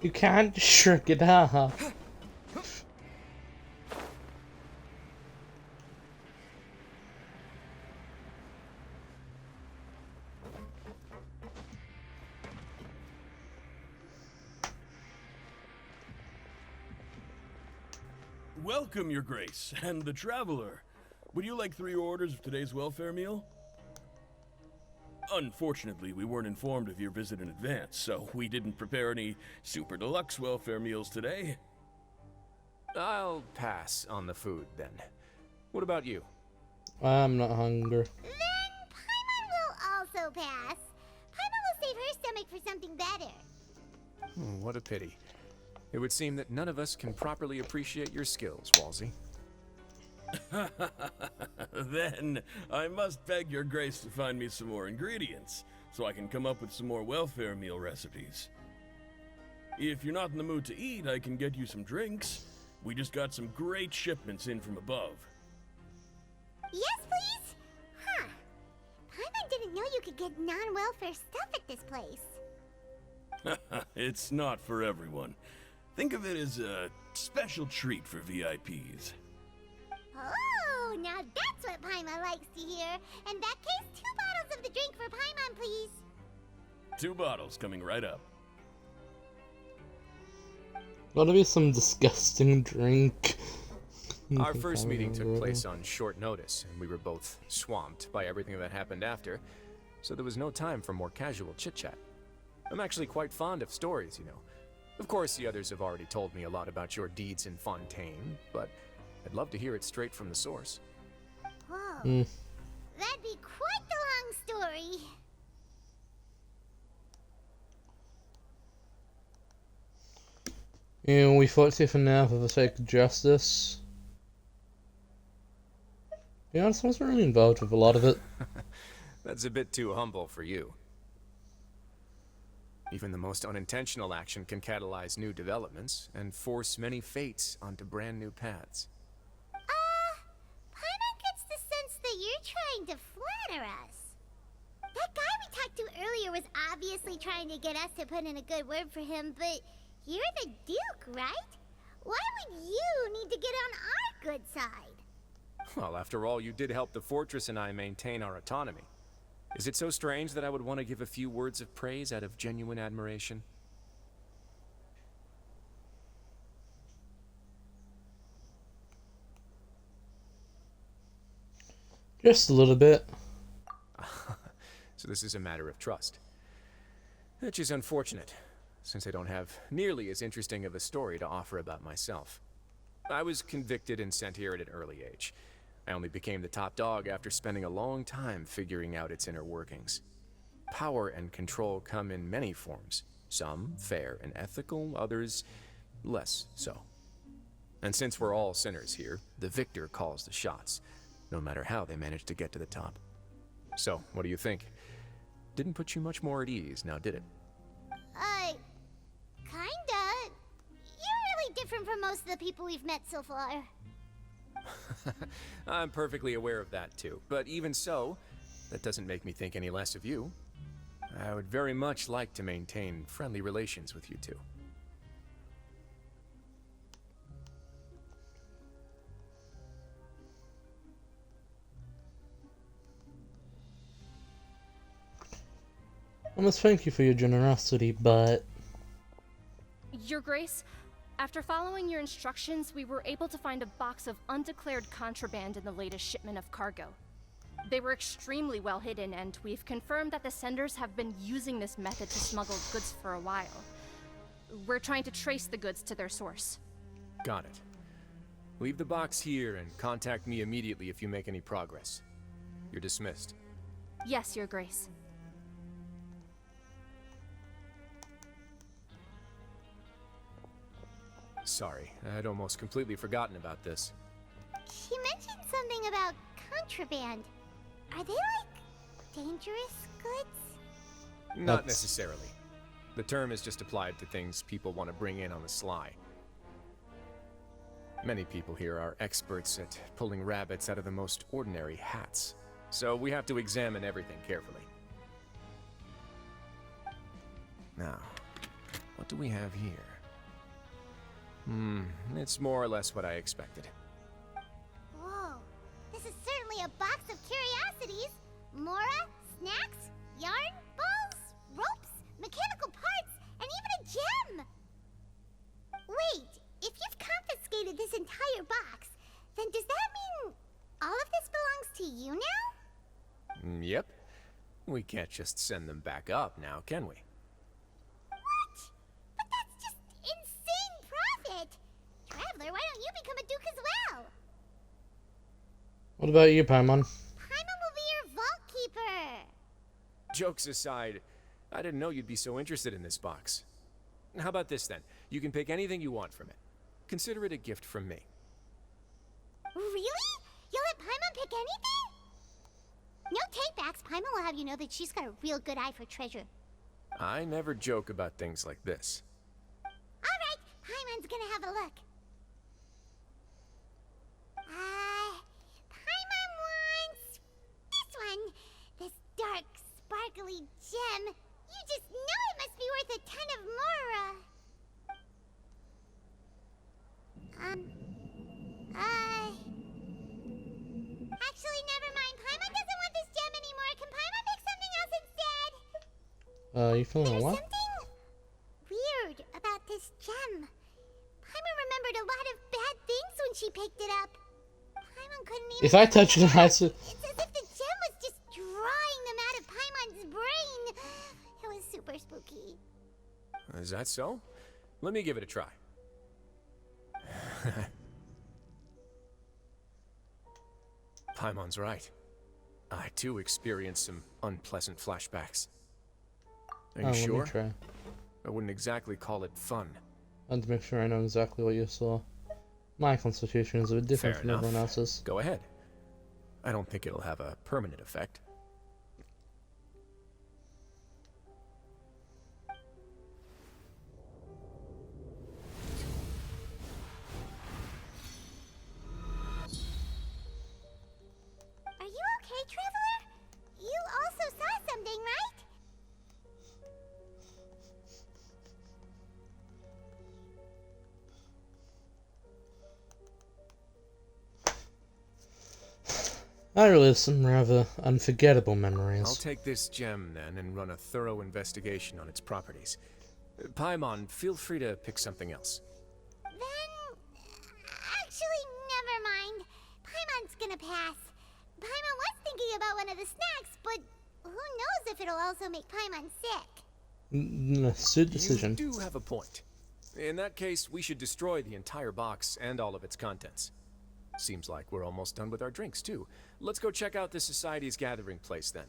You can't shrink it up.
Welcome, Your Grace, and the Traveler. Would you like 3 orders of today's welfare meal? Unfortunately, we weren't informed of your visit in advance, so we didn't prepare any super deluxe welfare meals today.
I'll pass on the food, then. What about you?
I'm not hungry.
Then Paimon will also pass. Paimon will save her stomach for something better.
What a pity. It would seem that none of us can properly appreciate your skills, Walsey.
Then I must beg Your Grace to find me some more ingredients, so I can come up with some more welfare meal recipes. If you're not in the mood to eat, I can get you some drinks. We just got some great shipments in from above.
Yes, please? Huh. Paimon didn't know you could get non-welfare stuff at this place.
It's not for everyone. Think of it as a special treat for VIPs.
Oh, now that's what Paimon likes to hear. In that case, 2 bottles of the drink for Paimon, please.
2 bottles coming right up.
Gotta be some disgusting drink.
Our first meeting took place on short notice, and we were both swamped by everything that happened after, so there was no time for more casual chit-chat. I'm actually quite fond of stories, you know. Of course, the others have already told me a lot about your deeds in Fontaine, but I'd love to hear it straight from the source.
Whoa. That'd be quite the long story.
And we fought tooth and nail for the sake of justice. To be honest, I wasn't really involved with a lot of it.
That's a bit too humble for you. Even the most unintentional action can catalyze new developments and force many fates onto brand new paths.
Paimon gets the sense that you're trying to flatter us. That guy we talked to earlier was obviously trying to get us to put in a good word for him, but you're the Duke, right? Why would you need to get on our good side?
Well, after all, you did help the fortress and I maintain our autonomy. Is it so strange that I would want to give a few words of praise out of genuine admiration?
Just a little bit.
So this is a matter of trust. Which is unfortunate, since I don't have nearly as interesting of a story to offer about myself. I was convicted and sent here at an early age. I only became the top dog after spending a long time figuring out its inner workings. Power and control come in many forms, some fair and ethical, others less so. And since we're all sinners here, the victor calls the shots. no matter how they managed to get to the top. So, what do you think? Didn't put you much more at ease, now did it?
Kinda. You're really different from most of the people we've met so far.
I'm perfectly aware of that too, but even so, that doesn't make me think any less of you. I would very much like to maintain friendly relations with you two.
I must thank you for your generosity, but...
Your Grace, after following your instructions, we were able to find a box of undeclared contraband in the latest shipment of cargo. They were extremely well hidden, and we've confirmed that the senders have been using this method to smuggle goods for a while. We're trying to trace the goods to their source.
Got it. Leave the box here and contact me immediately if you make any progress. You're dismissed.
Yes, Your Grace.
Sorry, I'd almost completely forgotten about this.
She mentioned something about contraband. Are they, like, dangerous goods?
Not necessarily. The term is just applied to things people want to bring in on the sly. Many people here are experts at pulling rabbits out of the most ordinary hats, so we have to examine everything carefully. Now, what do we have here? It's more or less what I expected.
Whoa, this is certainly a box of curiosities. Mora, snacks, yarn, balls, ropes, mechanical parts, and even a gem! Wait, if you've confiscated this entire box, then does that mean all of this belongs to you now?
Yep. We can't just send them back up now, can we?
What? But that's just insane profit! Traveler, why don't you become a duke as well?
What about you, Paimon?
Paimon will be your vault keeper!
Jokes aside, I didn't know you'd be so interested in this box. How about this then? You can pick anything you want from it. Consider it a gift from me.
Really? You'll let Paimon pick anything? No takebacks. Paimon will have you know that she's got a real good eye for treasure.
I never joke about things like this.
Alright, Paimon's gonna have a look. Paimon wants this one. This dark, sparkly gem. You just know it must be worth a ton of Mora. Actually, never mind. Paimon doesn't want this gem anymore. Can Paimon pick something else instead?
You feeling
There's
what?
something weird about this gem. Paimon remembered a lot of bad things when she picked it up. Paimon couldn't even...
If I touch it, I should...
It's as if the gem was just drawing them out of Paimon's brain. It was super spooky.
Is that so? Let me give it a try. Paimon's right. I too experienced some unpleasant flashbacks. Are you
Let me
sure?
try.
I wouldn't exactly call it fun.
I want to make sure I know exactly what you saw. My constitution is a bit different
Fair
from
enough.
everyone else's.
Go ahead. I don't think it'll have a permanent effect.
Are you okay, Traveler? You also saw something, right?
I relive some rather unforgettable memories.
I'll take this gem then and run a thorough investigation on its properties. Paimon, feel free to pick something else.
Then... Actually, never mind. Paimon's gonna pass. Paimon was thinking about one of the snacks, but who knows if it'll also make Paimon sick.
Astute decision.
You do have a point. In that case, we should destroy the entire box and all of its contents. Seems like we're almost done with our drinks, too. Let's go check out the Society's gathering place, then.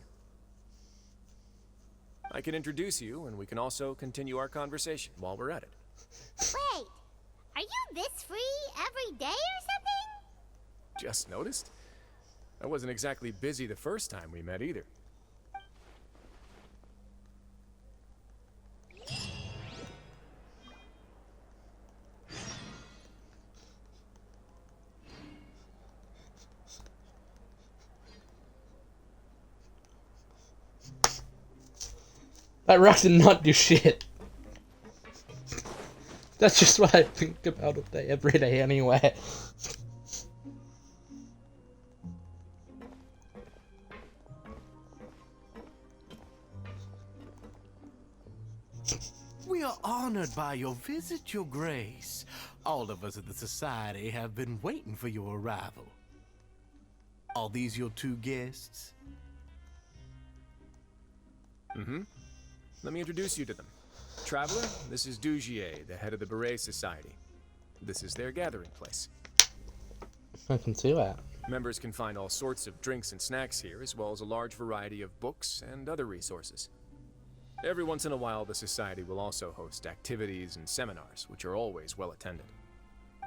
I can introduce you, and we can also continue our conversation while we're at it.
Wait, are you this free every day or something?
Just noticed? I wasn't exactly busy the first time we met either.
That rock did not do shit. That's just what I think about it every day anyway.
We are honored by your visit, Your Grace. All of us at the Society have been waiting for your arrival. Are these your two guests?
Mm-hmm. Let me introduce you to them. Traveler, this is Dugier, the head of the Beret Society. This is their gathering place.
I can see that.
Members can find all sorts of drinks and snacks here, as well as a large variety of books and other resources. Every once in a while, the Society will also host activities and seminars, which are always well attended.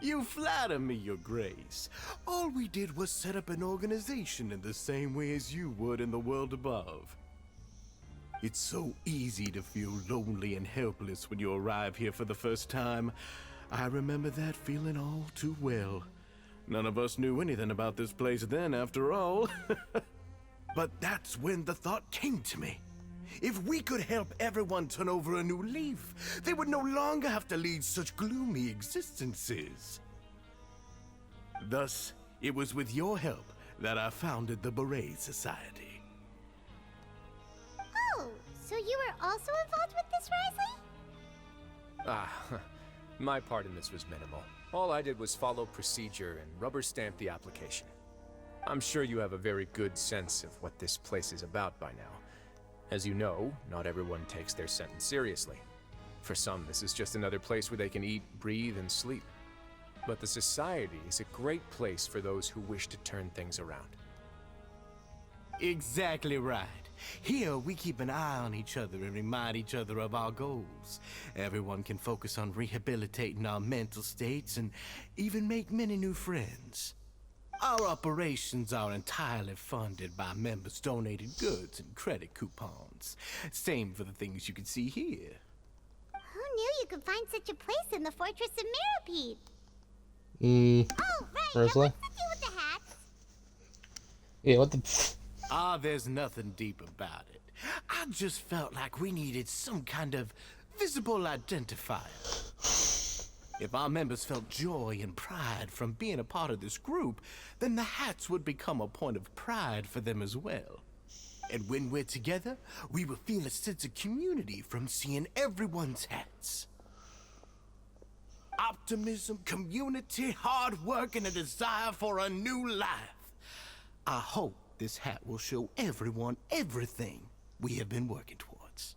You flatter me, Your Grace. All we did was set up an organization in the same way as you would in the world above. It's so easy to feel lonely and helpless when you arrive here for the first time. I remember that feeling all too well. None of us knew anything about this place then, after all. But that's when the thought came to me. If we could help everyone turn over a new leaf, they would no longer have to lead such gloomy existences. Thus, it was with your help that I founded the Beret Society.
Oh, so you were also involved with this, Risley?
My part in this was minimal. All I did was follow procedure and rubber stamp the application. I'm sure you have a very good sense of what this place is about by now. As you know, not everyone takes their sentence seriously. For some, this is just another place where they can eat, breathe, and sleep. But the Society is a great place for those who wish to turn things around.
Exactly right. Here, we keep an eye on each other and remind each other of our goals. Everyone can focus on rehabilitating our mental states and even make many new friends. Our operations are entirely funded by members' donated goods and credit coupons. Same for the things you can see here.
Who knew you could find such a place in the Fortress of Mirapede? Oh, right,
Risley?
what's the deal with the hats?
Yeah, what the...
There's nothing deep about it. I just felt like we needed some kind of visible identifier. If our members felt joy and pride from being a part of this group, then the hats would become a point of pride for them as well. And when we're together, we will feel a sense of community from seeing everyone's hats. Optimism, community, hard work, and a desire for a new life. I hope this hat will show everyone everything we have been working towards.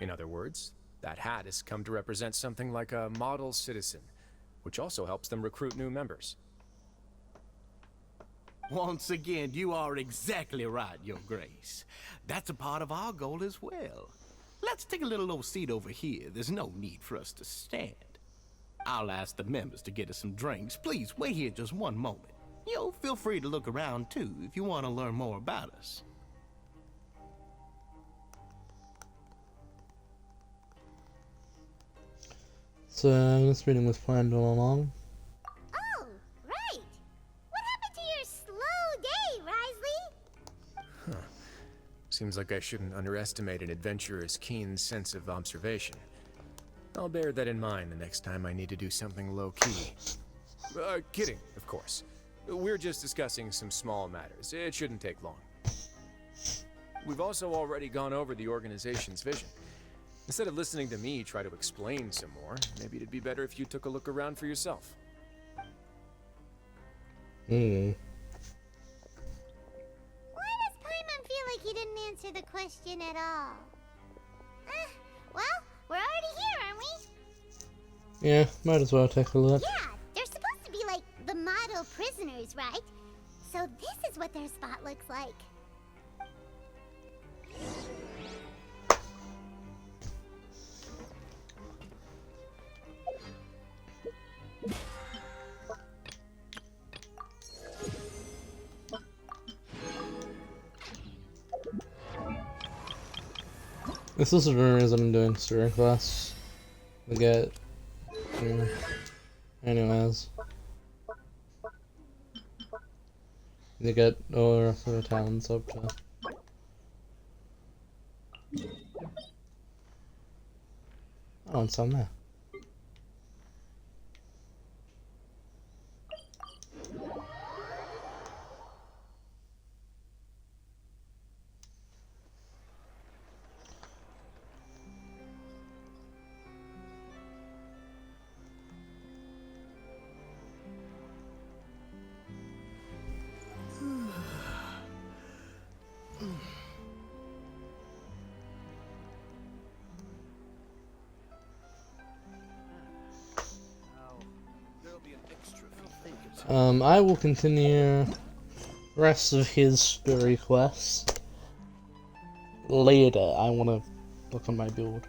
In other words, that hat has come to represent something like a model citizen, which also helps them recruit new members.
Once again, you are exactly right, Your Grace. That's a part of our goal as well. Let's take a little old seat over here. There's no need for us to stand. I'll ask the members to get us some drinks. Please wait here just one moment. Feel free to look around too if you want to learn more about us.
So, this meeting was planned all along.
Oh, right. What happened to your slow day, Risley?
Seems like I shouldn't underestimate an adventurer's keen sense of observation. I'll bear that in mind the next time I need to do something low-key. Kidding, of course. We're just discussing some small matters. It shouldn't take long. We've also already gone over the organization's vision. Instead of listening to me try to explain some more, maybe it'd be better if you took a look around for yourself.
Why does Paimon feel like he didn't answer the question at all? Well, we're already here, aren't we?
Yeah, might as well take a look.
Yeah, they're supposed to be like the model prisoners, right? So this is what their spot looks like.
This is the reason I'm doing Storyquest. To get... anyways. To get all the rest of the towns up to... Oh, it's on there. I will continue the rest of his story quest later. I want to look on my build.